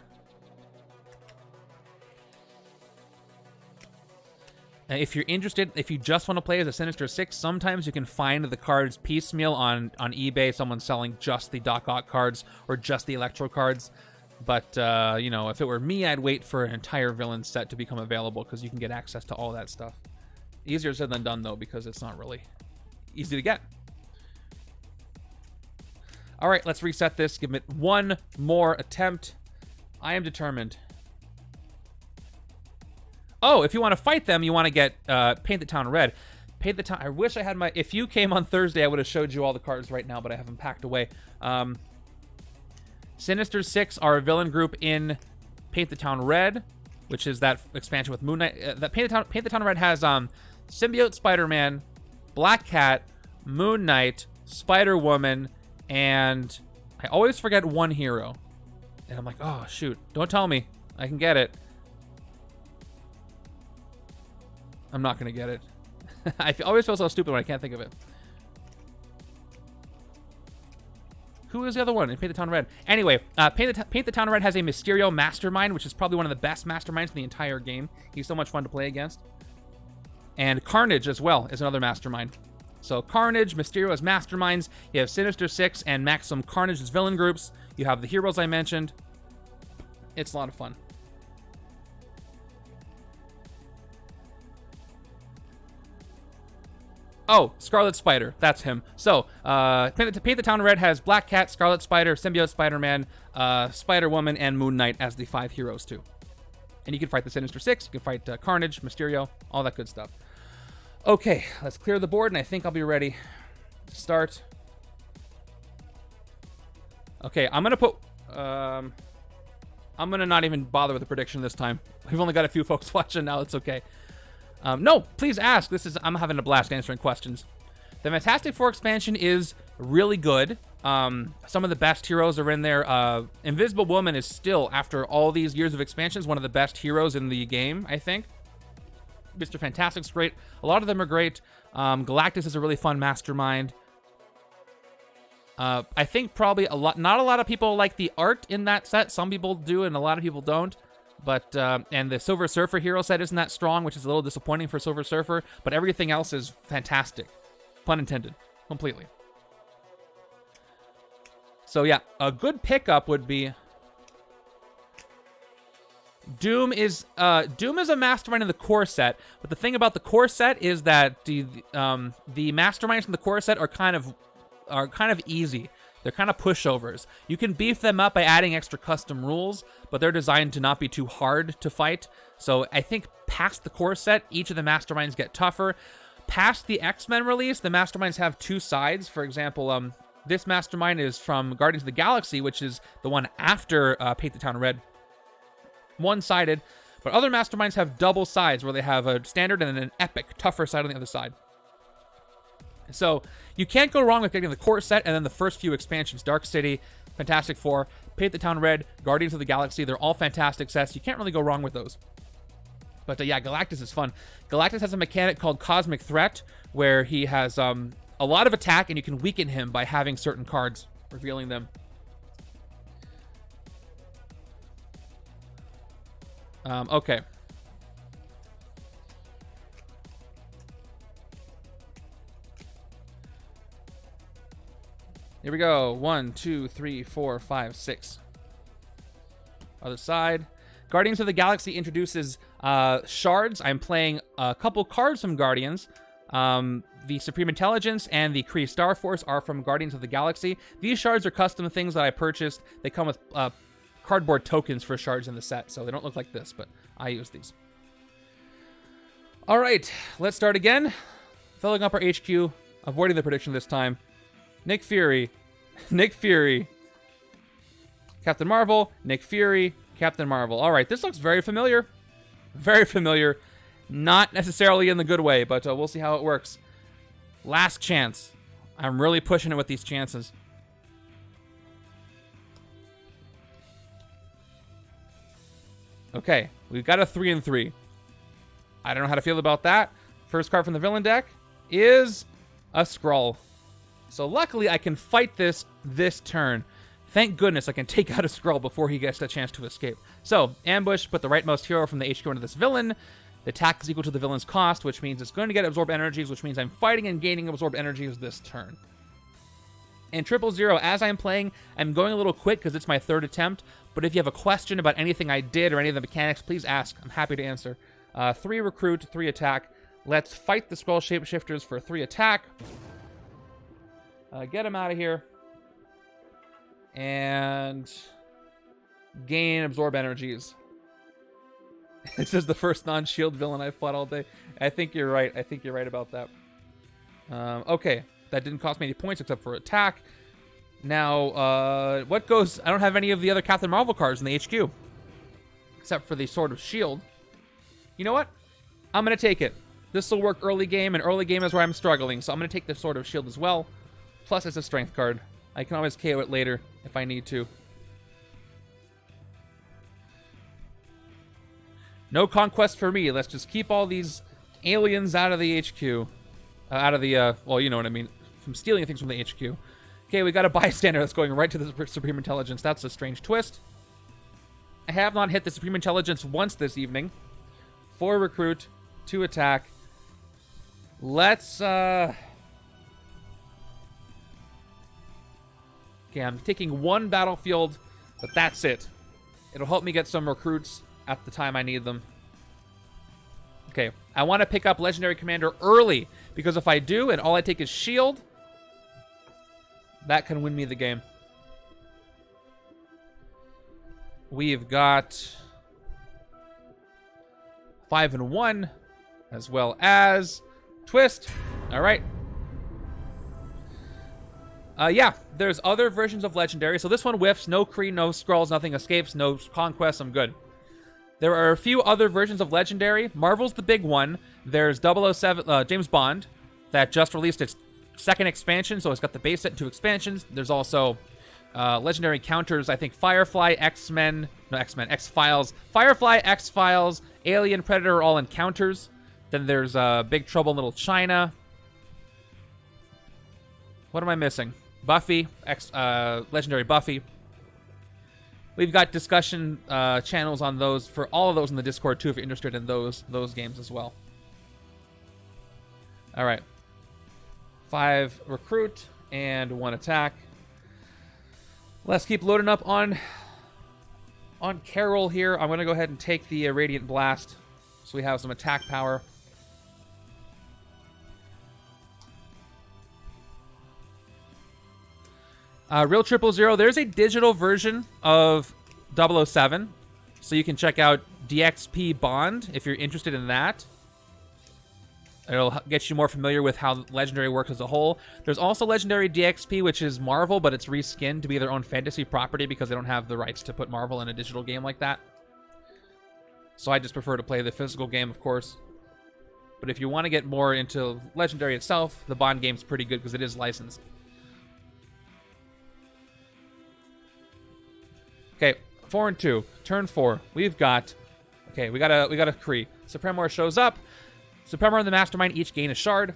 If you're interested, if you just want to play as a Sinister Six, sometimes you can find the cards piecemeal on eBay. Someone's selling just the Doc Ock cards or just the Electro cards. But, you know, if it were me, I'd wait for an entire villain set to become available because you can get access to all that stuff. Easier said than done, though, because it's not really easy to get. All right, let's reset this. Give it one more attempt. I am determined. Oh, if you want to fight them, you want to get Paint the Town Red. Paint the Town... I wish I had my... If you came on Thursday, I would have showed you all the cards right now, but I have them packed away. Sinister Six are a villain group in Paint the Town Red, which is that expansion with Moon Knight. Paint the Town Red has Symbiote Spider-Man, Black Cat, Moon Knight, Spider-Woman, and I always forget one hero. And I'm like, oh, shoot. Don't tell me. I can get it. I'm not going to get it. I always feel so stupid when I can't think of it. Who is the other one? Paint the Town Red. Anyway, Paint the Town Red has a Mysterio Mastermind, which is probably one of the best Masterminds in the entire game. He's so much fun to play against. And Carnage as well is another Mastermind. So Carnage, Mysterio as Masterminds. You have Sinister Six and Maximum Carnage as villain groups. You have the heroes I mentioned. It's a lot of fun. Oh, Scarlet Spider. That's him. So, Paint the Town Red has Black Cat, Scarlet Spider, Symbiote Spider-Man, Spider-Woman, and Moon Knight as the 5 heroes, too. And you can fight the Sinister Six. You can fight Carnage, Mysterio, all that good stuff. Okay, let's clear the board, and I think I'll be ready to start. Okay, I'm going to put... I'm going to not even bother with the prediction this time. We've only got a few folks watching now. It's okay. No, please ask. I'm having a blast answering questions. The Fantastic Four expansion is really good. Some of the best heroes are in there. Invisible Woman is still, after all these years of expansions, one of the best heroes in the game, I think. Mr. Fantastic's great. A lot of them are great. Galactus is a really fun mastermind. I think probably not a lot of people like the art in that set. Some people do, and a lot of people don't. But, and the Silver Surfer hero set isn't that strong, which is a little disappointing for Silver Surfer, but everything else is fantastic. Pun intended. Completely. So yeah, a good pickup would be... Doom is a mastermind in the core set, but the thing about the core set is that the masterminds in the core set are kind of easy. They're kind of pushovers. You can beef them up by adding extra custom rules, but they're designed to not be too hard to fight. So I think past the core set, each of the masterminds get tougher. Past the X-Men release, the masterminds have 2 sides. For example, this mastermind is from Guardians of the Galaxy, which is the one after Paint the Town Red. One-sided, but other masterminds have double sides where they have a standard and then an epic, tougher side on the other side. So you can't go wrong with getting the core set and then the first few expansions. Dark City, Fantastic Four, Paint the Town Red, Guardians of the Galaxy. They're all fantastic sets. You can't really go wrong with those. But yeah, Galactus is fun. Galactus has a mechanic called Cosmic Threat, where he has a lot of attack, and you can weaken him by having certain cards, revealing them. Okay. Here we go. 1, 2, 3, 4, 5, 6. Other side. Guardians of the Galaxy introduces shards. I'm playing a couple cards from Guardians. The Supreme Intelligence and the Kree Starforce are from Guardians of the Galaxy. These shards are custom things that I purchased. They come with cardboard tokens for shards in the set, so they don't look like this, but I use these. All right, let's start again. Filling up our HQ, avoiding the prediction this time. Nick Fury, Captain Marvel, Nick Fury, Captain Marvel. All right, this looks very familiar. Very familiar. Not necessarily in the good way, but we'll see how it works. Last chance. I'm really pushing it with these chances. Okay, we've got a 3 and 3. I don't know how to feel about that. First card from the villain deck is a Skrull. So luckily, I can fight this turn. Thank goodness I can take out a Skrull before he gets a chance to escape. So, ambush, put the rightmost hero from the HQ into this villain. The attack is equal to the villain's cost, which means it's going to get absorb energies, which means I'm fighting and gaining absorb energies this turn. And 000, as I'm playing, I'm going a little quick because it's my 3rd attempt. But if you have a question about anything I did or any of the mechanics, please ask. I'm happy to answer. 3 recruit, 3 attack. Let's fight the Skrull shapeshifters for 3 attack. Get him out of here. And gain absorb energies. This is the first non-shield villain I've fought all day. I think you're right. I think you're right about that. Okay. That didn't cost me any points except for attack. Now, what goes... I don't have any of the other Captain Marvel cards in the HQ. Except for the Sword of S.H.I.E.L.D. You know what? I'm going to take it. This will work early game, and early game is where I'm struggling, so I'm going to take the Sword of S.H.I.E.L.D. as well. Plus, it's a strength card. I can always KO it later if I need to. No conquest for me. Let's just keep all these aliens out of the HQ. Out of the, well, you know what I mean. From stealing things from the HQ. Okay, we got a bystander that's going right to the Supreme Intelligence. That's a strange twist. I have not hit the Supreme Intelligence once this evening. 4 recruit, 2 attack. Let's, okay, I'm taking 1 battlefield, but that's it. It'll help me get some recruits at the time I need them. Okay, I want to pick up Legendary Commander early, because if I do, and all I take is S.H.I.E.L.D., that can win me the game. We've got 5 and 1, as well as twist. All right. Yeah, there's other versions of Legendary. So this one whiffs. No Kree, no Skrulls, nothing escapes, no Conquest. I'm good. There are a few other versions of Legendary. Marvel's the big one. There's 007, James Bond, that just released its 2nd expansion, so it's got the base set and 2 expansions. There's also Legendary counters. I think Firefly, X-Men, X-Files. Firefly, X-Files, Alien, Predator are all encounters. Then there's Big Trouble in Little China. What am I missing? Buffy, Legendary Buffy. We've got discussion channels on those for all of those in the Discord too, if you're interested in those games as well. All right, 5 recruit and 1 attack. Let's keep loading up on Carol here. I'm gonna go ahead and take the Radiant Blast, so we have some attack power. Real 000, there's a digital version of 007, so you can check out DXP Bond if you're interested in that. It'll get you more familiar with how Legendary works as a whole. There's also Legendary DXP, which is Marvel, but it's reskinned to be their own fantasy property because they don't have the rights to put Marvel in a digital game like that. So I just prefer to play the physical game, of course. But if you want to get more into Legendary itself, the Bond game's pretty good because it is licensed. Okay, 4 and 2. Turn 4. We've got... Okay, we got a Kree. Supremor shows up. Supremor and the Mastermind each gain a shard.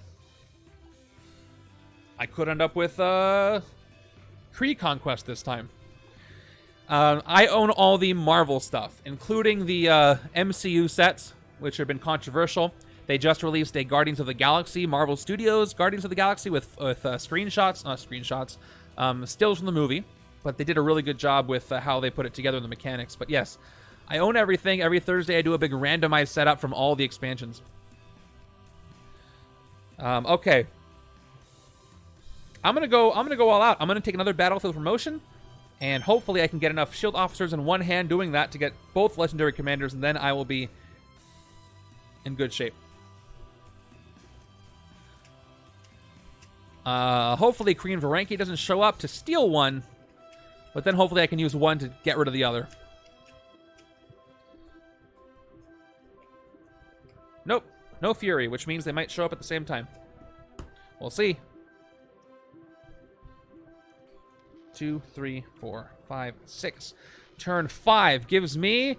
I could end up with Kree Conquest this time. I own all the Marvel stuff, including the MCU sets, which have been controversial. They just released a Guardians of the Galaxy, Marvel Studios Guardians of the Galaxy with stills from the movie. But they did a really good job with how they put it together in the mechanics. But yes, I own everything. Every Thursday I do a big randomized setup from all the expansions. Okay. I'm gonna go all out. I'm gonna take another Battlefield promotion, and hopefully I can get enough S.H.I.E.L.D. officers in one hand doing that to get both Legendary Commanders, and then I will be in good shape. Hopefully Kree and Varanki doesn't show up to steal one. But then hopefully I can use one to get rid of the other. Nope. No Fury, which means they might show up at the same time. We'll see. 2, 3, 4, 5, 6. Turn 5 gives me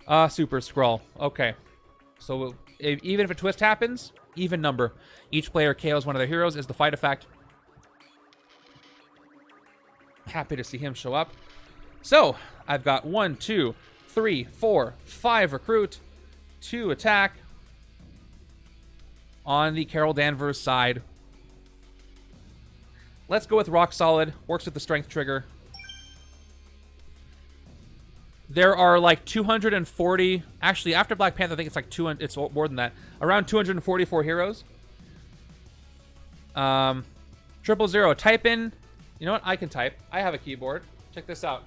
a Super-Skrull. Okay. So even if a twist happens, even number. Each player KOs one of their heroes is the fight effect. Happy to see him show up. So, I've got 1, 2, 3, 4, 5 recruit, 2 attack on the Carol Danvers side. Let's go with Rock Solid. Works with the strength trigger. There are like 240... Actually, after Black Panther, I think it's like 200... It's more than that. Around 244 heroes. 000. Type in... You know what? I can type. I have a keyboard. Check this out.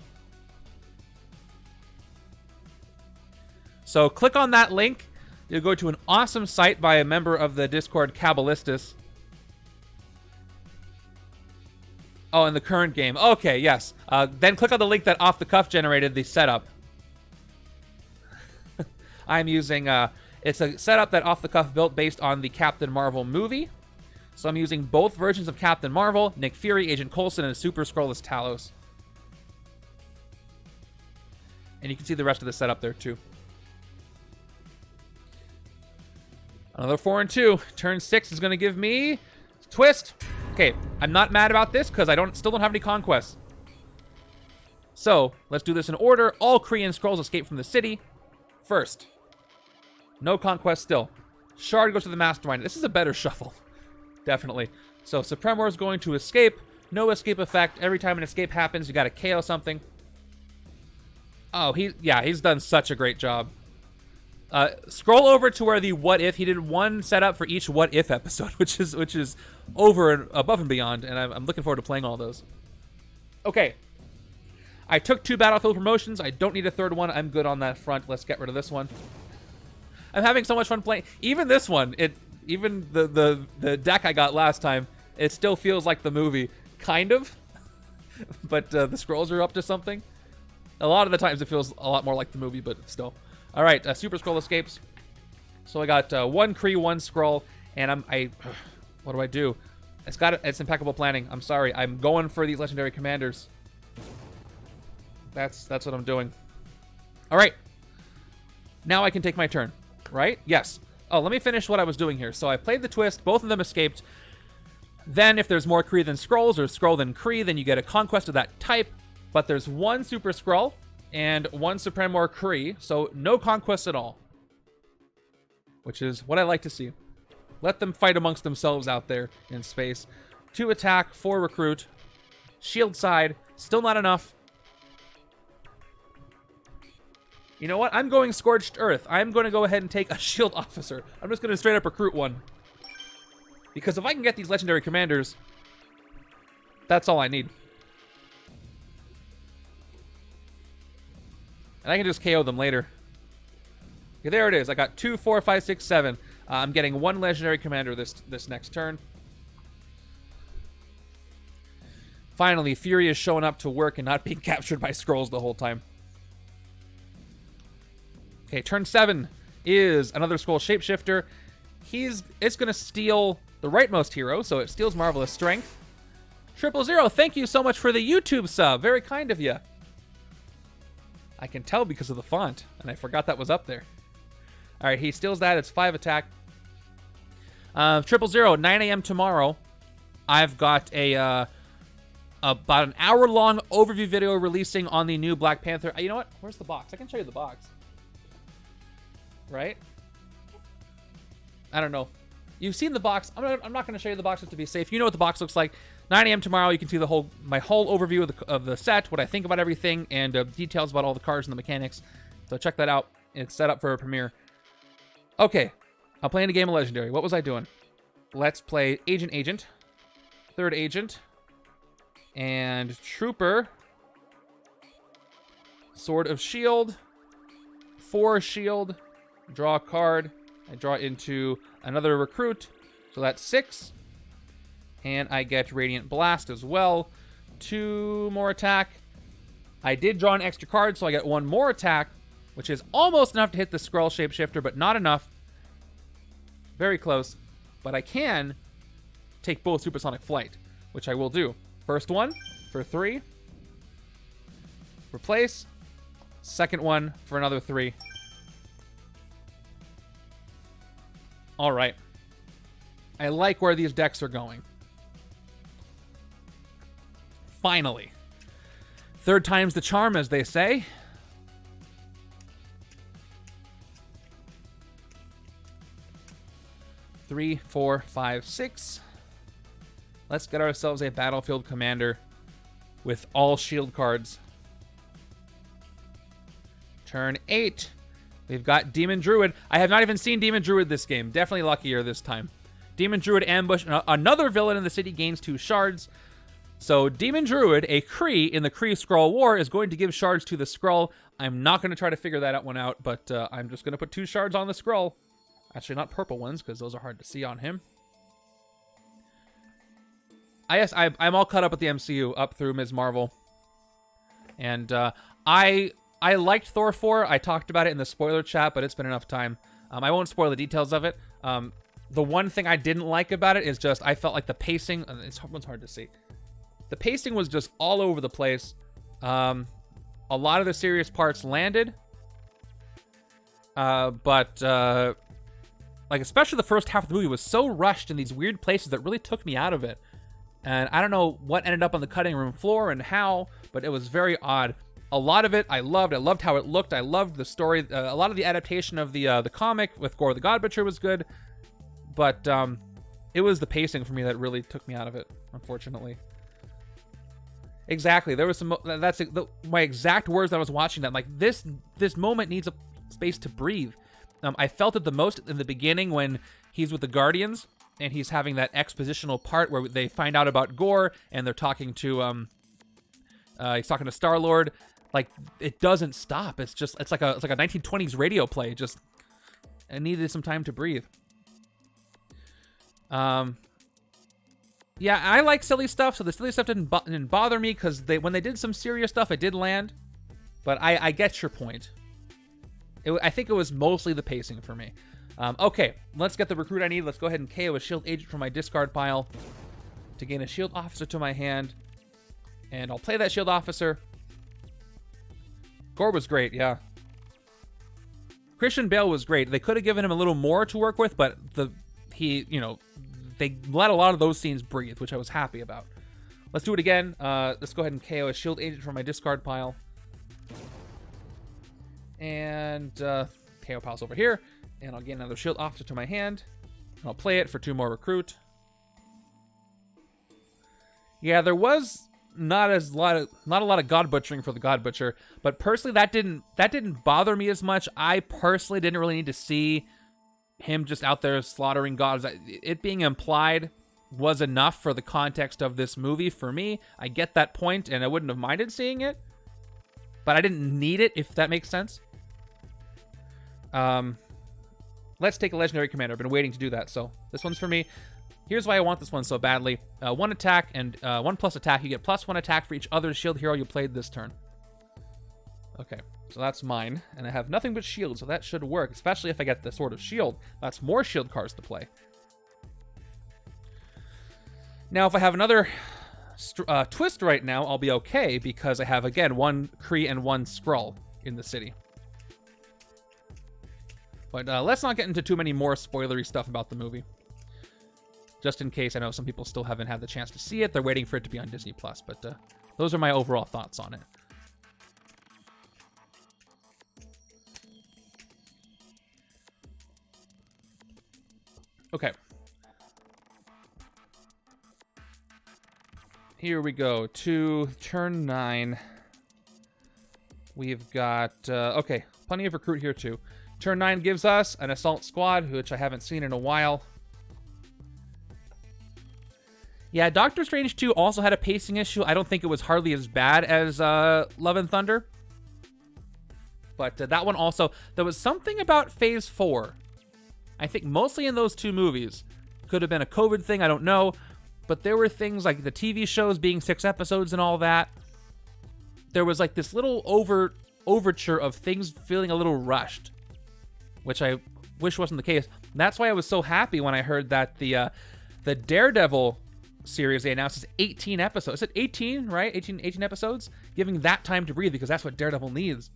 So click on that link. You'll go to an awesome site by a member of the Discord, Kabbalistus. Oh, in the current game. Okay, yes. Then click on the link that off the cuff generated the setup. I'm using It's a setup that Off the Cuff built based on the Captain Marvel movie. So I'm using both versions of Captain Marvel, Nick Fury, Agent Coulson, and a Super-Skrull as Talos. And you can see the rest of the setup there too. Another 4 and 2. Turn 6 is going to give me twist. Okay, I'm not mad about this because I still don't have any conquests. So let's do this in order. All Kree and Skrulls escape from the city. First, no conquest still. S.H.I.E.L.D. goes to the Mastermind. This is a better shuffle, definitely. So Supremor is going to escape. No escape effect. Every time an escape happens, you got to KO something. Oh, he's done such a great job. Scroll over to where the what if, he did one setup for each what if episode, which is over and above and beyond, and I'm looking forward to playing all those. Okay, I took 2 battlefield promotions. I don't need a third one. I'm good on that front. Let's get rid of this one. I'm having so much fun playing. Even this one, even the deck I got last time, it still feels like the movie, kind of, but the Skrulls are up to something. A lot of the times it feels a lot more like the movie, but still. All right, Super-Skrull escapes. So I got 1 Kree, 1 Skrull, and what do I do? It's impeccable planning. I'm sorry. I'm going for these legendary commanders. That's what I'm doing. All right. Now I can take my turn, right? Yes. Oh, let me finish what I was doing here. So I played the twist. Both of them escaped. Then if there's more Kree than Skrulls or Skrull than Kree, then you get a conquest of that type. But there's 1 Super-Skrull and 1 Supremor Kree, so no conquest at all. Which is what I like to see. Let them fight amongst themselves out there in space. 2 attack, 4 recruit. Shield side, still not enough. You know what? I'm going Scorched Earth. I'm going to go ahead and take a shield officer. I'm just going to straight up recruit 1. Because if I can get these legendary commanders, that's all I need. And I can just KO them later. Okay, there it is. I got 2, 4, 5, 6, 7. I'm getting 1 legendary commander this next turn. Finally, Fury is showing up to work and not being captured by Skrulls the whole time. Okay, turn 7 is another Skrull shapeshifter. It's going to steal the rightmost hero, so it steals Marvelous Strength. 000, thank you so much for the YouTube sub. Very kind of you. I can tell because of the font, and I forgot that was up there. All right, he steals that. It's 5 attack. 000, 9 a.m. tomorrow. I've got about an hour-long overview video releasing on the new Black Panther. You know what? Where's the box? I can show you the box. Right? I don't know. You've seen the box. I'm not going to show you the box just to be safe. You know what the box looks like. 9 a.m. tomorrow, you can see my whole overview of the set, what I think about everything, and details about all the cars and the mechanics. So check that out. It's set up for a premiere. Okay, I'm playing a game of Legendary. What was I doing? Let's play Agent, Third Agent, and Trooper, Sword of S.H.I.E.L.D, 4 S.H.I.E.L.D, draw a card. I draw into another recruit, so that's 6. And I get Radiant Blast as well. 2 more attack. I did draw an extra card, so I get 1 more attack, which is almost enough to hit the Skrull shapeshifter, but not enough. Very close. But I can take both Supersonic Flight, which I will do. First one for 3. Replace. Second one for another 3. All right. I like where these decks are going. Finally. Third time's the charm, as they say. Three, 4, 5, 6. Let's get ourselves a battlefield commander with all shield cards. Turn 8. We've got Demon Druid. I have not even seen Demon Druid this game. Definitely luckier this time. Demon Druid ambush. Another villain in the city gains 2 shards. So Demon Druid, a Kree in the Kree-Skrull War, is going to give shards to the Skrull. I'm not going to try to figure that one out, but I'm just going to put 2 shards on the Skrull. Actually, not purple ones, because those are hard to see on him. I'm all caught up with the MCU, up through Ms. Marvel. And I liked Thor 4. I talked about it in the spoiler chat, but it's been enough time. I won't spoil the details of it. The one thing I didn't like about it is just I felt like the pacing, it's hard to see. The pacing was just all over the place. A lot of the serious parts landed. But like especially the first half of the movie was so rushed in these weird places that really took me out of it. And I don't know what ended up on the cutting room floor and how, but it was very odd. A lot of it I loved. I loved how it looked. I loved the story. A lot of the adaptation of the comic with Gore the God Butcher was good, but it was the pacing for me that really took me out of it, unfortunately. Exactly. There was some. That's my exact words that I was watching that. Like this moment needs a space to breathe. I felt it the most in the beginning when he's with the Guardians and he's having that expositional part where they find out about Gore and they're talking to he's talking to Star-Lord. Like it doesn't stop. It's like a 1920s radio play. Just it needed some time to breathe. Yeah, I like silly stuff, so the silly stuff didn't bother me because when they did some serious stuff, it did land. But I get your point. I think it was mostly the pacing for me. Okay, let's get the recruit I need. Let's go ahead and KO a S.H.I.E.L.D. agent from my discard pile to gain a S.H.I.E.L.D. officer to my hand. And I'll play that S.H.I.E.L.D. officer. Gore was great, yeah. Christian Bale was great. They could have given him a little more to work with, but they let a lot of those scenes breathe, which I was happy about. Let's do it again. Let's go ahead and KO a S.H.I.E.L.D. agent from my discard pile. And KO pile's over here. And I'll gain another S.H.I.E.L.D. officer to my hand. And I'll play it for 2 more recruit. Yeah, there was not a lot of God butchering for the God Butcher, but personally that didn't bother me as much. I personally didn't really need to see him just out there slaughtering gods. It being implied was enough for the context of this movie for me. I get that point, and I wouldn't have minded seeing it, but I didn't need it, if that makes sense. Let's take a legendary commander. I've been waiting to do that, so this one's for me. Here's why I want this one so badly. 1 attack and 1+ attack. You get +1 attack for each other shield hero you played this turn. Okay, so that's mine. And I have nothing but shield, so that should work, especially if I get the Sword of Shield. That's more shield cards to play. Now, if I have another twist right now, I'll be okay, because I have, again, 1 Kree and 1 Skrull in the city. But let's not get into too many more spoilery stuff about the movie. Just in case, I know some people still haven't had the chance to see it. They're waiting for it to be on Disney+, but those are my overall thoughts on it. Okay. Here we go to turn 9. We've got, okay, plenty of recruit here too. Turn 9 gives us an assault squad, which I haven't seen in a while. Yeah, Doctor Strange 2 also had a pacing issue. I don't think it was hardly as bad as Love and Thunder. But that one also, there was something about Phase 4. I think mostly in those 2 movies. Could have been a COVID thing, I don't know. But there were things like the TV shows being 6 episodes and all that. There was like this little overture of things feeling a little rushed, which I wish wasn't the case. That's why I was so happy when I heard that the Daredevil series they announced is 18 episodes. Is it 18, right? 18 episodes? Giving that time to breathe, because that's what Daredevil needs.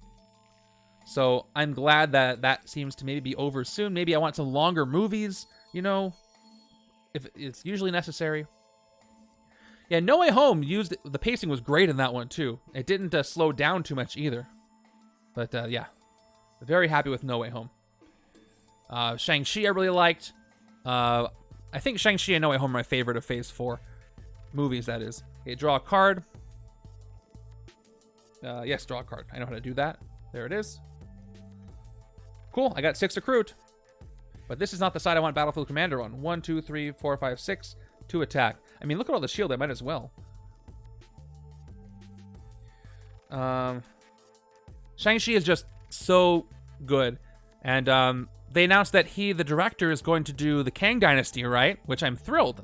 So I'm glad that that seems to maybe be over soon. Maybe I want some longer movies, you know, if it's usually necessary. Yeah, No Way Home the pacing was great in that one too. It didn't slow down too much either. But yeah, very happy with No Way Home. Shang-Chi I really liked. I think Shang-Chi and No Way Home are my favorite of Phase 4 movies, that is. Okay, draw a card. Yes, draw a card. I know how to do that. There it is. Cool, I got 6 recruit. But this is not the side I want Battlefield Commander on. 1, 2, 3, 4, 5, 6. 2 attack. I mean, look at all the shield. I might as well. Shang-Chi is just so good. And they announced that the director, is going to do the Kang Dynasty, right? Which I'm thrilled.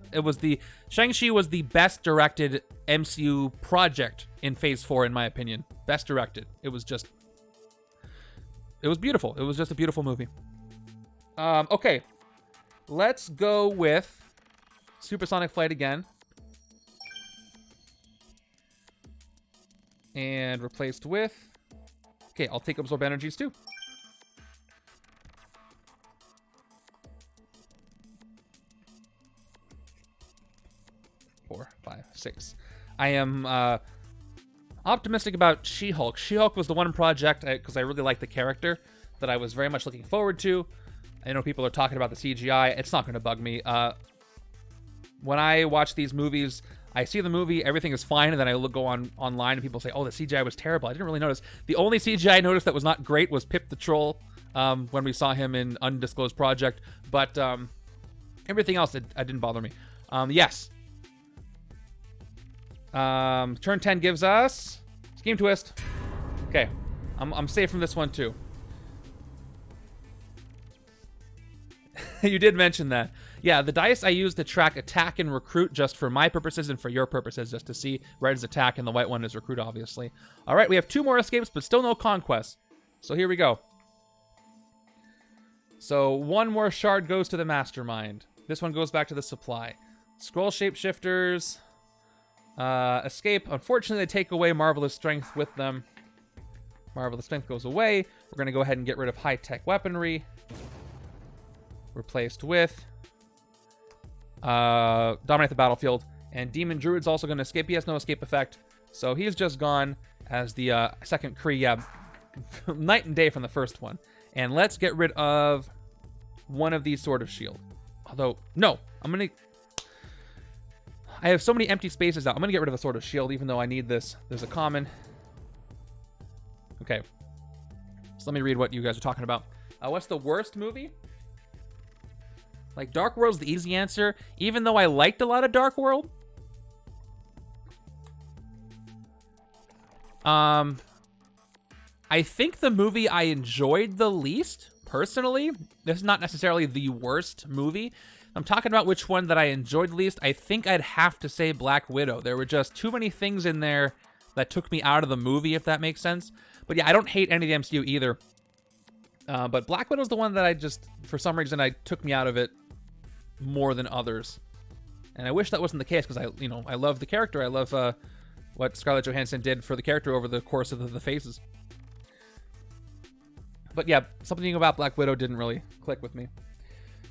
Shang-Chi was the best directed MCU project in Phase 4, in my opinion. Best directed. It was beautiful. It was just a beautiful movie. Okay. Let's go with Supersonic Flight again. And replaced with... Okay, I'll take Absorb Energies too. Four, five, six. I am optimistic about She-Hulk. She-Hulk was the one project, because I really like the character, that I was very much looking forward to. I know people are talking about the CGI. It's not going to bug me. When I watch these movies, I see the movie, everything is fine, and then I go online and people say, oh, the CGI was terrible. I didn't really notice. The only CGI I noticed that was not great was Pip the Troll when we saw him in Undisclosed Project. But everything else, it didn't bother me. Yes. Turn 10 gives us Scheme Twist. Okay. I'm safe from this one, too. You did mention that. Yeah, the dice I use to track attack and recruit just for my purposes and for your purposes, just to see red is attack and the white one is recruit, obviously. All right, we have 2 more escapes, but still no conquest. So here we go. So 1 more shard goes to the Mastermind. This one goes back to the supply. Skrull shapeshifters. Escape. Unfortunately, they take away Marvelous Strength with them. Marvelous Strength goes away. We're going to go ahead and get rid of high-tech weaponry. Replaced with Dominate the Battlefield. And Demon Druid's also going to escape. He has no escape effect. So he's just gone as the second Kree. Yeah, night and day from the first one. And let's get rid of one of these Sword of S.H.I.E.L.D. Although, no. I have so many empty spaces out. I'm going to get rid of the Sword of S.H.I.E.L.D. even though I need this. There's a common. Okay. So let me read what you guys are talking about. What's the worst movie? Like, Dark World's the easy answer, even though I liked a lot of Dark World. I think the movie I enjoyed the least, personally, this is not necessarily the worst movie. I'm talking about which one that I enjoyed the least. I think I'd have to say Black Widow. There were just too many things in there that took me out of the movie, if that makes sense. But yeah, I don't hate any of the MCU either. But Black Widow's the one that I just, for some reason, took me out of it more than others. And I wish that wasn't the case, because I love the character. I love what Scarlett Johansson did for the character over the course of the phases. But yeah, something about Black Widow didn't really click with me.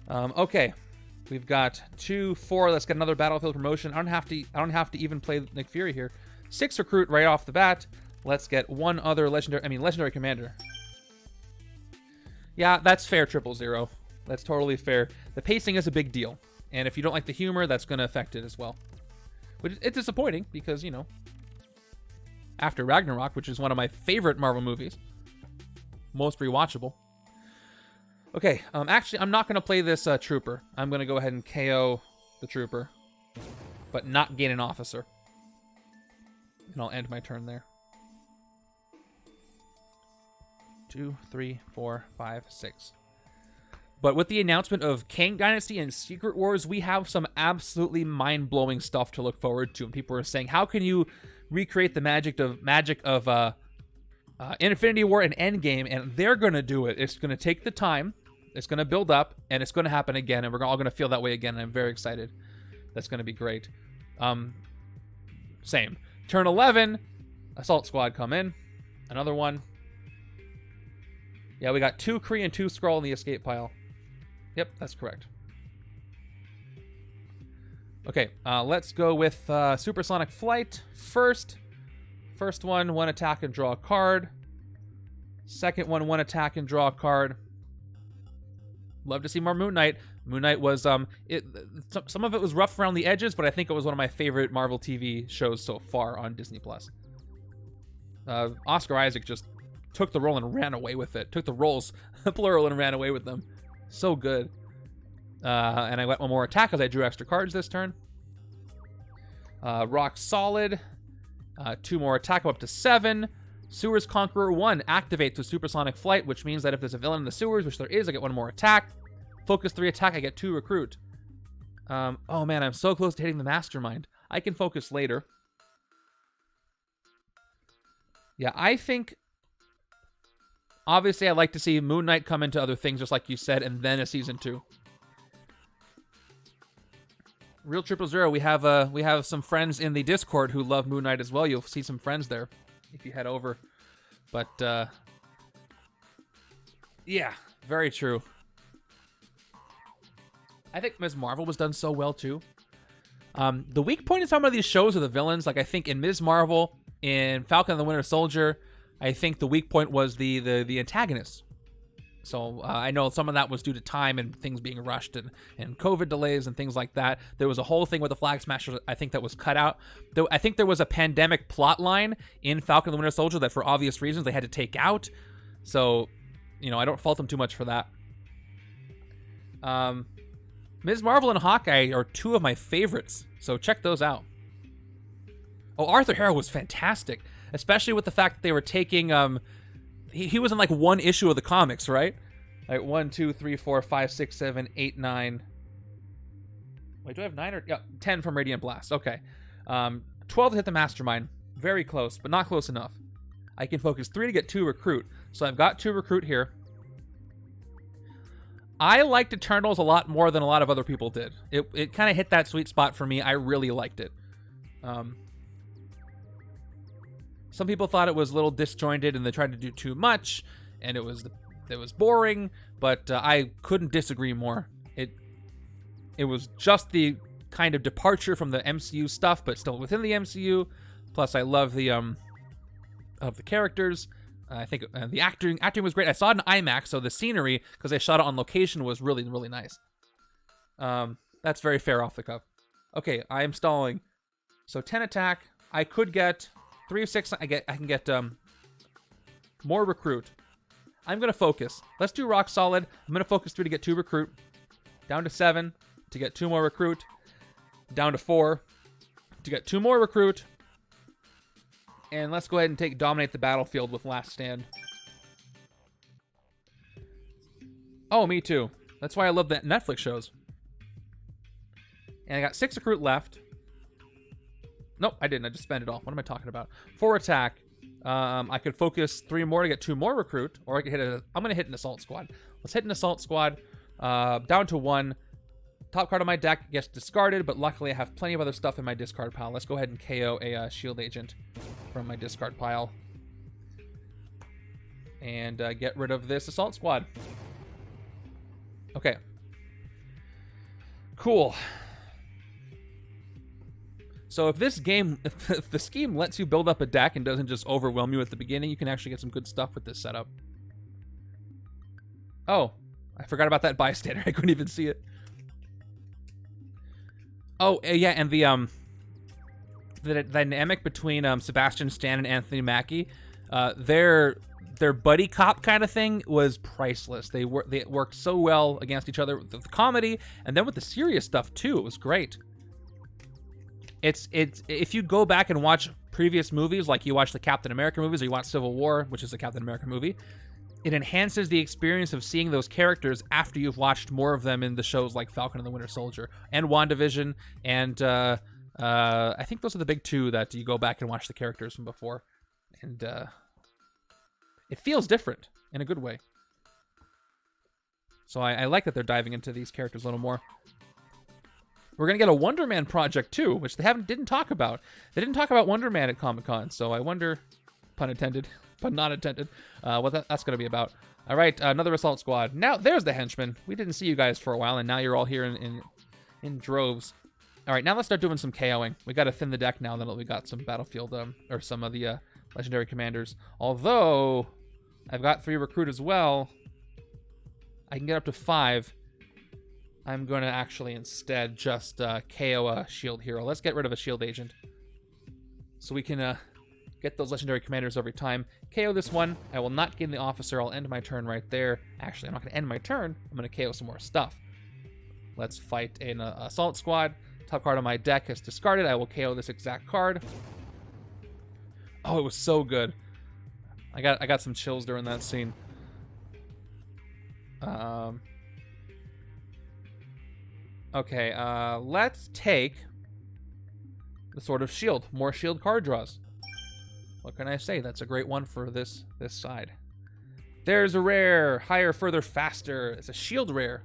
Okay, we've got 2, 4. Let's get another Battlefield promotion. I don't have to even play Nick Fury here. 6 recruit right off the bat. Let's get one other legendary commander. Yeah, that's fair, 000. That's totally fair. The pacing is a big deal. And if you don't like the humor, that's going to affect it as well. Which it's disappointing because, after Ragnarok, which is one of my favorite Marvel movies, most rewatchable. Okay, actually, I'm not going to play this trooper. I'm going to go ahead and KO the trooper, but not gain an officer. And I'll end my turn there. 2, 3, 4, 5, 6. But with the announcement of Kang Dynasty and Secret Wars, we have some absolutely mind-blowing stuff to look forward to. And people are saying, how can you recreate the magic of Infinity War and Endgame? And they're going to do it. It's going to take the time. It's going to build up. And it's going to happen again. And we're all going to feel that way again. And I'm very excited. That's going to be great. Same. Turn 11. Assault Squad come in. Another one. Yeah, we got 2 Kree and 2 Skrull in the escape pile. Yep, that's correct. Okay, let's go with Supersonic Flight first. First one attack and draw a card. Second one attack and draw a card. Love to see more Moon Knight. Moon Knight was, some of it was rough around the edges, but I think it was one of my favorite Marvel TV shows so far on Disney+. Oscar Isaac just took the role and ran away with it. Took the roles, plural, and ran away with them. So good. And I went one more attack because I drew extra cards this turn. Rock Solid. 2 more attack, up to 7. Sewers Conqueror 1 activates with Supersonic Flight, which means that if there's a villain in the sewers, which there is, I get 1 more attack. Focus 3 attack, I get 2 recruit. Oh man, I'm so close to hitting the Mastermind. I can focus later. Yeah, I think Obviously, I'd like to see Moon Knight come into other things, just like you said, and then a season 2. Real 000, we have some friends in the Discord who love Moon Knight as well. You'll see some friends there if you head over. But yeah, very true. I think Ms. Marvel was done so well too. The weak point in some of these shows are the villains. Like I think in Ms. Marvel, in Falcon and the Winter Soldier, I think the weak point was the antagonists. So I know some of that was due to time and things being rushed and COVID delays and things like that. There was a whole thing with the Flag Smashers, I think, that was cut out. Though I think there was a pandemic plot line in Falcon and the Winter Soldier that for obvious reasons they had to take out. So, you know, I don't fault them too much for that. Ms. Marvel and Hawkeye are 2 of my favorites, so check those out. Oh, Arthur Harrow was fantastic, especially with the fact that they were taking... He was in like 1 issue of the comics, right? Like 1, 2, 3, 4, 5, 6, 7, 8, 9. Wait, do I have 9 or... Yeah, 10 from Radiant Blast. Okay. 12 to hit the Mastermind. Very close, but not close enough. I can focus 3 to get 2 recruit. So I've got 2 recruit here. I liked Eternals a lot more than a lot of other people did. It kind of hit that sweet spot for me. I really liked it. Some people thought it was a little disjointed and they tried to do too much, and it was boring. But I couldn't disagree more. It was just the kind of departure from the MCU stuff, but still within the MCU. Plus, I love the of the characters. I think the acting was great. I saw it in IMAX, so the scenery, because they shot it on location, was really, really nice. That's very fair off the cuff. Okay, I am stalling. So 10 attack. I could get 3 of 6. I can get more recruit. I'm gonna focus. Let's do rock solid. I'm gonna focus 3 to get 2 recruit. Down to 7 to get 2 more recruit. Down to 4 to get 2 more recruit. And let's go ahead and dominate the battlefield with Last Stand. Oh, me too. That's why I love the Netflix shows. And I got 6 recruit left. Nope, I didn't. I just spent it all. What am I talking about? 4 attack. I could focus 3 more to get 2 more recruit, or I could hit I'm going to hit an assault squad. Let's hit an assault squad. Down to 1. Top card of my deck gets discarded, but luckily I have plenty of other stuff in my discard pile. Let's go ahead and KO a S.H.I.E.L.D. agent from my discard pile. And get rid of this assault squad. Okay. Cool. So if this game, if the scheme lets you build up a deck and doesn't just overwhelm you at the beginning, you can actually get some good stuff with this setup. Oh, I forgot about that bystander. I couldn't even see it. Oh, yeah, and the dynamic between Sebastian Stan and Anthony Mackie, their buddy cop kind of thing was priceless. They worked so well against each other with the comedy, and then with the serious stuff too. It was great. It's if you go back and watch previous movies, like you watch the Captain America movies or you watch Civil War, which is a Captain America movie, it enhances the experience of seeing those characters after you've watched more of them in the shows like Falcon and the Winter Soldier and WandaVision, and I think those are the big 2 that you go back and watch the characters from before, and it feels different in a good way. So I like that they're diving into these characters a little more. We're going to get a Wonder Man project too, which they didn't talk about. They didn't talk about Wonder Man at Comic-Con, so I wonder, pun intended, pun not intended, what that's going to be about. All right, another assault squad. Now, there's the Henchmen. We didn't see you guys for a while, and now you're all here in droves. All right, now let's start doing some KOing. We got to thin the deck now that we got some battlefield, or some of the legendary commanders. Although, I've got 3 recruit as well. I can get up to 5. I'm going to actually instead just KO a S.H.I.E.L.D. hero. Let's get rid of a S.H.I.E.L.D. agent, so we can get those legendary commanders every time. KO this one. I will not gain the officer. I'll end my turn right there. Actually, I'm not going to end my turn. I'm going to KO some more stuff. Let's fight an assault squad. Top card on my deck is discarded. I will KO this exact card. Oh, it was so good. I got some chills during that scene. Okay, let's take the Sword of S.H.I.E.L.D. More S.H.I.E.L.D. card draws. What can I say? That's a great one for this side. There's a rare. Higher, further, faster. It's a shield rare.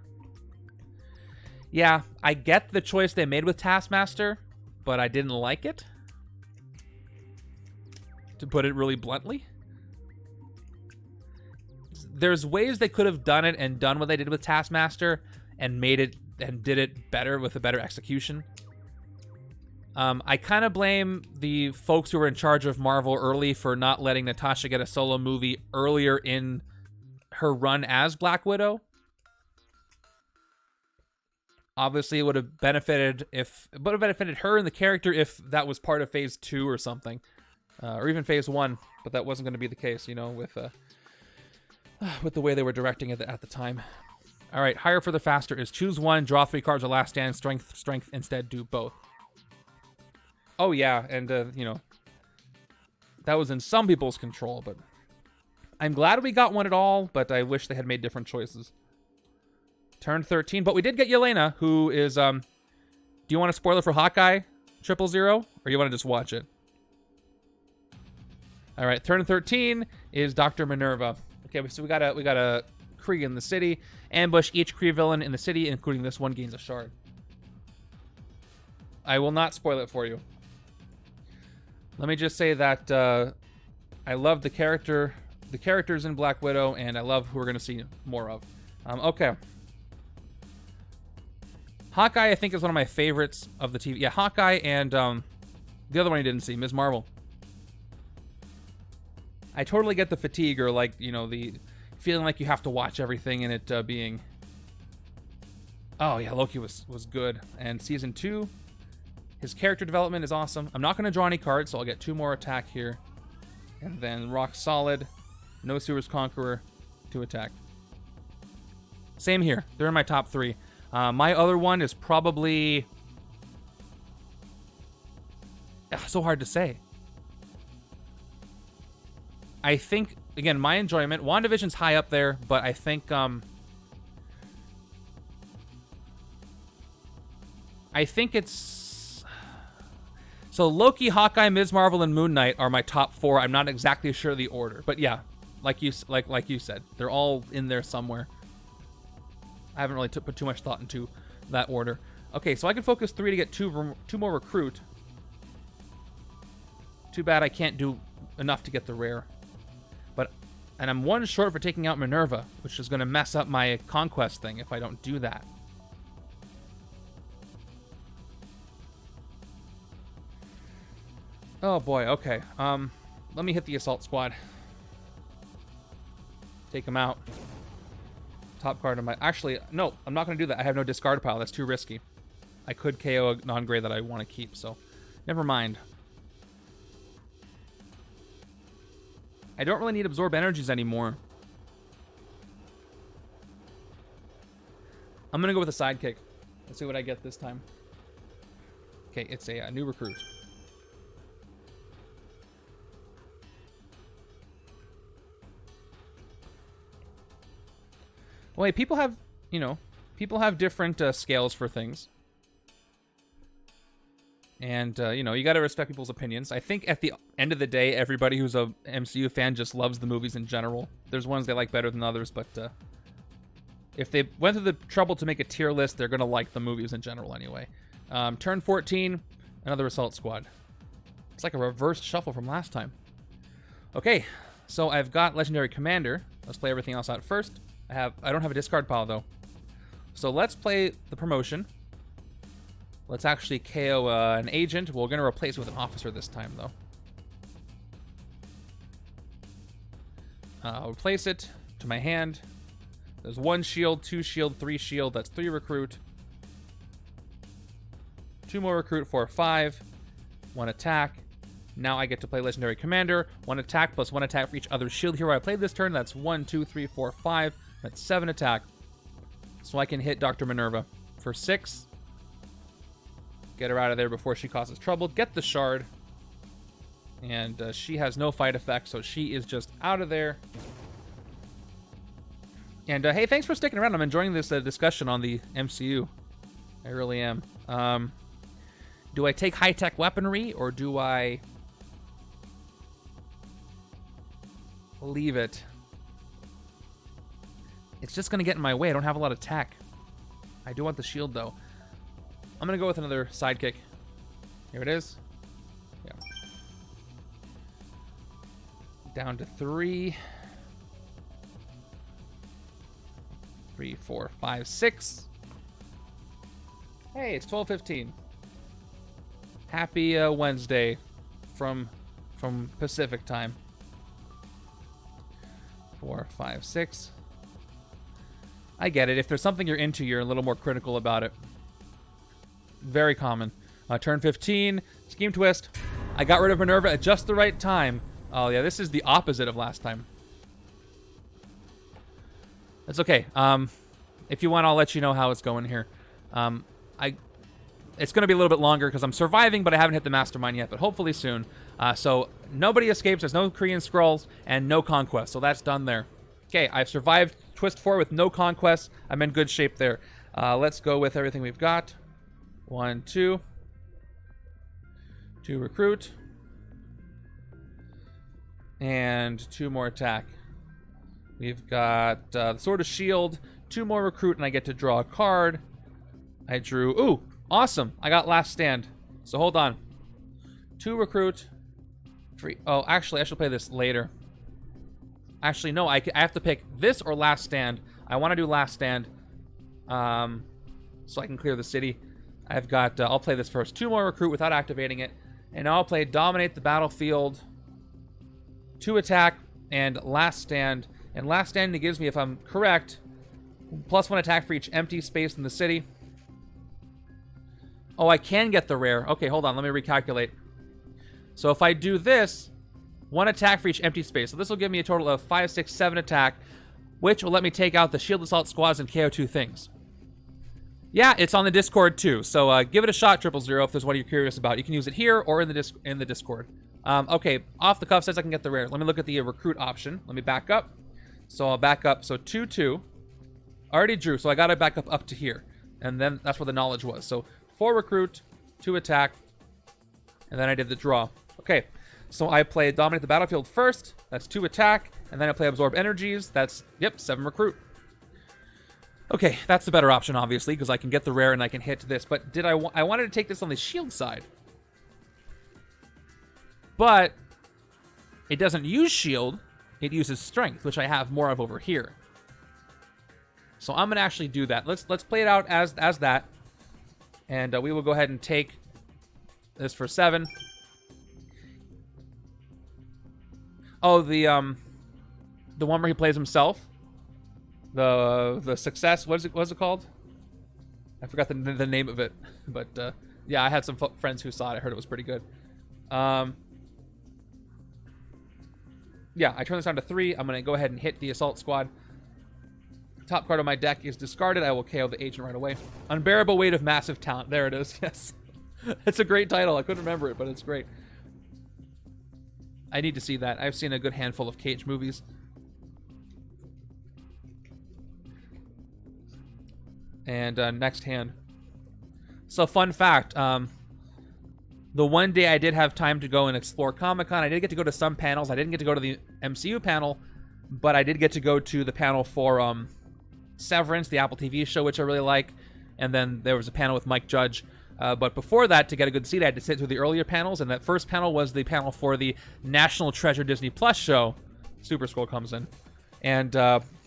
Yeah, I get the choice they made with Taskmaster, but I didn't like it. To put it really bluntly. There's ways they could have done it and done what they did with Taskmaster and made it and did it better with a better execution. I kind of blame the folks who were in charge of Marvel early for not letting Natasha get a solo movie earlier in her run as Black Widow. Obviously, it would have benefited her and the character if that was part of Phase 2 or something, or even Phase 1. But that wasn't going to be the case, you know, with the way they were directing it at the time. All right, higher, further, faster is choose one, draw 3 cards, or last stand, strength, instead do both. Oh yeah, and you know, that was in some people's control, but I'm glad we got one at all, but I wish they had made different choices. Turn 13, but we did get Yelena, who is, do you want a spoiler for Hawkeye 000, or you want to just watch it? All right, turn 13 is Dr. Minerva. Okay, so we got a Kree in the city. Ambush each Kree villain in the city, including this one, gains a shard. I will not spoil it for you. Let me just say that I love the characters in Black Widow, and I love who we're going to see more of. Okay. Hawkeye, I think, is one of my favorites of the TV. Yeah, Hawkeye and the other one I didn't see, Ms. Marvel. I totally get the fatigue, or like, you know, the feeling like you have to watch everything and it being... Oh, yeah, Loki was good. And Season 2, his character development is awesome. I'm not going to draw any cards, so I'll get 2 more attack here. And then Rock Solid, No Sewers Conqueror, 2 attack. Same here. They're in my top 3. My other one is probably... so hard to say. I think, again, my enjoyment, WandaVision's high up there, but I think it's... So Loki, Hawkeye, Ms. Marvel, and Moon Knight are my top 4. I'm not exactly sure the order, but yeah, like you said, they're all in there somewhere. I haven't really put too much thought into that order. Okay, so I can focus 3 to get 2 more recruit. Too bad I can't do enough to get the rare. And I'm 1 short for taking out Minerva, which is going to mess up my conquest thing if I don't do that. Oh boy, okay. Let me hit the assault squad. Take him out. Top card of my... Actually, no, I'm not going to do that. I have no discard pile. That's too risky. I could KO a non-gray that I want to keep, so never mind. I don't really need absorb energies anymore. I'm going to go with a sidekick. Let's see what I get this time. Okay, it's a new recruit. Wait, people have, you know, different scales for things. And, you know, you got to respect people's opinions. I think at the end of the day, everybody who's a MCU fan just loves the movies in general. There's ones they like better than others, but if they went through the trouble to make a tier list, they're going to like the movies in general anyway. Turn 14, another assault squad. It's like a reverse shuffle from last time. Okay, so I've got Legendary Commander. Let's play everything else out first. I don't have a discard pile, though. So let's play the promotion. Let's actually KO an agent. We're going to replace it with an officer this time, though. I'll replace it to my hand. There's 1 shield, 2 shield, 3 shield. That's 3 recruit. 2 more recruit for 5. 1 attack. Now I get to play Legendary Commander. 1 attack plus 1 attack for each other shield hero I played this turn. That's 1, 2, 3, 4, 5. That's 7 attack. So I can hit Dr. Minerva for 6. Get her out of there before she causes trouble. Get the shard. And she has no fight effect, so she is just out of there. And hey, thanks for sticking around. I'm enjoying this discussion on the MCU. I really am. Do I take high-tech weaponry, or do I leave it? It's just going to get in my way. I don't have a lot of tech. I do want the shield, though. I'm going to go with another sidekick. Here it is. Yeah. Down to 3. 3, 4, 5, 6. Hey, it's 12:15. Happy Wednesday from Pacific time. 4, 5, 6. I get it. If there's something you're into, you're a little more critical about it. Very common. Turn 15. Scheme twist. I got rid of Minerva at just the right time. Oh, yeah, this is the opposite of last time. That's okay. If you want, I'll let you know how it's going here. It's going to be a little bit longer because I'm surviving, but I haven't hit the Mastermind yet, but hopefully soon. So nobody escapes. There's no Kree-Skrulls and no conquest, so that's done there. Okay, I've survived Twist 4 with no conquest. I'm in good shape there. Let's go with everything we've got. 1, 2. 2 recruit. And 2 more attack. We've got the Sword of S.H.I.E.L.D., 2 more recruit, and I get to draw a card. I drew... Ooh, awesome. I got Last Stand. So hold on. 2 recruit. 3... Oh, actually, I should play this later. Actually, no, I have to pick this or Last Stand. I want to do Last Stand. So I can clear the city. I've got... I'll play this first. 2 more recruit without activating it. And I'll play Dominate the Battlefield. 2 attack and Last Stand. And Last Stand gives me, if I'm correct, +1 attack for each empty space in the city. Oh, I can get the rare. Okay, hold on. Let me recalculate. So if I do this, 1 attack for each empty space. So this will give me a total of 5, 6, 7 attack, which will let me take out the Shield Assault Squads and KO 2 things. Yeah, it's on the Discord too. So give it a shot, 000, if there's one you're curious about. You can use it here or in the Discord. Okay, off the cuff says I can get the rare. Let me look at the recruit option. Let me back up. So I'll back up. So 2, 2. Already drew, so I got to back up to here. And then that's where the knowledge was. So 4 recruit, 2 attack, and then I did the draw. Okay, so I play Dominate the Battlefield first. That's 2 attack, and then I play Absorb Energies. That's, 7 recruit. Okay, that's the better option, obviously, because I can get the rare and I can hit this. But I wanted to take this on the shield side. But it doesn't use shield. It uses strength, which I have more of over here. So I'm gonna actually do that. Let's play it out as that, and we will go ahead and take this for 7. Oh, the one where he plays himself, the success. What's it called? I forgot the name of it, but yeah, I had some friends who saw it. I heard it was pretty good. Yeah, I turn this down to 3. I'm gonna go ahead and hit the assault squad. Top card of my deck is discarded. I will KO the agent right away. Unbearable Weight of Massive Talent. There it is. Yes. It's a great title. I couldn't remember it, but it's great. I need to see that. I've seen a good handful of Cage movies. And next hand. So fun fact. The one day I did have time to go and explore Comic-Con, I did get to go to some panels. I didn't get to go to the MCU panel, but I did get to go to the panel for Severance, the Apple TV show, which I really like. And then there was a panel with Mike Judge. But before that, to get a good seat, I had to sit through the earlier panels. And that first panel was the panel for the National Treasure Disney Plus show. Super-Skrull comes in. And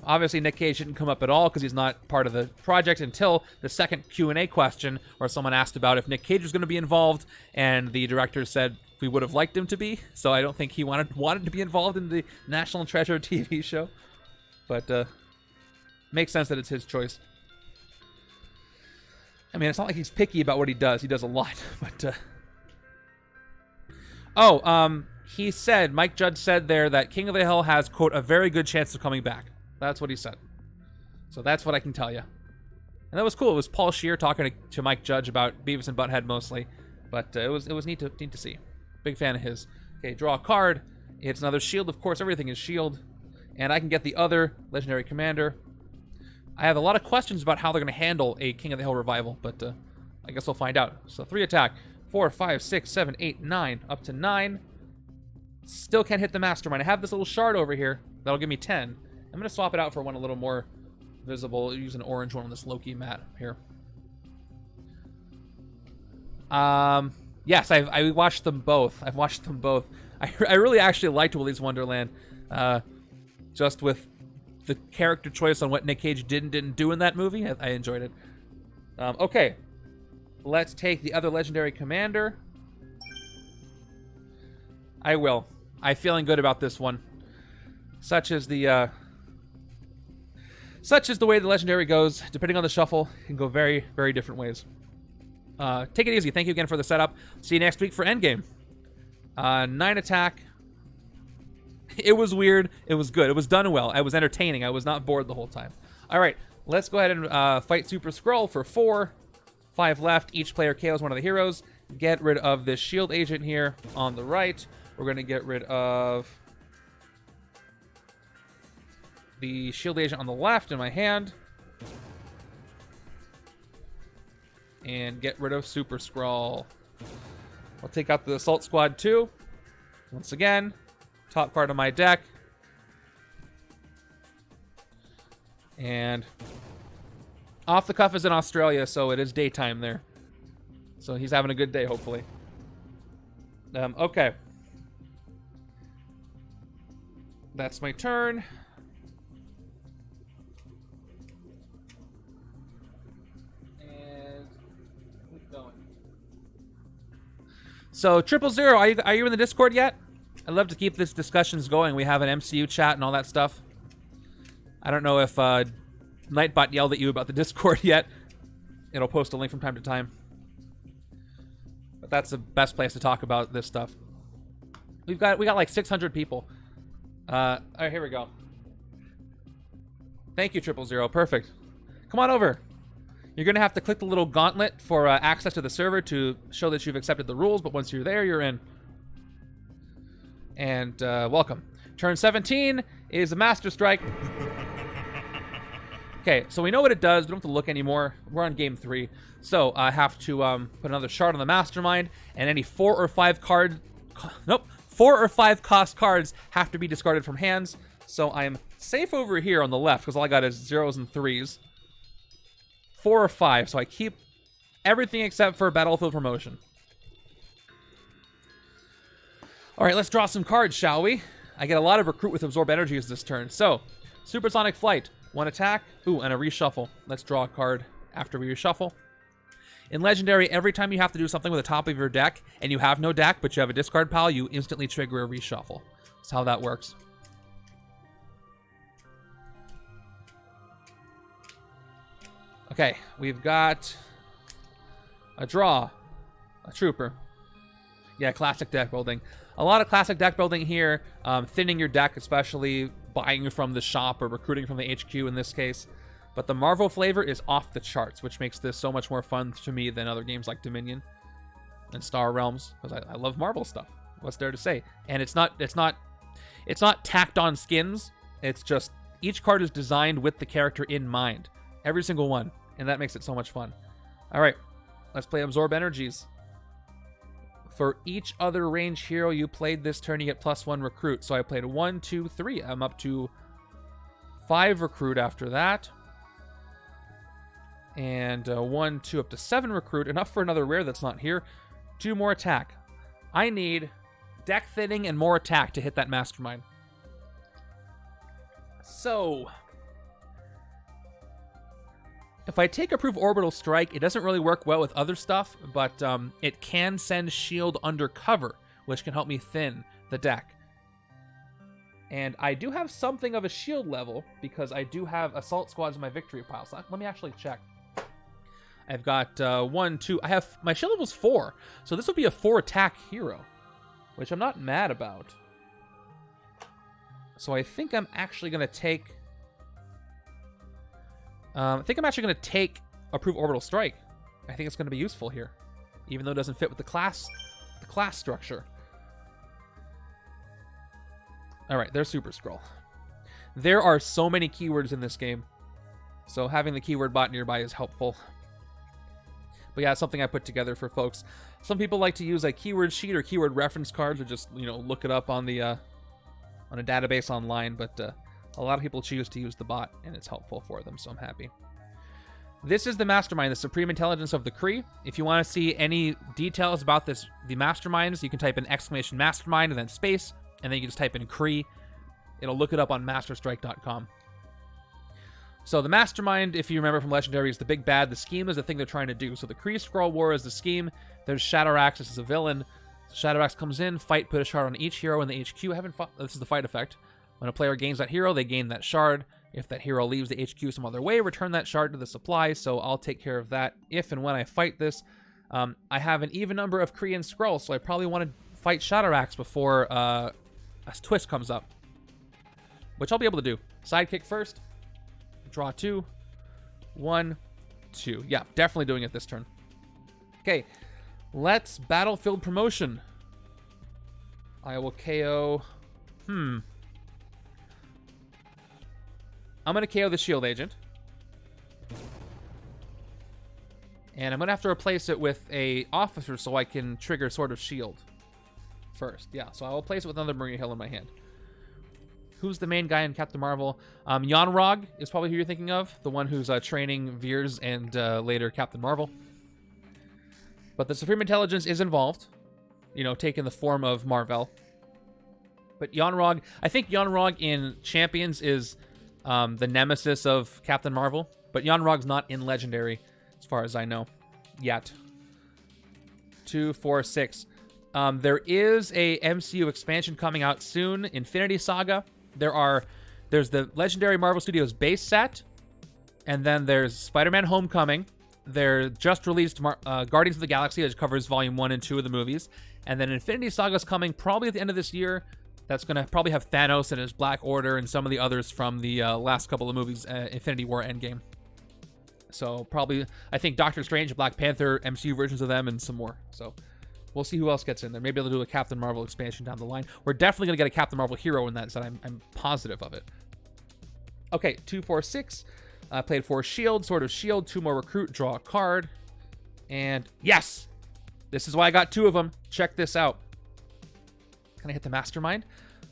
obviously Nick Cage didn't come up at all because he's not part of the project until the second Q&A question where someone asked about if Nick Cage was going to be involved. And the director said we would have liked him to be. So I don't think he wanted to be involved in the National Treasure TV show. But makes sense that it's his choice. I mean, it's not like he's picky about what he does. He does a lot. But he said, Mike Judge said there that King of the Hill has, quote, a very good chance of coming back. That's what he said. So that's what I can tell you. And that was cool. It was Paul Scheer talking to Mike Judge about Beavis and Butthead mostly. But it was neat to see. Big fan of his. Okay, draw a card. It's another shield. Of course, everything is shield. And I can get the other Legendary Commander. I have a lot of questions about how they're going to handle a King of the Hill revival, but I guess we'll find out. So 3 attack. 4, 5, 6, 7, 8, 9. Up to 9. Still can't hit the Mastermind. I have this little shard over here. That'll give me 10. I'm going to swap it out for one a little more visible. Use an orange one on this Loki mat here. Yes, I watched them both. I've watched them both. I really actually liked Willy's Wonderland. Just with the character choice on what Nick Cage didn't do in that movie, I enjoyed it. Okay, let's take the other legendary commander. I will. I'm feeling good about this one. Such is the way the legendary goes. Depending on the shuffle, it can go very, very different ways. Take it easy. Thank you again for the setup. See you next week for Endgame. 9 attack. It was weird. It was good. It was done well. I was entertaining. I was not bored the whole time. All right, let's go ahead and fight Super-Skrull for 4. 5 left. Each player KOs one of the heroes. Get rid of this shield agent here on the right. We're going to get rid of the shield agent on the left in my hand. And get rid of Super-Skrull. I'll take out the Assault Squad too. Once again, top card of my deck. And Off the Cuff is in Australia, so it is daytime there. So he's having a good day, hopefully. Okay. That's my turn. And keep going. So 000, are you in the Discord yet? I'd love to keep this discussions going. We have an MCU chat and all that stuff. I don't know if Nightbot yelled at you about the Discord yet. It'll post a link from time to time. But that's the best place to talk about this stuff. We got like 600 people. All right, here we go. Thank you, 000. Perfect. Come on over. You're going to have to click the little gauntlet for access to the server to show that you've accepted the rules, but once you're there, you're in. And welcome. Turn 17 is a Master Strike. Okay, so we know what it does. We don't have to look anymore. We're on game 3. So I have to put another shard on the Mastermind, and any 4 or 5 card... Nope. 4 or 5 cost cards have to be discarded from hands. So I'm safe over here on the left, because all I got is 0s and 3s. 4 or 5, so I keep everything except for Battlefield Promotion. All right, let's draw some cards, shall we? I get a lot of Recruit with Absorb Energies this turn. So, Supersonic Flight, 1 attack. Ooh, and a reshuffle. Let's draw a card after we reshuffle. In Legendary, every time you have to do something with the top of your deck, and you have no deck, but you have a discard pile, you instantly trigger a reshuffle. That's how that works. Okay, we've got a draw, a trooper. Yeah, classic deck building. A lot of classic deck building here, thinning your deck, especially buying from the shop or recruiting from the HQ in this case. But the Marvel flavor is off the charts, which makes this so much more fun to me than other games like Dominion and Star Realms, because I love Marvel stuff. What's there to say? And it's not tacked on skins. It's just each card is designed with the character in mind, every single one, and that makes it so much fun. All right, let's play Absorb Energies. For each other range hero you played this turn, you get +1 recruit. So I played 1, 2, 3. I'm up to 5 recruit after that. And 1, 2, up to 7 recruit. Enough for another rare that's not here. 2 more attack. I need deck thinning and more attack to hit that Mastermind. So, if I take Approve Orbital Strike, it doesn't really work well with other stuff, but it can send S.H.I.E.L.D. undercover, which can help me thin the deck. And I do have something of a S.H.I.E.L.D. level, because I do have Assault Squads in my victory pile. So let me actually check. I've got 1, 2... I have... My S.H.I.E.L.D. level's 4, so this would be a 4-attack hero, which I'm not mad about. So I think I'm actually going to take... Approve Orbital Strike. I think it's going to be useful here, even though it doesn't fit with the class structure. All right, there's Super-Skrull. There are so many keywords in this game, so having the keyword bot nearby is helpful. But yeah, it's something I put together for folks. Some people like to use a keyword sheet or keyword reference cards, or just look it up on the on a database online. But A lot of people choose to use the bot, and it's helpful for them, so I'm happy. This is the Mastermind, the Supreme Intelligence of the Kree. If you want to see any details about this, the Masterminds, you can type in !Mastermind and then space, and then you can just type in Kree. It'll look it up on masterstrike.com. So the Mastermind, if you remember from Legendary, is the big bad. The scheme is the thing they're trying to do. So the Kree-Skrull War is the scheme. There's Shadow-Axe as a villain. Shadow-Axe comes in, fight, put a shard on each hero in the HQ. This is the fight effect. When a player gains that hero, they gain that shard. If that hero leaves the HQ some other way, return that shard to the supply. So I'll take care of that if and when I fight this. I have an even number of Kree and Skrulls, so I probably want to fight Shadow-Axe before a twist comes up, which I'll be able to do. Sidekick first. Draw 2. 1, 2. Yeah, definitely doing it this turn. Okay, let's Battlefield Promotion. I will KO... I'm going to KO the S.H.I.E.L.D. agent. And I'm going to have to replace it with a officer so I can trigger Sword of S.H.I.E.L.D. first. Yeah, so I will place it with another Maria Hill in my hand. Who's the main guy in Captain Marvel? Yon-Rogg is probably who you're thinking of. The one who's training Veers and later Captain Marvel. But the Supreme Intelligence is involved. You know, taking the form of Marvel. But Yon-Rogg... I think Yon-Rogg in Champions is... the nemesis of Captain Marvel, but Yon-Rogg's not in Legendary, as far as I know, yet. 2, 4, 6. There is a MCU expansion coming out soon, Infinity Saga. There's the Legendary Marvel Studios base set, and then there's Spider-Man Homecoming. They're just released Guardians of the Galaxy, which covers Volume 1 and 2 of the movies, and then Infinity Saga's coming probably at the end of this year. That's going to probably have Thanos and his Black Order and some of the others from the last couple of movies, Infinity War, Endgame. So probably, I think Doctor Strange, Black Panther, MCU versions of them, and some more. So we'll see who else gets in there. Maybe they'll do a Captain Marvel expansion down the line. We're definitely going to get a Captain Marvel hero in that set. I'm positive of it. Okay, 2, 4, 6. Played 4 S.H.I.E.L.D., Sword of S.H.I.E.L.D., 2 more Recruit, draw a card. And yes! This is why I got 2 of them. Check this out. Can I hit the Mastermind?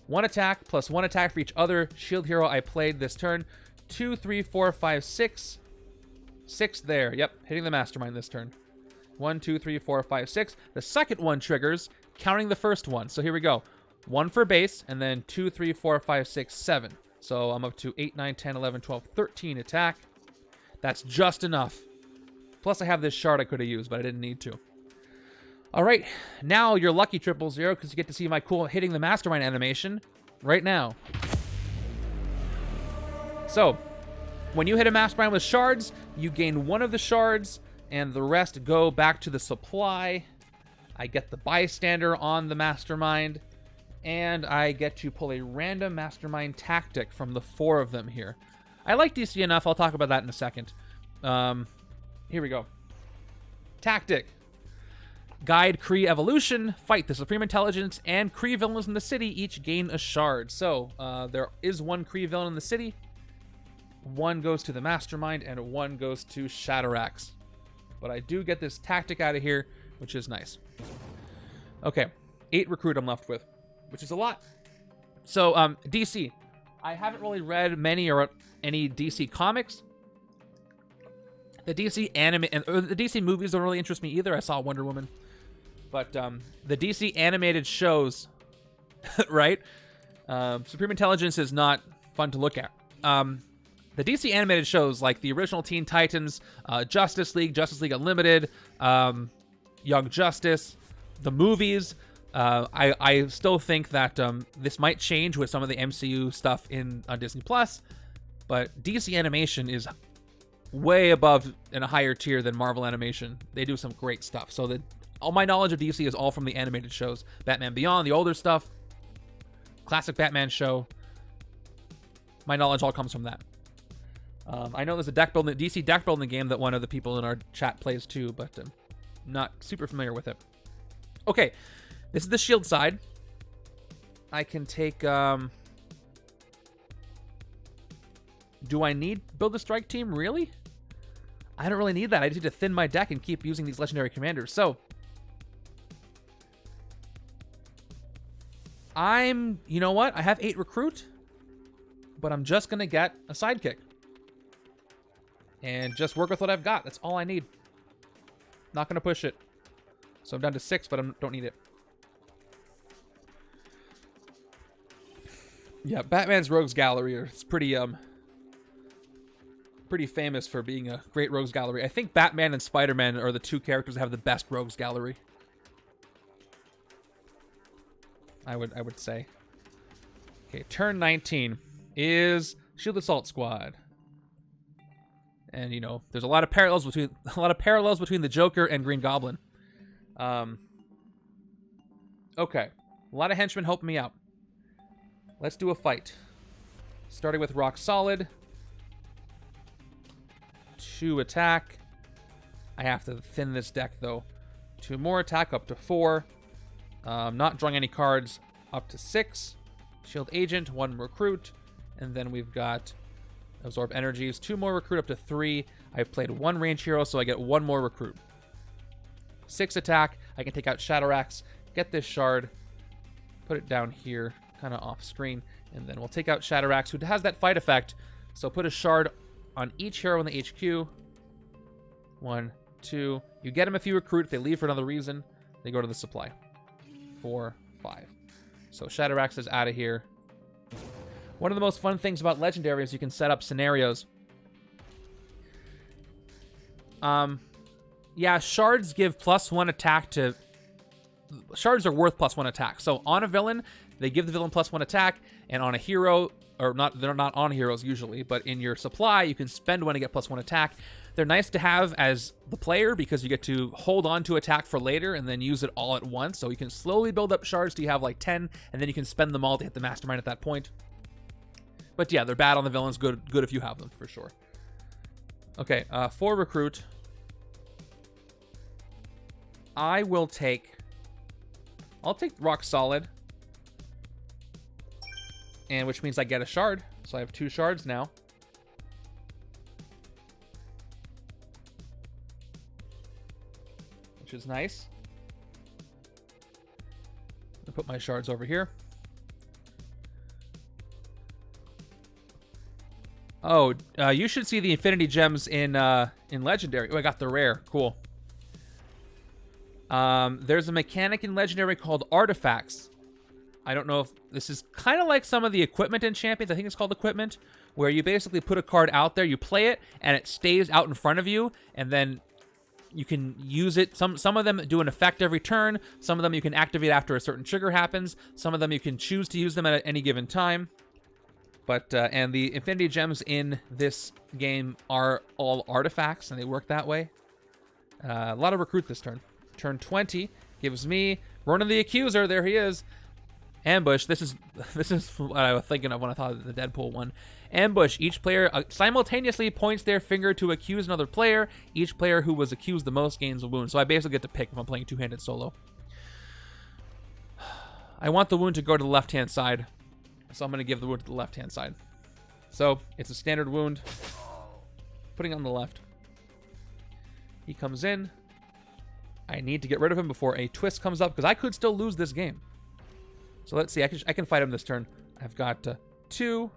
1 attack plus 1 attack for each other S.H.I.E.L.D. hero I played this turn. 2, 3, 4, 5, 6. 6 there. Yep, hitting the Mastermind this turn. 1, 2, 3, 4, 5, 6. The second one triggers, counting the first one. So here we go. 1 for base, and then 2, 3, 4, 5, 6, 7. So I'm up to 8, 9, 10, 11, 12, 13 attack. That's just enough. Plus I have this shard I could have used, but I didn't need to. All right, now you're lucky 000 because you get to see my cool hitting the Mastermind animation right now. So, when you hit a Mastermind with shards, you gain 1 of the shards, and the rest go back to the supply. I get the bystander on the Mastermind, and I get to pull a random Mastermind tactic from the 4 of them here. I like DC enough, I'll talk about that in a second. Here we go. Tactic. Guide Kree evolution, fight the Supreme Intelligence, and Kree villains in the city each gain a shard. So, there is 1 Kree villain in the city. 1 goes to the Mastermind, and 1 goes to Shadow-Axe. But I do get this tactic out of here, which is nice. Okay, 8 Recruit I'm left with, which is a lot. So, DC. I haven't really read many or any DC comics. The DC anime and the DC movies don't really interest me either. I saw Wonder Woman. But the DC animated shows, right? Supreme Intelligence is not fun to look at. The DC animated shows, like the original Teen Titans, Justice League Unlimited, Young Justice, the movies, I still think that this might change with some of the MCU stuff on Disney+, but DC animation is way above in a higher tier than Marvel animation. They do some great stuff. So all my knowledge of DC is all from the animated shows. Batman Beyond, the older stuff, classic Batman show. My knowledge all comes from that. I know there's a DC deck building game that one of the people in our chat plays too, but I'm not super familiar with it. Okay, this is the S.H.I.E.L.D. side. I can take... do I need Build a Strike Team? Really? I don't really need that. I just need to thin my deck and keep using these legendary commanders. So, you know what? I have 8 Recruit. but I'm just going to get a sidekick. And just work with what I've got. That's all I need. Not going to push it. So I'm down to 6, but I don't need it. Yeah, Batman's Rogues Gallery is pretty famous for being a great Rogues Gallery. I think Batman and Spider-Man are the two characters that have the best Rogues Gallery. I would say. Okay, turn 19 is S.H.I.E.L.D. Assault Squad. And you know, there's a lot of parallels between the Joker and Green Goblin. Okay, a lot of henchmen helping me out. Let's do a fight. Starting with Rock Solid. 2 attack. I have to thin this deck though. 2 more attack up to 4. Not drawing any cards up to 6. Shield Agent, 1 recruit. And then we've got Absorb Energies, 2 more recruit up to 3. I've played 1 range hero, so I get 1 more recruit. 6 attack. I can take out Shadow Axe, get this shard, put it down here, kind of off screen, and then we'll take out Shadow Axe, who has that fight effect. So put a shard on each hero in the HQ. 1, 2. You get them if you recruit. If they leave for another reason, they go to the supply. 4, 5. So Shadow Axe is out of here. One of the most fun things about Legendary is you can set up scenarios. Yeah, shards give +1 attack to... Shards are worth +1 attack. So on a villain, they give the villain +1 attack, and on a hero, or not, they're not on heroes usually, but in your supply, you can spend 1 to get +1 attack. They're nice to have as the player because you get to hold on to attack for later and then use it all at once. So you can slowly build up shards till you have like 10, and then you can spend them all to hit the Mastermind at that point. But yeah, they're bad on the villains, good if you have them, for sure. Okay, 4 recruit. I'll take Rock Solid. And which means I get a shard. So I have 2 shards now. Which is nice. I'll put my shards over here. Oh, you should see the Infinity Gems in Legendary. Oh, I got the rare. Cool. There's a mechanic in Legendary called Artifacts. I don't know if this is kind of like some of the equipment in Champions. I think it's called equipment, where you basically put a card out there, you play it, and it stays out in front of you, and then you can use it. Some of them do an effect every turn. Some of them you can activate after a certain trigger happens. Some of them you can choose to use them at any given time. But and the Infinity Gems in this game are all artifacts, and they work that way. A lot of recruit this turn. Turn 20 gives me Ronan the Accuser. There he is. Ambush. This is what I was thinking of when I thought of the Deadpool one. Ambush. Each player simultaneously points their finger to accuse another player. Each player who was accused the most gains a wound. So I basically get to pick if I'm playing two-handed solo. I want the wound to go to the left-hand side, so I'm going to give the wound to the left-hand side. So it's a standard wound. Putting it on the left. He comes in. I need to get rid of him before a twist comes up, because I could still lose this game. So let's see. I can fight him this turn. I've got 2.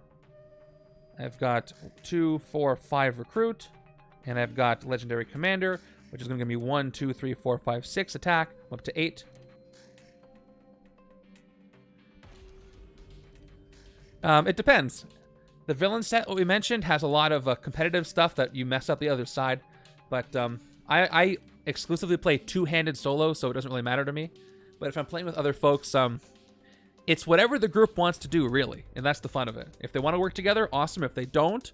I've got 2, 4, 5 recruit. And I've got Legendary Commander, which is going to give me 1, 2, 3, 4, 5, 6 attack. I'm up to 8. It depends. The villain set, what we mentioned, has a lot of competitive stuff that you mess up the other side. But I exclusively play two-handed solo, so it doesn't really matter to me. But if I'm playing with other folks, it's whatever the group wants to do, really. And that's the fun of it. If they want to work together, awesome. If they don't,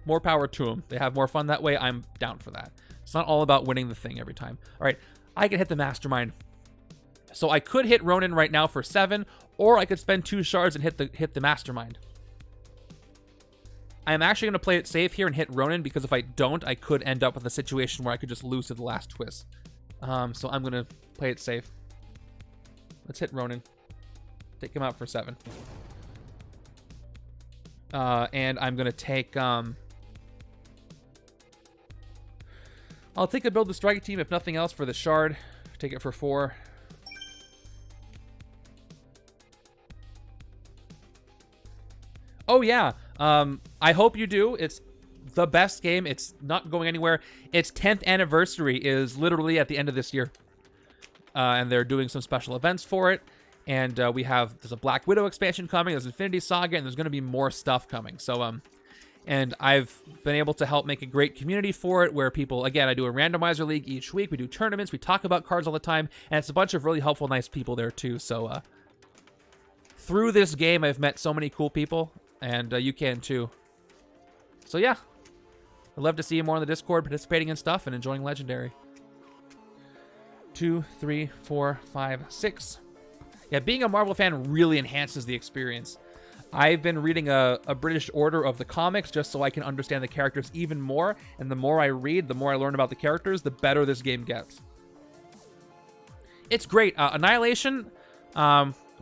more power to them. They have more fun that way. I'm down for that. It's not all about winning the thing every time. All right, I can hit the Mastermind. So I could hit Ronan right now for 7, or I could spend 2 shards and hit the Mastermind. I'm actually going to play it safe here and hit Ronan, because if I don't, I could end up with a situation where I could just lose to the last twist. So I'm going to play it safe. Let's hit Ronan. Take him out for 7. And I'm going to take... I'll take a build the strike team, if nothing else, for the shard. Take it for 4. Oh, yeah. I hope you do. It's the best game. It's not going anywhere. Its 10th anniversary is literally at the end of this year. And they're doing some special events for it. And there's a Black Widow expansion coming. There's Infinity Saga, and there's going to be more stuff coming. So, and I've been able to help make a great community for it where people, again, I do a randomizer league each week. We do tournaments. We talk about cards all the time. And it's a bunch of really helpful, nice people there too. So, through this game, I've met so many cool people. And you can too. So, yeah. I'd love to see you more on the Discord, participating in stuff and enjoying Legendary. 2, 3, 4, 5, 6. Yeah, being a Marvel fan really enhances the experience. I've been reading a British order of the comics just so I can understand the characters even more. And the more I read, the more I learn about the characters, the better this game gets. It's great. Annihilation,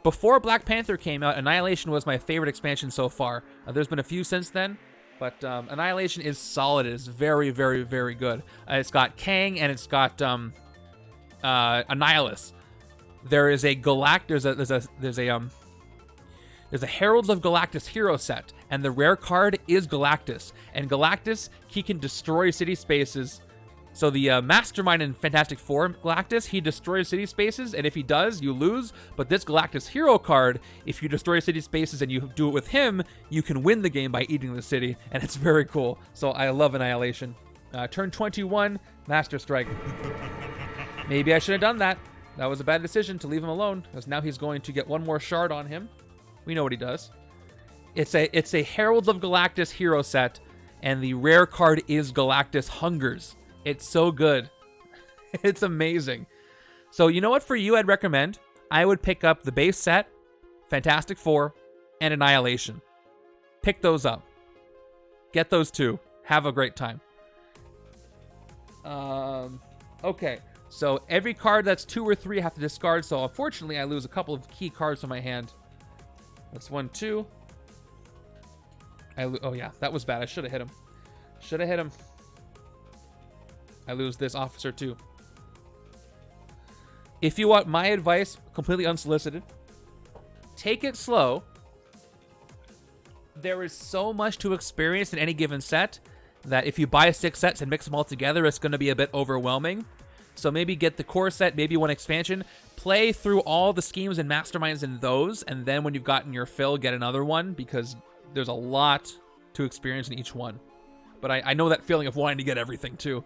before Black Panther came out, Annihilation was my favorite expansion so far. There's been a few since then. But Annihilation is solid. It is very, very, very good. It's got Kang and it's got Annihilus. There is a there's a Heralds of Galactus hero set, and the rare card is Galactus. And Galactus, he can destroy city spaces. So the Mastermind in Fantastic Four Galactus, he destroys city spaces, and if he does, you lose. But this Galactus hero card, if you destroy city spaces and you do it with him, you can win the game by eating the city, and it's very cool. So I love Annihilation. Turn 21, Master Strike. Maybe I should have done that. That was a bad decision to leave him alone, because now he's going to get one more shard on him. We know what he does. It's a Heralds of Galactus hero set, and the rare card is Galactus Hungers. It's so good. It's amazing. So you know what, for you I'd recommend? I would pick up the base set, Fantastic Four, and Annihilation. Pick those up. Get those two. Have a great time. Okay. So every card that's 2 or 3 I have to discard. So unfortunately I lose a couple of key cards from my hand. That's 1, 2. Oh yeah, that was bad. I should have hit him. Should have hit him. I lose this officer too. If you want my advice, completely unsolicited, take it slow. There is so much to experience in any given set that if you buy 6 sets and mix them all together, it's going to be a bit overwhelming. So maybe get the core set, maybe one expansion, play through all the schemes and masterminds in those, and then when you've gotten your fill, get another one, because there's a lot to experience in each one. But I know that feeling of wanting to get everything too.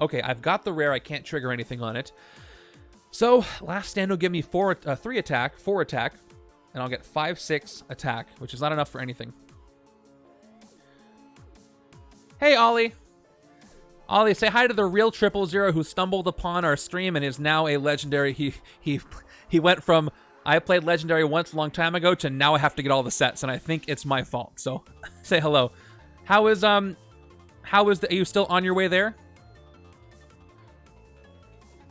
Okay, I've got the rare. I can't trigger anything on it. So, Last Stand will give me 3 attack, 4 attack, and I'll get 5, 6 attack, which is not enough for anything. Hey, Ollie. Ollie, say hi to the real 000 who stumbled upon our stream and is now a legendary. He went from, I played legendary once a long time ago to now I have to get all the sets, and I think it's my fault. So, say hello. Are you still on your way there?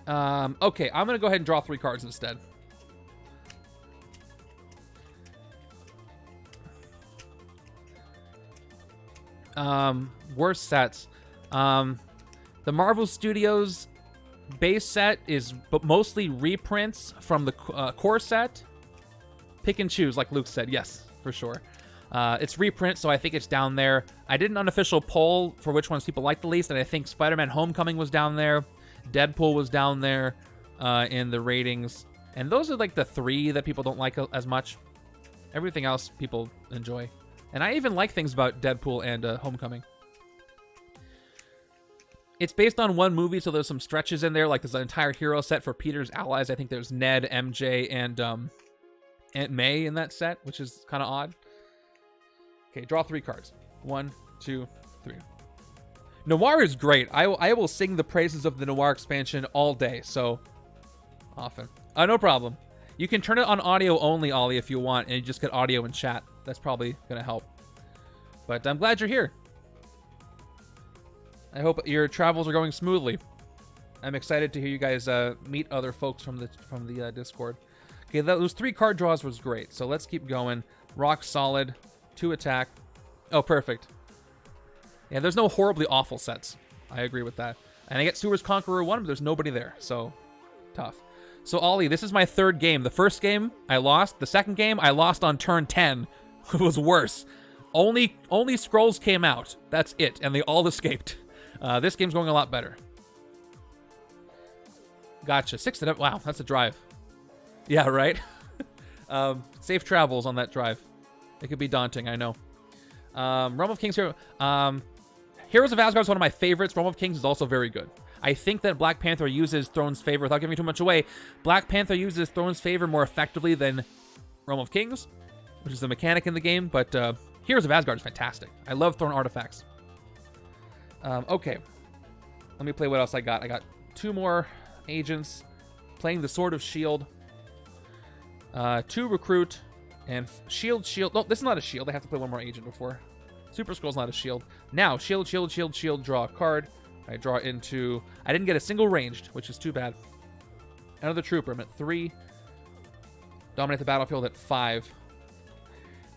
Okay, I'm gonna go ahead and draw 3 cards instead. Worst sets. The Marvel Studios base set is mostly reprints from the core set. Pick and choose, like Luke said. Yes, for sure. It's reprint, so I think it's down there. I did an unofficial poll for which ones people like the least, and I think Spider-Man Homecoming was down there. Deadpool was down there in the ratings. And those are like the 3 that people don't like as much. Everything else people enjoy. And I even like things about Deadpool and Homecoming. It's based on one movie, so there's some stretches in there. Like there's an entire hero set for Peter's allies. I think there's Ned, MJ, and Aunt May in that set, which is kind of odd. Okay, draw 3 cards. 1, 2, 3. Noir is great. I will sing the praises of the Noir expansion all day, so often. No problem. You can turn it on audio only, Ollie, if you want, and you just get audio and chat. That's probably going to help. But I'm glad you're here. I hope your travels are going smoothly. I'm excited to hear you guys meet other folks from the Discord. Okay, those 3 card draws was great, so let's keep going. Rock solid, 2 attack. Oh, perfect. Yeah, there's no horribly awful sets. I agree with that. And I get Sewers Conqueror 1, but there's nobody there, so tough. So, Ollie, this is my 3rd game. The first game, I lost. The second game, I lost on turn 10. It was worse. Only Skrulls came out. That's it, and they all escaped. This game's going a lot better. Gotcha. 6 to... Wow, that's a drive. Yeah, right? Safe travels on that drive. It could be daunting, I know. Realm of Kings here. Heroes of Asgard is one of my favorites. Realm of Kings is also very good. I think that Black Panther uses Throne's Favor, without giving too much away, Black Panther uses Throne's Favor more effectively than Realm of Kings, which is the mechanic in the game, but Heroes of Asgard is fantastic. I love Throne artifacts. Okay. Let me play what else I got. I got 2 more agents, playing the Sword of S.H.I.E.L.D. 2 recruit, and S.H.I.E.L.D. No, this is not a S.H.I.E.L.D. I have to play 1 more agent before. Super-Skrull's not a S.H.I.E.L.D. Now, S.H.I.E.L.D., draw a card. I draw it into... I didn't get a single ranged, which is too bad. Another trooper. I'm at 3. Dominate the battlefield at 5.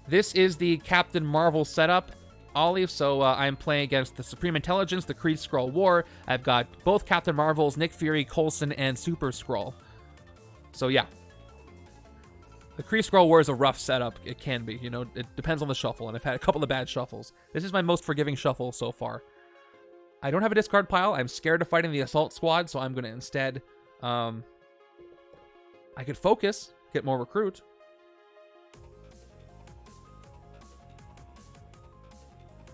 This is the Captain Marvel setup, Ollie, so I'm playing against the Supreme Intelligence, the Kree-Skrull War. I've got both Captain Marvels, Nick Fury, Coulson, and Super-Skrull. So yeah. The Kree-Skrull War is a rough setup. It can be, you know, it depends on the shuffle, and I've had a couple of bad shuffles. This is my most forgiving shuffle so far. I don't have a discard pile. I'm scared of fighting the Assault Squad, so I'm going to instead... I could focus, get more recruit.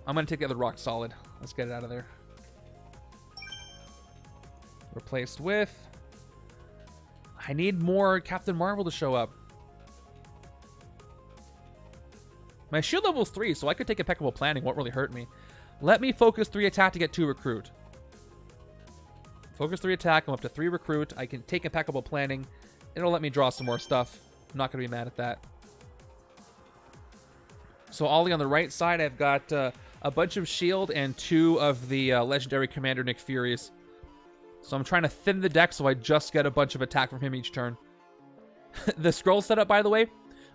I'm going to take the other rock solid. Let's get it out of there. Replaced with... I need more Captain Marvel to show up. My shield level's 3, so I could take impeccable planning. Won't really hurt me. Let me focus 3 attack to get 2 recruit. Focus 3 attack. I'm up to 3 recruit. I can take impeccable planning. It'll let me draw some more stuff. I'm not going to be mad at that. So Ollie on the right side, I've got a bunch of S.H.I.E.L.D. and 2 of the legendary Commander Nick Furies. So I'm trying to thin the deck so I just get a bunch of attack from him each turn. The Skrull setup, by the way,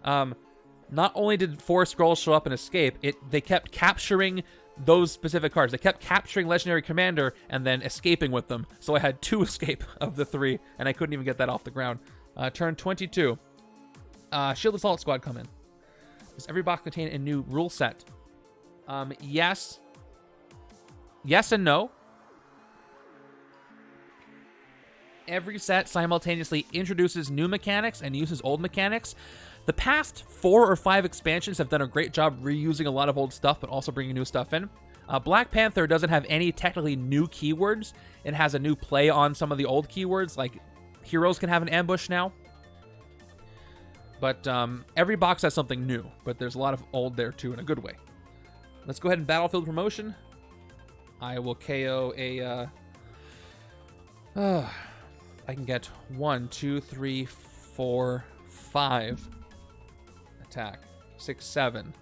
not only did 4 Skrulls show up and escape, they kept capturing those specific cards. They kept capturing Legendary Commander and then escaping with them. So I had 2 escape of the 3, and I couldn't even get that off the ground. Turn 22. S.H.I.E.L.D. Assault Squad come in. Does every box contain a new rule set? Yes. Yes and no. Every set simultaneously introduces new mechanics and uses old mechanics. The past 4 or 5 expansions have done a great job reusing a lot of old stuff, but also bringing new stuff in. Black Panther doesn't have any technically new keywords. It has a new play on some of the old keywords, like heroes can have an ambush now. But every box has something new, but there's a lot of old there too in a good way. Let's go ahead and Battlefield Promotion. I will KO a... I can get 1, 2, 3, 4, 5 attack. 6, 7.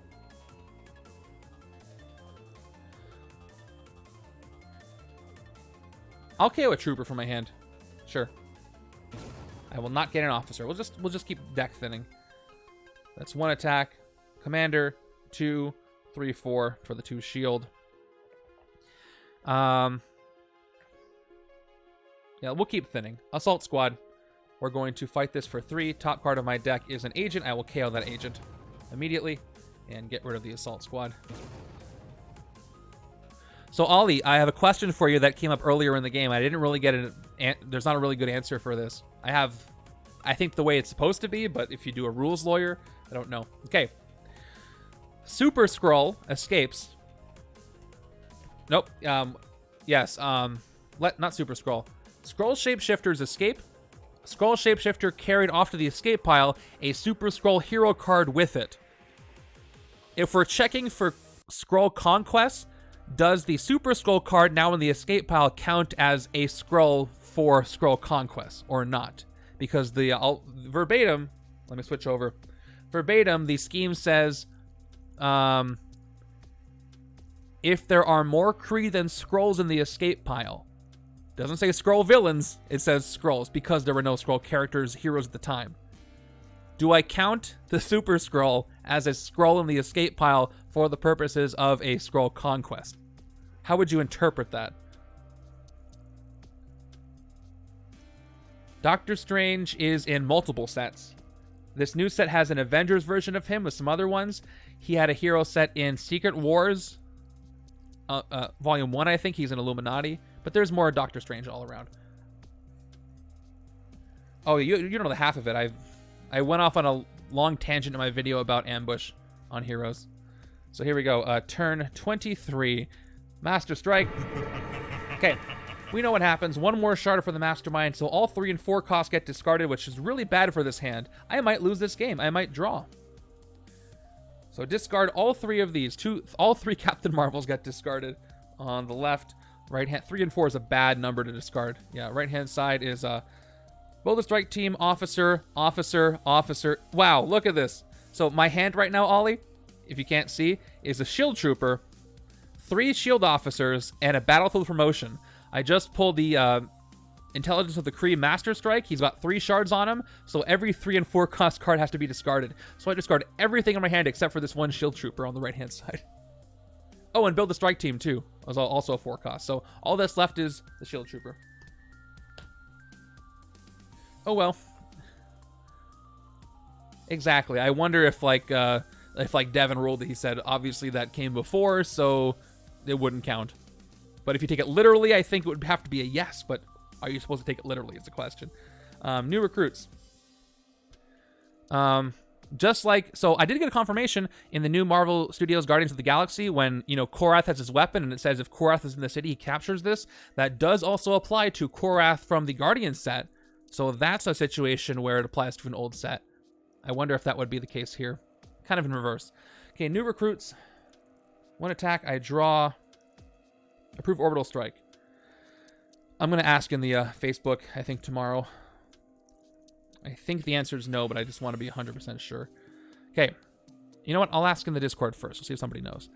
I'll KO a trooper from my hand. Sure. I will not get an officer. We'll just keep deck thinning. That's 1 attack. Commander, 2, 3, 4 for the 2 S.H.I.E.L.D. Yeah, we'll keep thinning. Assault Squad. We're going to fight this for 3. Top card of my deck is an agent. I will KO that agent immediately and get rid of the Assault Squad. So, Ollie, I have a question for you that came up earlier in the game. I didn't really get it. There's not a really good answer for this. I think the way it's supposed to be, but if you do a rules lawyer, I don't know. Okay. Super-Skrull escapes. Nope. Yes. Not Super-Skrull. Skrull Shapeshifters escape. Skrull Shapeshifter carried off to the escape pile a Super-Skrull hero card with it. If we're checking for Skrull conquests, does the Super-Skrull card now in the escape pile count as a Skrull for Skrull conquest or not? Because the verbatim, let me switch over. Verbatim, the scheme says, if there are more Kree than Skrulls in the escape pile. Doesn't say Skrull villains, it says Skrulls, because there were no Skrull characters, heroes at the time. Do I count the Super-Skrull as a Skrull in the escape pile for the purposes of a Skrull conquest? How would you interpret that? Doctor Strange is in multiple sets. This new set has an Avengers version of him with some other ones. He had a hero set in Secret Wars, Volume 1, I think. He's an Illuminati. But there's more Doctor Strange all around. Oh, you don't know the half of it. I went off on a long tangent in my video about Ambush on heroes. So here we go. Turn 23. Master Strike. Okay. We know what happens. One more shard for the Mastermind, so all 3 and 4 costs get discarded, which is really bad for this hand. I might lose this game. I might draw. So discard all 3 of these. All 3 Captain Marvels get discarded on the left. Right hand. 3 and 4 is a bad number to discard. Yeah, right hand side is Build a Strike Team, Officer, Officer, Officer. Wow, look at this. So my hand right now, Ollie, if you can't see, is a Shield Trooper, 3 Shield Officers, and a Battlefield Promotion. I just pulled the Intelligence of the Kree Master Strike. He's got 3 shards on him, so every 3 and 4 cost card has to be discarded. So I discard everything in my hand except for this one Shield Trooper on the right-hand side. Oh, and Build the Strike Team, too. Was also a 4 cost. So all that's left is the Shield Trooper. Oh, well. Exactly. I wonder if, like Devin ruled, he said, obviously that came before, so it wouldn't count. But if you take it literally, I think it would have to be a yes. But are you supposed to take it literally is the question. New recruits. Just like... So I did get a confirmation in the new Marvel Studios Guardians of the Galaxy when, Korath has his weapon, and it says if Korath is in the city, he captures this. That does also apply to Korath from the Guardians set. So that's a situation where it applies to an old set. I wonder if that would be the case here. Kind of in reverse. Okay, new recruits. 1 attack. I draw... Approve Orbital Strike. I'm going to ask in the Facebook, I think, tomorrow. I think the answer is no, but I just want to be 100% sure. Okay. You know what? I'll ask in the Discord first. We'll see if somebody knows.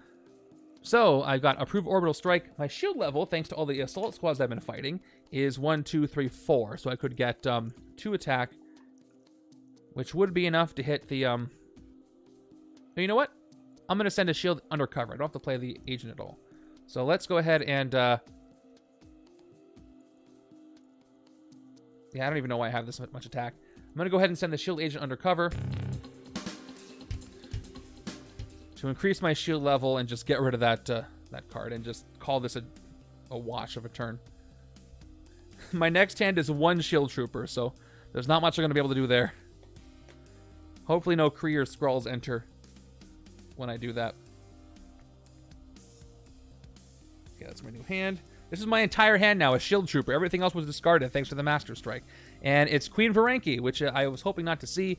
So, I've got Approve Orbital Strike. My shield level, thanks to all the assault squads I've been fighting, is 1, 2, 3, 4. So I could get 2 attack, which would be enough to hit the... But you know what? I'm going to send a shield undercover. I don't have to play the agent at all. So let's go ahead and... Yeah, I don't even know why I have this much attack. I'm going to go ahead and send the shield agent undercover to increase my shield level and just get rid of that card and just call this a wash of a turn. My next hand is 1 shield trooper, so there's not much I'm going to be able to do there. Hopefully no Kree or Skrulls enter when I do that. Okay, that's my new hand. This is my entire hand now, a Shield Trooper. Everything else was discarded thanks to the Master Strike. And it's Queen Varanki, which I was hoping not to see.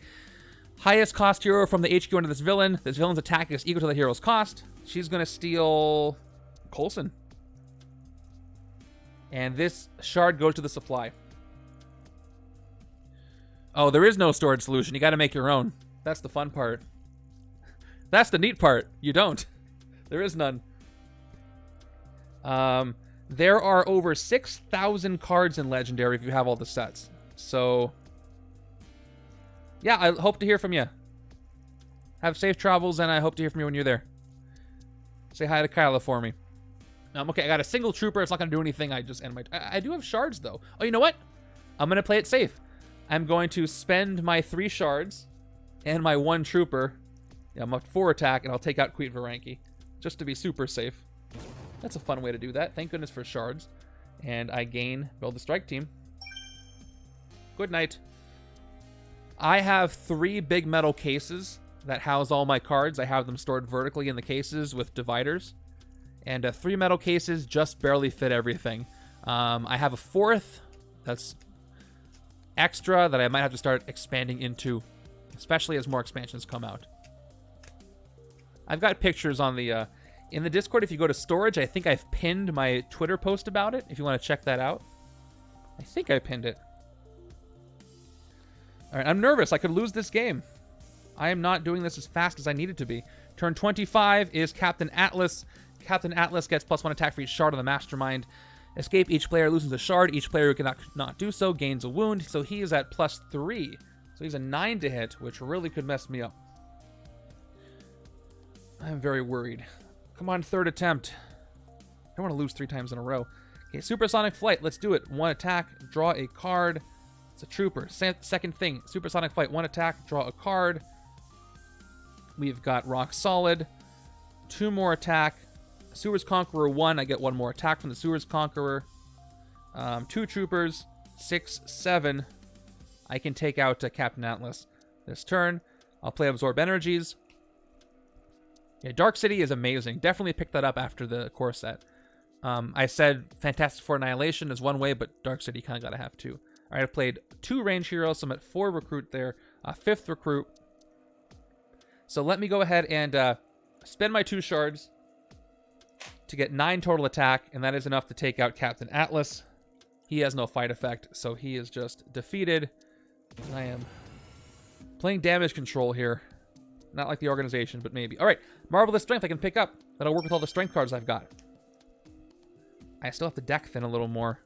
Highest cost hero from the HQ under this villain. This villain's attack is equal to the hero's cost. She's going to steal Coulson. And this shard goes to the supply. Oh, there is no storage solution. You got to make your own. That's the fun part. That's the neat part. You don't. There is none. There are over 6,000 cards in Legendary if you have all the sets. So, yeah, I hope to hear from you. Have safe travels, and I hope to hear from you when you're there. Say hi to Kyla for me. Okay, I got a single trooper. It's not going to do anything. I just end my... I do have shards, though. Oh, you know what? I'm going to play it safe. I'm going to spend my 3 shards and my 1 trooper. Yeah, I'm up 4 attack, and I'll take out Queen Varanki. Just to be super safe. That's a fun way to do that. Thank goodness for shards. And I gain Build the Strike Team. Good night. I have 3 big metal cases that house all my cards. I have them stored vertically in the cases with dividers. And 3 metal cases just barely fit everything. I have a 4th that's extra that I might have to start expanding into, especially as more expansions come out. I've got pictures on the... in the Discord, if you go to storage, I think I've pinned my Twitter post about it, if you want to check that out. I think I pinned it. All right, I'm nervous. I could lose this game. I am not doing this as fast as I need it to be. Turn 25 is Captain Atlas. Captain Atlas gets +1 attack for each shard on the Mastermind. Escape, each player loses a shard. Each player who cannot not do so gains a wound. So he is at +3. So he's a 9 to hit, which really could mess me up. I'm very worried. Come on, 3rd attempt. I don't want to lose 3 times in a row. Okay, Supersonic Flight. Let's do it. 1 attack. Draw a card. It's a trooper. Second thing, supersonic flight, 1 attack, draw a card. We've got rock solid, 2 more attack. Sewers Conqueror 1, I get 1 more attack from the Sewers Conqueror. 2 troopers, 6, 7. I can take out Captain Atlas this turn. I'll play Absorb Energies. Yeah, Dark City is amazing. Definitely pick that up after the core set. I said Fantastic Four Annihilation is one way, but Dark City kind of got to have 2. All right, I played 2 range heroes, so I'm at 4 recruit there. 5th recruit. So let me go ahead and spend my 2 shards to get 9 total attack, and that is enough to take out Captain Atlas. He has no fight effect, so he is just defeated. I am playing damage control here. Not like the organization, but maybe. All right, Marvelous Strength I can pick up. That'll work with all the strength cards I've got. I still have to deck thin a little more.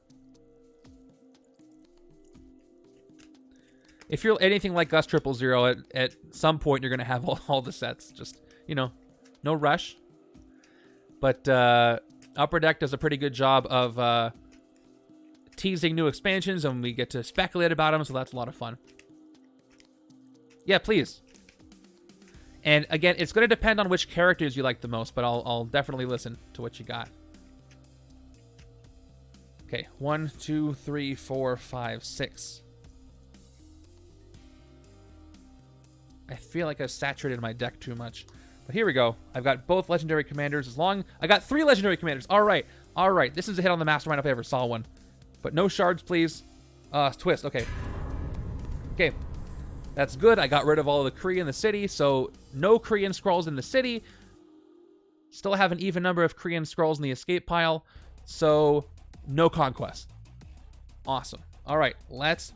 If you're anything like Gus 000, at some point you're going to have all the sets. Just, you know, no rush. But Upper Deck does a pretty good job of teasing new expansions, and we get to speculate about them, so that's a lot of fun. Yeah, please. And again, it's going to depend on which characters you like the most, but I'll definitely listen to what you got. Okay, 1, 2, 3, 4, 5, 6. I feel like I saturated my deck too much. But here we go. I've got both legendary commanders. I got 3 legendary commanders. All right. All right. This is a hit on the Mastermind if I ever saw one. But no shards, please. Twist. Okay. Okay. That's good. I got rid of all of the Kree in the city, so no Kree and Skrulls in the city. Still have an even number of Kree and Skrulls in the escape pile, so no conquest. Awesome. All right. Let's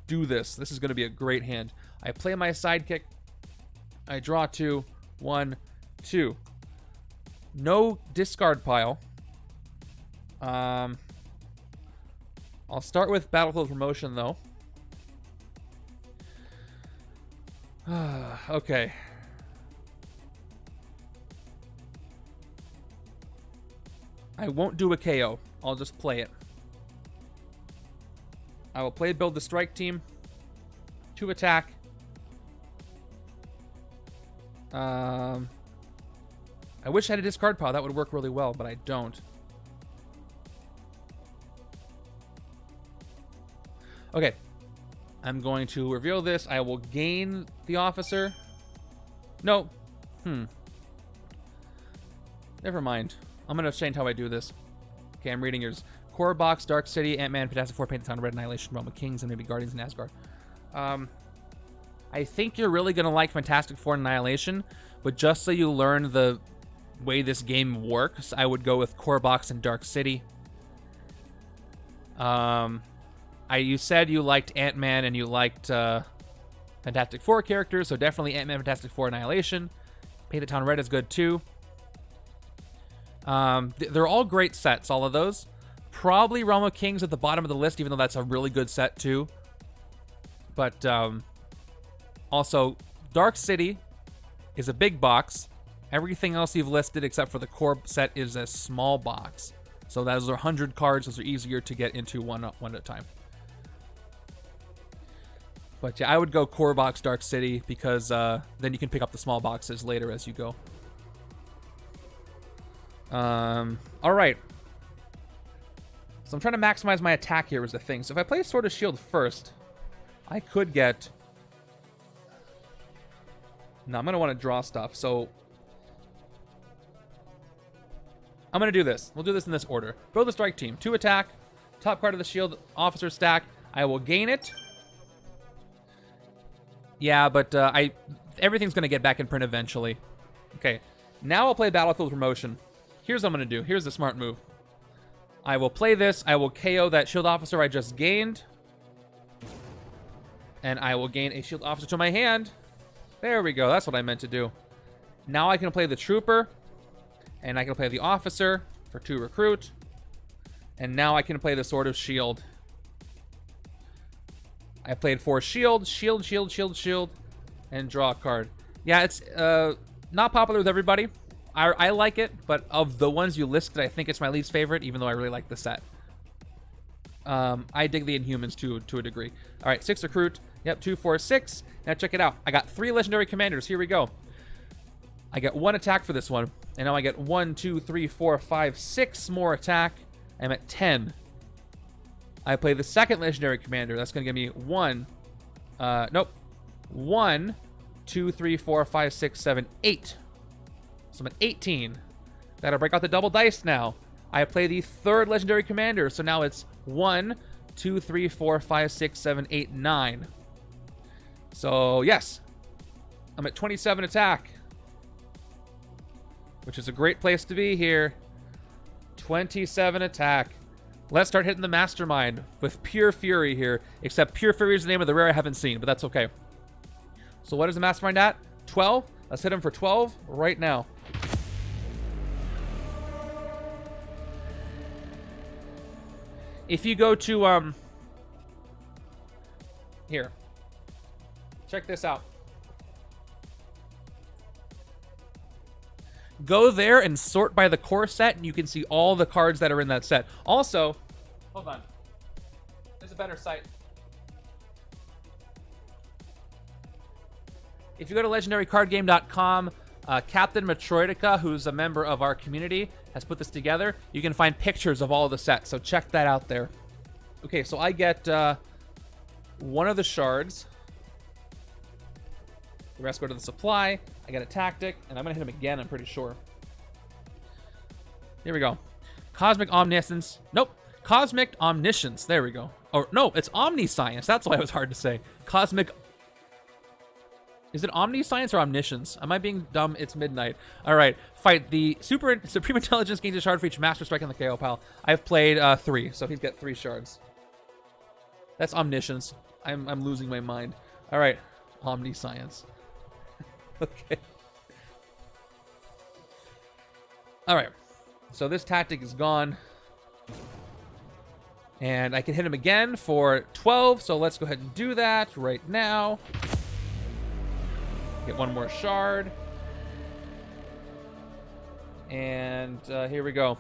do this. This is going to be a great hand. I play my sidekick. I draw 2. 1, 2. No discard pile. I'll start with Battlefield Promotion, though. Okay. I won't do a KO. I'll just play it. I will build the strike team. 2 attack. I wish I had a discard pile. That would work really well, but I don't. Okay. I'm going to reveal this. I will gain the officer. No. Never mind. I'm going to change how I do this. Okay, I'm reading yours. Core Box, Dark City, Ant-Man, Fantastic Four, Paint the Town Red, Annihilation, Realm of Kings, and maybe Guardians and Asgard. I think you're really going to like Fantastic Four and Annihilation, but just so you learn the way this game works, I would go with Core Box and Dark City. You said you liked Ant-Man and you liked Fantastic Four characters, so definitely Ant-Man, Fantastic Four, Annihilation. Paint the Town Red is good too. They're all great sets, all of those. Probably Realm of Kings at the bottom of the list, even though that's a really good set too. But also, Dark City is a big box. Everything else you've listed except for the core set is a small box. So those are 100 cards. Those are easier to get into one at a time. But yeah, I would go core box Dark City because then you can pick up the small boxes later as you go. All right. So I'm trying to maximize my attack here is the thing. So if I play Sword of S.H.I.E.L.D. first, I could get... No, I'm going to want to draw stuff. So I'm going to do this. We'll do this in this order. Build the strike team. 2 attack. Top card of the shield. Officer stack. I will gain it. Yeah, but everything's going to get back in print eventually. Okay. Now I'll play Battlefield Promotion. Here's what I'm going to do. Here's the smart move. I will play this. I will KO that shield officer I just gained. And I will gain a shield officer to my hand. There we go. That's what I meant to do. Now I can play the trooper. And I can play the officer for 2 recruit. And now I can play the Sword of S.H.I.E.L.D. I played 4 shield, and draw a card. Yeah, it's not popular with everybody. I like it, but of the ones you listed, I think it's my least favorite, even though I really like the set. I dig the Inhumans to a degree. All right, 6 recruit. Yep, 2, 4, 6. Now check it out. I got 3 legendary commanders. Here we go. I get 1 attack for this one. And now I get 1, 2, 3, 4, 5, 6 more attack. I'm at 10. I play the second legendary commander. That's going to give me 1. Nope. 1, 2, 3, 4, 5, 6, 7, 8. So I'm at 18. Gotta break out the double dice now. I play the third legendary commander. So now it's 1, 2, 3, 4, 5, 6, 7, 8, 9. So, yes. I'm at 27 attack. Which is a great place to be here. 27 attack. Let's start hitting the Mastermind with Pure Fury here. Except Pure Fury is the name of the rare I haven't seen, but that's okay. So what is the Mastermind at? 12? Let's hit him for 12 right now. If you go to, here. Check this out. Go there and sort by the core set, and you can see all the cards that are in that set. Also, hold on. There's a better site. If you go to legendarycardgame.com, Captain Metroidica, who's a member of our community, has put this together. You can find pictures of all of the sets, so check that out there. Okay, so I get 1 of the shards. The rest go to the supply. I get a tactic, and I'm going to hit him again, I'm pretty sure. Here we go. Cosmic Omniscience. Nope. Cosmic Omniscience. There we go. Or, no, it's Omniscience. That's why it was hard to say. Cosmic... Is it Omniscience or Omniscience? Am I being dumb? It's midnight. All right. Fight. The Supreme Intelligence gains a shard for each Master Strike in the KO pile. I've played 3, so he's got 3 shards. That's Omniscience. I'm losing my mind. All right. Omniscience. Okay. All right. So this tactic is gone. And I can hit him again for 12. So let's go ahead and do that right now. Get 1 more shard. And here we go.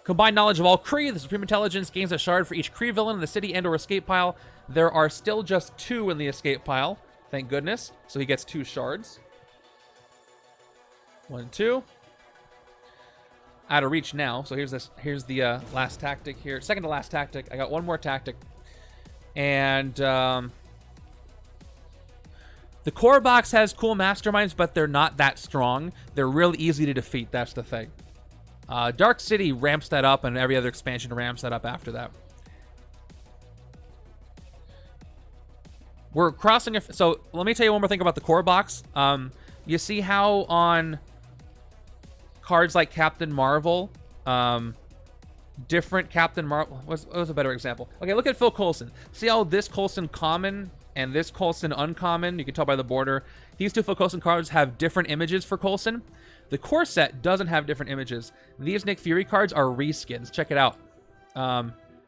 Combined knowledge of all Kree. The Supreme Intelligence gains a shard for each Kree villain in the city and or escape pile. There are still just 2 in the escape pile. Thank goodness. So he gets 2 shards. 1, 2. Out of reach now. So here's the last tactic here. Second to last tactic. I got 1 more tactic. And the core box has cool masterminds, but they're not that strong. They're really easy to defeat. That's the thing. Dark City ramps that up, and every other expansion ramps that up after that. We're crossing... So let me tell you one more thing about the core box. You see how on cards like Captain Marvel, different Captain Marvel... What was a better example? Okay, look at Phil Coulson. See how this Coulson common and this Coulson uncommon, you can tell by the border. These 2 Phil Coulson cards have different images for Coulson. The core set doesn't have different images. These Nick Fury cards are reskins. Check it out.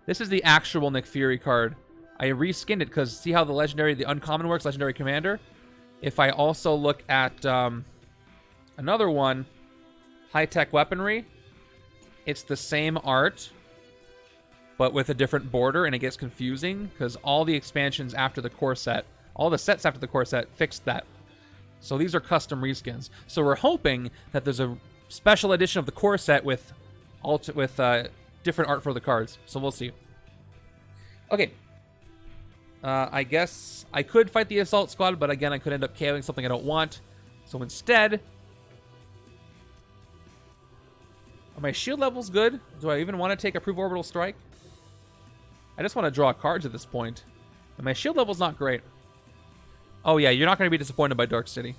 This is the actual Nick Fury card. I reskinned it because see how the uncommon works, Legendary Commander? If I also look at another one, High-Tech Weaponry, it's the same art, but with a different border, and it gets confusing because all the expansions after the core set, all the sets after the core set fixed that. So these are custom reskins. So we're hoping that there's a special edition of the core set with different art for the cards. So we'll see. Okay. I guess I could fight the Assault Squad, but again, I could end up KOing something I don't want. So instead... Are my shield levels good? Do I even want to take a Proof Orbital Strike? I just want to draw cards at this point. And my shield level's not great. Oh yeah, you're not going to be disappointed by Dark City.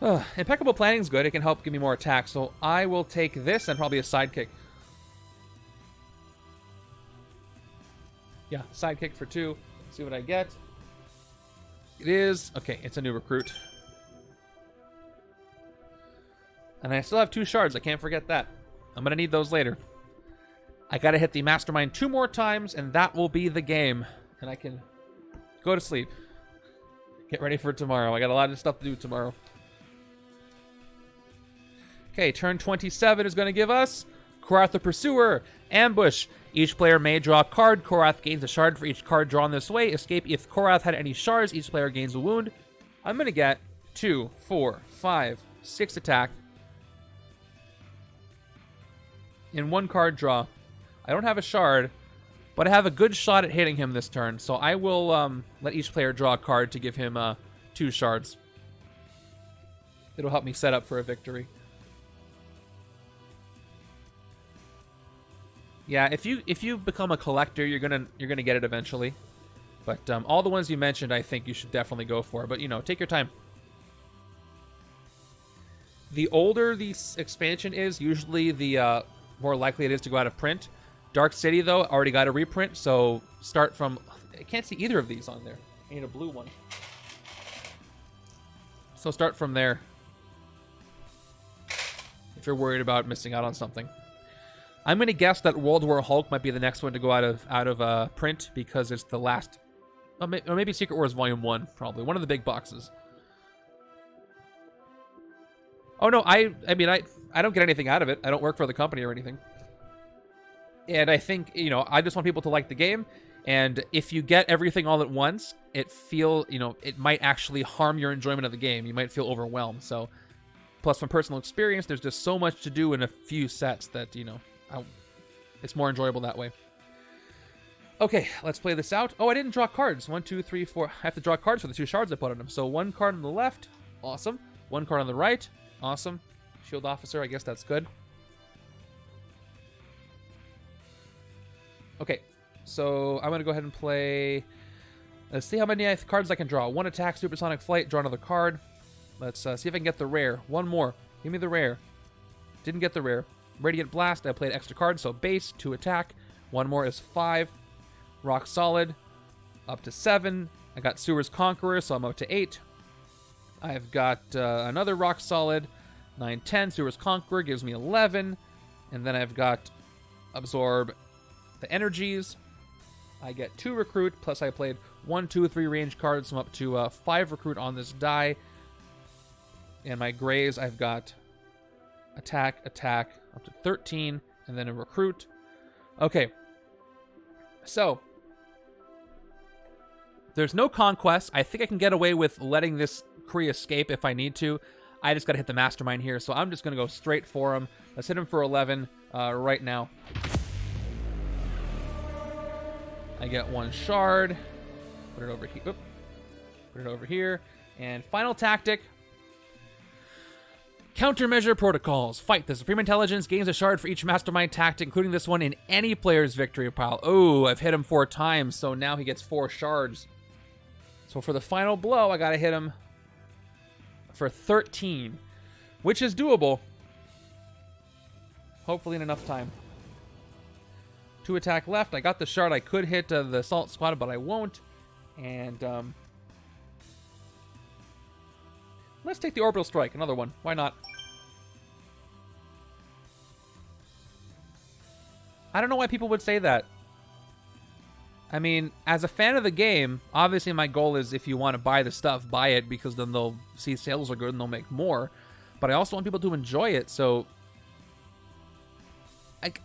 Impeccable Planning's good. It can help give me more attack. So I will take this and probably a Sidekick. Yeah, Sidekick for 2. See what I get. It is... Okay, it's a new recruit. And I still have 2 shards. I can't forget that. I'm going to need those later. I got to hit the Mastermind 2 more times, and that will be the game. And I can go to sleep. Get ready for tomorrow. I got a lot of stuff to do tomorrow. Okay, turn 27 is going to give us Korath the Pursuer. Ambush. Each player may draw a card. Korath gains a shard for each card drawn this way. Escape. If Korath had any shards, each player gains a wound. I'm going to get 2, 4, 5, 6 attack in 1 card draw. I don't have a shard, but I have a good shot at hitting him this turn, so I will let each player draw a card to give him 2 shards. It'll help me set up for a victory. Yeah, if you become a collector, you're gonna get it eventually. But all the ones you mentioned, I think you should definitely go for. But you know, take your time. The older the expansion is, usually the more likely it is to go out of print. Dark City, though, already got a reprint, so start from... I can't see either of these on there. I need a blue one. So start from there, if you're worried about missing out on something. I'm going to guess that World War Hulk might be the next one to go out of print, because it's the last... Or maybe Secret Wars Volume 1, probably. One of the big boxes. Oh, no, I mean, I don't get anything out of it. I don't work for the company or anything. And I think, you know, I just want people to like the game. And if you get everything all at once, it might actually harm your enjoyment of the game. You might feel overwhelmed. So, plus from personal experience, there's just so much to do in a few sets that, you know, it's more enjoyable that way. Okay, let's play this out. Oh, I didn't draw cards. 1, 2, 3, 4. I have to draw cards for the 2 shards I put on them. So 1 card on the left. Awesome. 1 card on the right. Awesome. Shield Officer, I guess that's good. Okay, so I'm going to go ahead and play... Let's see how many cards I can draw. 1 attack, Supersonic Flight, draw another card. Let's see if I can get the rare. 1 more. Give me the rare. Didn't get the rare. Radiant Blast, I played extra cards, so base, 2 attack. 1 more is 5. Rock Solid, up to 7. I got Sewer's Conqueror, so I'm up to 8. I've got another Rock Solid, 9, 10. Sewer's Conqueror gives me 11. And then I've got Absorb the Energies. I get 2 Recruit, plus I played 1, 2, 3 range cards, so I'm up to 5 Recruit on this die. And my Grays, I've got Attack, Attack, up to 13, and then a Recruit. Okay. So, there's no Conquest. I think I can get away with letting this Kree escape if I need to. I just got to hit the Mastermind here, so I'm just going to go straight for him. Let's hit him for 11 right now. I get 1 shard. Put it over here. Oop. Put it over here. And final tactic. Countermeasure protocols. Fight. The Supreme Intelligence gains a shard for each Mastermind tactic, including this one, in any player's victory pile. Oh, I've hit him 4 times, so now he gets 4 shards. So for the final blow, I gotta hit him for 13, which is doable. Hopefully in enough time. 2 attack left. I got the shard. I could hit the Assault Squad, but I won't. And let's take the Orbital Strike. Another one. Why not? I don't know why people would say that. I mean, as a fan of the game, obviously my goal is if you want to buy the stuff, buy it, because then they'll see sales are good and they'll make more. But I also want people to enjoy it, so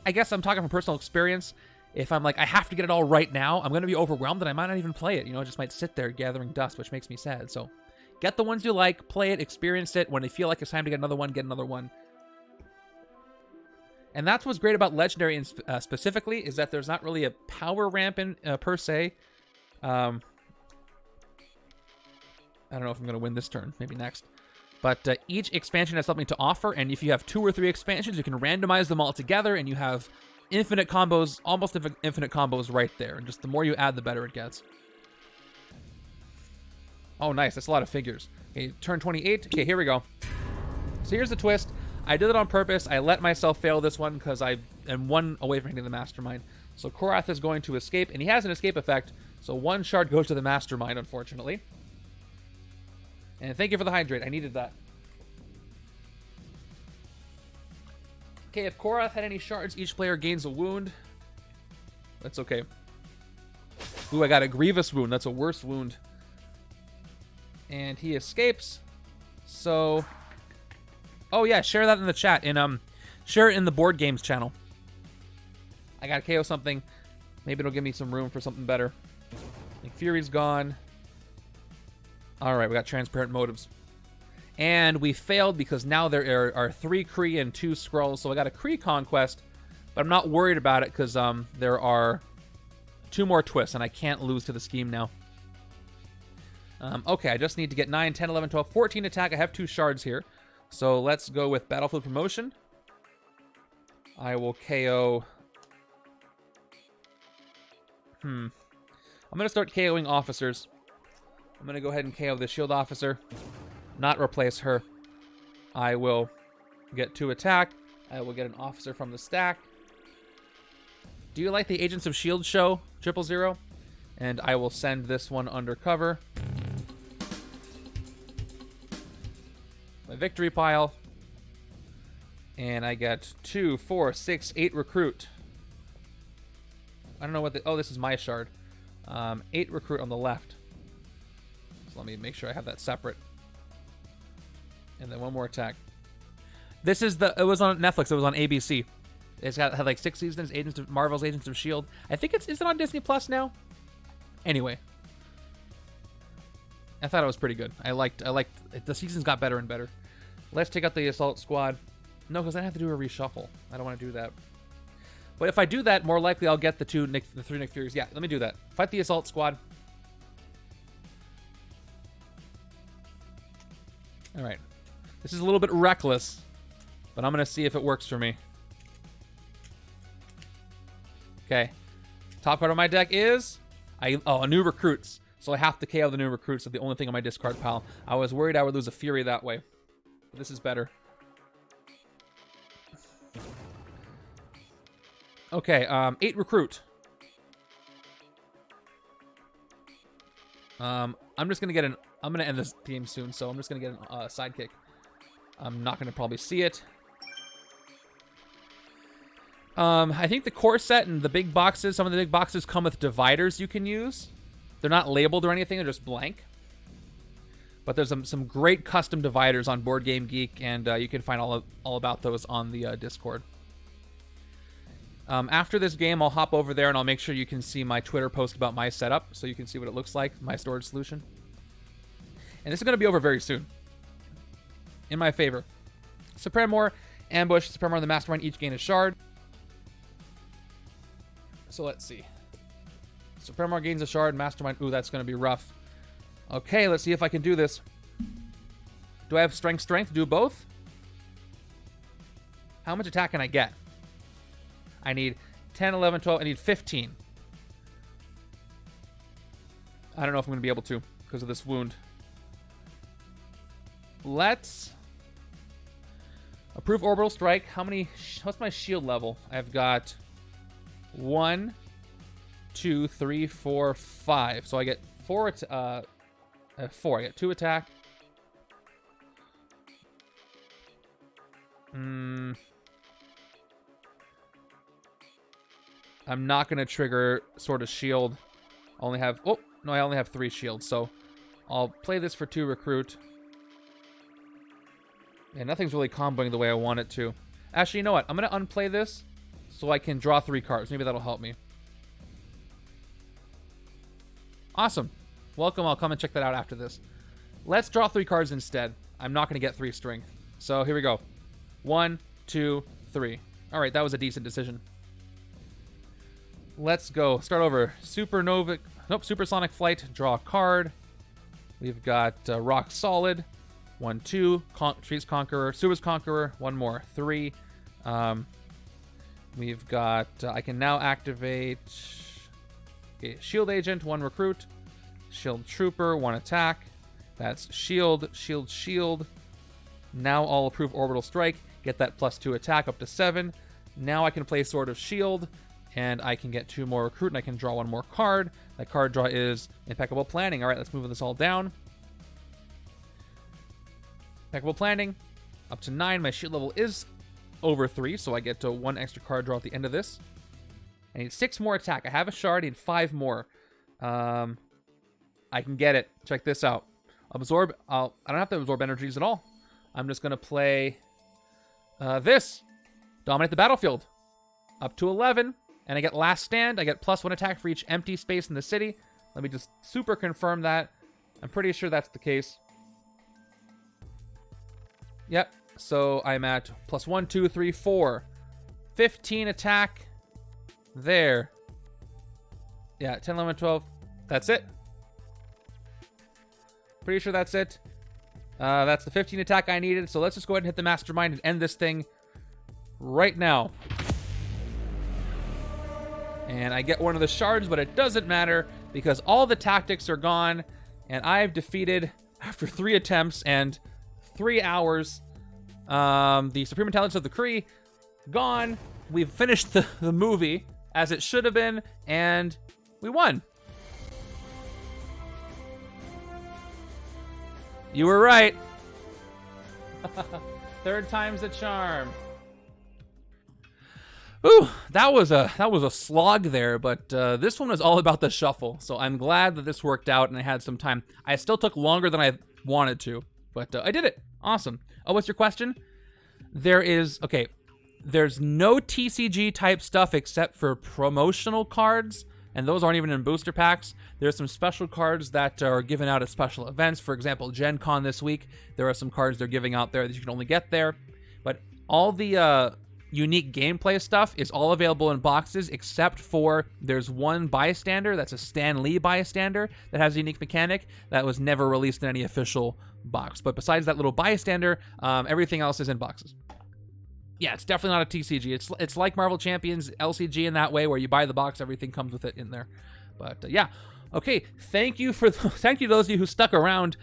I guess I'm talking from personal experience. If I'm like, I have to get it all right now, I'm going to be overwhelmed and I might not even play it. You know, I just might sit there gathering dust, which makes me sad. So get the ones you like, play it, experience it. When you feel like it's time to get another one, get another one. And that's what's great about Legendary specifically, is that there's not really a power ramp in per se. I don't know if I'm going to win this turn. Maybe next. But each expansion has something to offer, and if you have 2 or 3 expansions, you can randomize them all together, and you have infinite combos, almost infinite combos right there. And just the more you add, the better it gets. Oh, nice. That's a lot of figures. Okay, turn 28. Okay, here we go. So here's the twist. I did it on purpose. I let myself fail this one because I am 1 away from hitting the Mastermind. So Korath is going to escape, and he has an escape effect, so 1 shard goes to the Mastermind, unfortunately. And thank you for the hydrate. I needed that. Okay, if Korath had any shards, each player gains a wound. That's okay. Ooh, I got a Grievous wound. That's a worse wound. And he escapes. So... Oh yeah, share that in the chat. And share it in the Board Games channel. I gotta KO something. Maybe it'll give me some room for something better. Like Fury's gone. Alright, we got transparent motives. And we failed because now there are 3 Kree and 2 Skrulls. So I got a Kree conquest, but I'm not worried about it because there are 2 more twists and I can't lose to the scheme now. Okay, I just need to get 9, 10, 11, 12, 14 attack. I have 2 shards here. So let's go with Battlefield Promotion. I will KO... I'm going to start KOing officers. I'm going to go ahead and KO the shield officer. Not replace her. I will get 2 attack. I will get an officer from the stack. Do you like the Agents of S.H.I.E.L.D. show, 000? And I will send this one undercover. My victory pile. And I get 2, 4, 6, 8 recruit. I don't know what the... Oh, this is my shard. 8 recruit on the left. So let me make sure I have that separate. And then 1 more attack. This is the... It was on Netflix. It was on ABC. It's had like 6 seasons. Marvel's Agents of S.H.I.E.L.D. I think is it on Disney Plus now? Anyway. I thought it was pretty good. I liked the seasons got better and better. Let's take out the assault squad. No, because I have to do a reshuffle. I don't want to do that. But if I do that, more likely I'll get the 3 Nick Furies. Yeah, let me do that. Fight the assault squad. All right. This is a little bit reckless, but I'm going to see if it works for me. Okay. Top card of my deck is... new recruits. So I have to KO the new recruits. That's the only thing on my discard pile. I was worried I would lose a Fury that way. But this is better. Okay, 8 recruit. I'm just gonna get I'm gonna end this game soon, so I'm just gonna get a sidekick. I'm not gonna probably see it. I think the core set and the big boxes, some of the big boxes come with dividers you can use. They're not labeled or anything, they're just blank. But there's some great custom dividers on Board Game Geek, and you can find all about those on the Discord. After this game, I'll hop over there and I'll make sure you can see my Twitter post about my setup, so you can see what it looks like, my storage solution. And this is going to be over very soon. In my favor. Supremor, Ambush, Supremor, and the Mastermind each gain a shard. So let's see. Supremor gains a shard, Mastermind. Ooh, that's going to be rough. Okay, let's see if I can do this. Do I have strength to do both? How much attack can I get? I need 10, 11, 12. I need 15. I don't know if I'm going to be able to because of this wound. Let's approve orbital strike. What's my shield level? I've got 1, 2, 3, 4, 5. So I get 4. I have 4. I get 2 attack. I'm not going to trigger Sword of Shield. I only have 3 shields, so I'll play this for 2 recruit. And nothing's really comboing the way I want it to. Actually, you know what? I'm going to unplay this so I can draw 3 cards. Maybe that'll help me. Awesome. Welcome. I'll come and check that out after this. Let's draw 3 cards instead. I'm not going to get 3 strength. So here we go. 1, 2, 3. All right, that was a decent decision. Let's go. Start over. Supersonic Flight. Draw a card. We've got Rock Solid. 1, 2. Trees Conqueror. Sewers Conqueror. 1 more. 3. We've got... I can now activate... Okay, Shield Agent. 1 recruit. Shield Trooper. 1 attack. That's Shield. Shield. Shield. Now I'll approve Orbital Strike. Get that +2 attack up to 7. Now I can play Sword of Shield. And I can get 2 more recruit, and I can draw 1 more card. That card draw is Impeccable Planning. All right, let's move this all down. Impeccable Planning. Up to 9. My shield level is over 3, so I get to 1 extra card draw at the end of this. I need 6 more attack. I have a shard. I need 5 more. I can get it. Check this out. Absorb. I don't have to absorb energies at all. I'm just going to play this. Dominate the battlefield. Up to 11. And I get Last Stand. I get +1 attack for each empty space in the city. Let me just super confirm that. I'm pretty sure that's the case. Yep. So I'm at +1, 2, 3, 4. 15 attack. There. Yeah, 10, 11, 12. That's it. Pretty sure that's it. That's the 15 attack I needed. So let's just go ahead and hit the Mastermind and end this thing right now. And I get one of the shards, but it doesn't matter because all the tactics are gone. And I've defeated, after 3 attempts and 3 hours, the Supreme Intelligence of the Kree. Gone. We've finished the movie as it should have been, and we won. You were right. 3rd time's the charm. Ooh, that was a slog there, but this one was all about the shuffle. So I'm glad that this worked out and I had some time. I still took longer than I wanted to, but I did it. Awesome. Oh, what's your question? There's no TCG type stuff except for promotional cards, and those aren't even in booster packs. There's some special cards that are given out at special events. For example, Gen Con this week, there are some cards they're giving out there that you can only get there. But all the unique gameplay stuff is all available in boxes, except for there's one bystander, that's a Stan Lee bystander, that has a unique mechanic that was never released in any official box. But besides that little bystander, everything else is in boxes. Yeah, it's definitely not a TCG. It's like Marvel Champions LCG in that way, where you buy the box, everything comes with it in there. But yeah, okay. Thank you to those of you who stuck around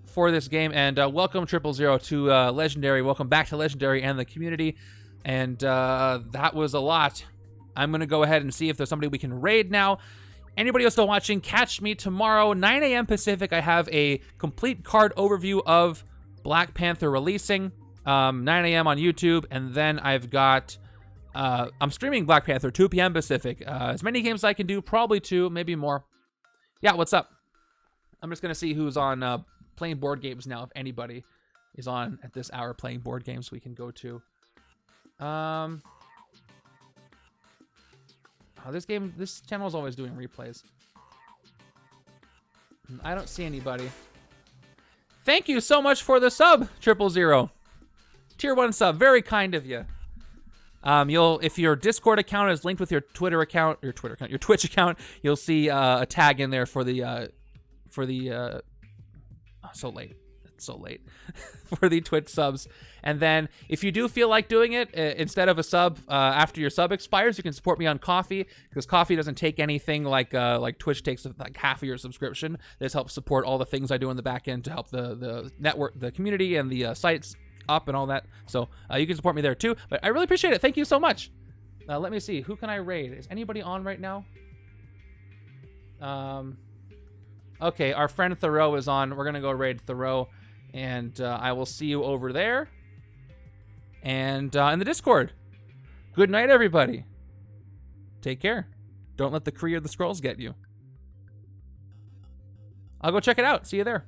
for this game, and welcome 000 to Legendary. Welcome back to Legendary and the community. And that was a lot. I'm gonna go ahead and see if there's somebody we can raid now. Anybody else still watching? Catch me tomorrow, 9 a.m. Pacific. I have a complete card overview of Black Panther releasing. 9 a.m. on YouTube, and then I've got, I'm streaming Black Panther, 2 p.m. Pacific. As many games as I can do, probably 2, maybe more. Yeah, what's up? I'm just gonna see who's on playing board games now, if anybody is on at this hour playing board games we can go to. Oh, this channel is always doing replays. I don't see anybody. Thank you so much for the sub, 000. Tier 1 sub, very kind of you. If your Discord account is linked with your Twitch account, you'll see a tag in there for the so late. It's so late for the Twitch subs. And then if you do feel like doing it, instead of a sub, after your sub expires, you can support me on Ko-fi, because Ko-fi doesn't take anything like Twitch takes like half of your subscription. This helps support all the things I do in the back end to help the network, the community, and the sites up and all that. So you can support me there too, but I really appreciate it. Thank you so much. Let me see, who can I raid? Is anybody on right now? Okay, our friend Thoreau is on. We're gonna go raid Thoreau, and I will see you over there and in the Discord. Good night, everybody. Take care. Don't let the Kree or the Skrulls get you. I'll go check it out. See you there.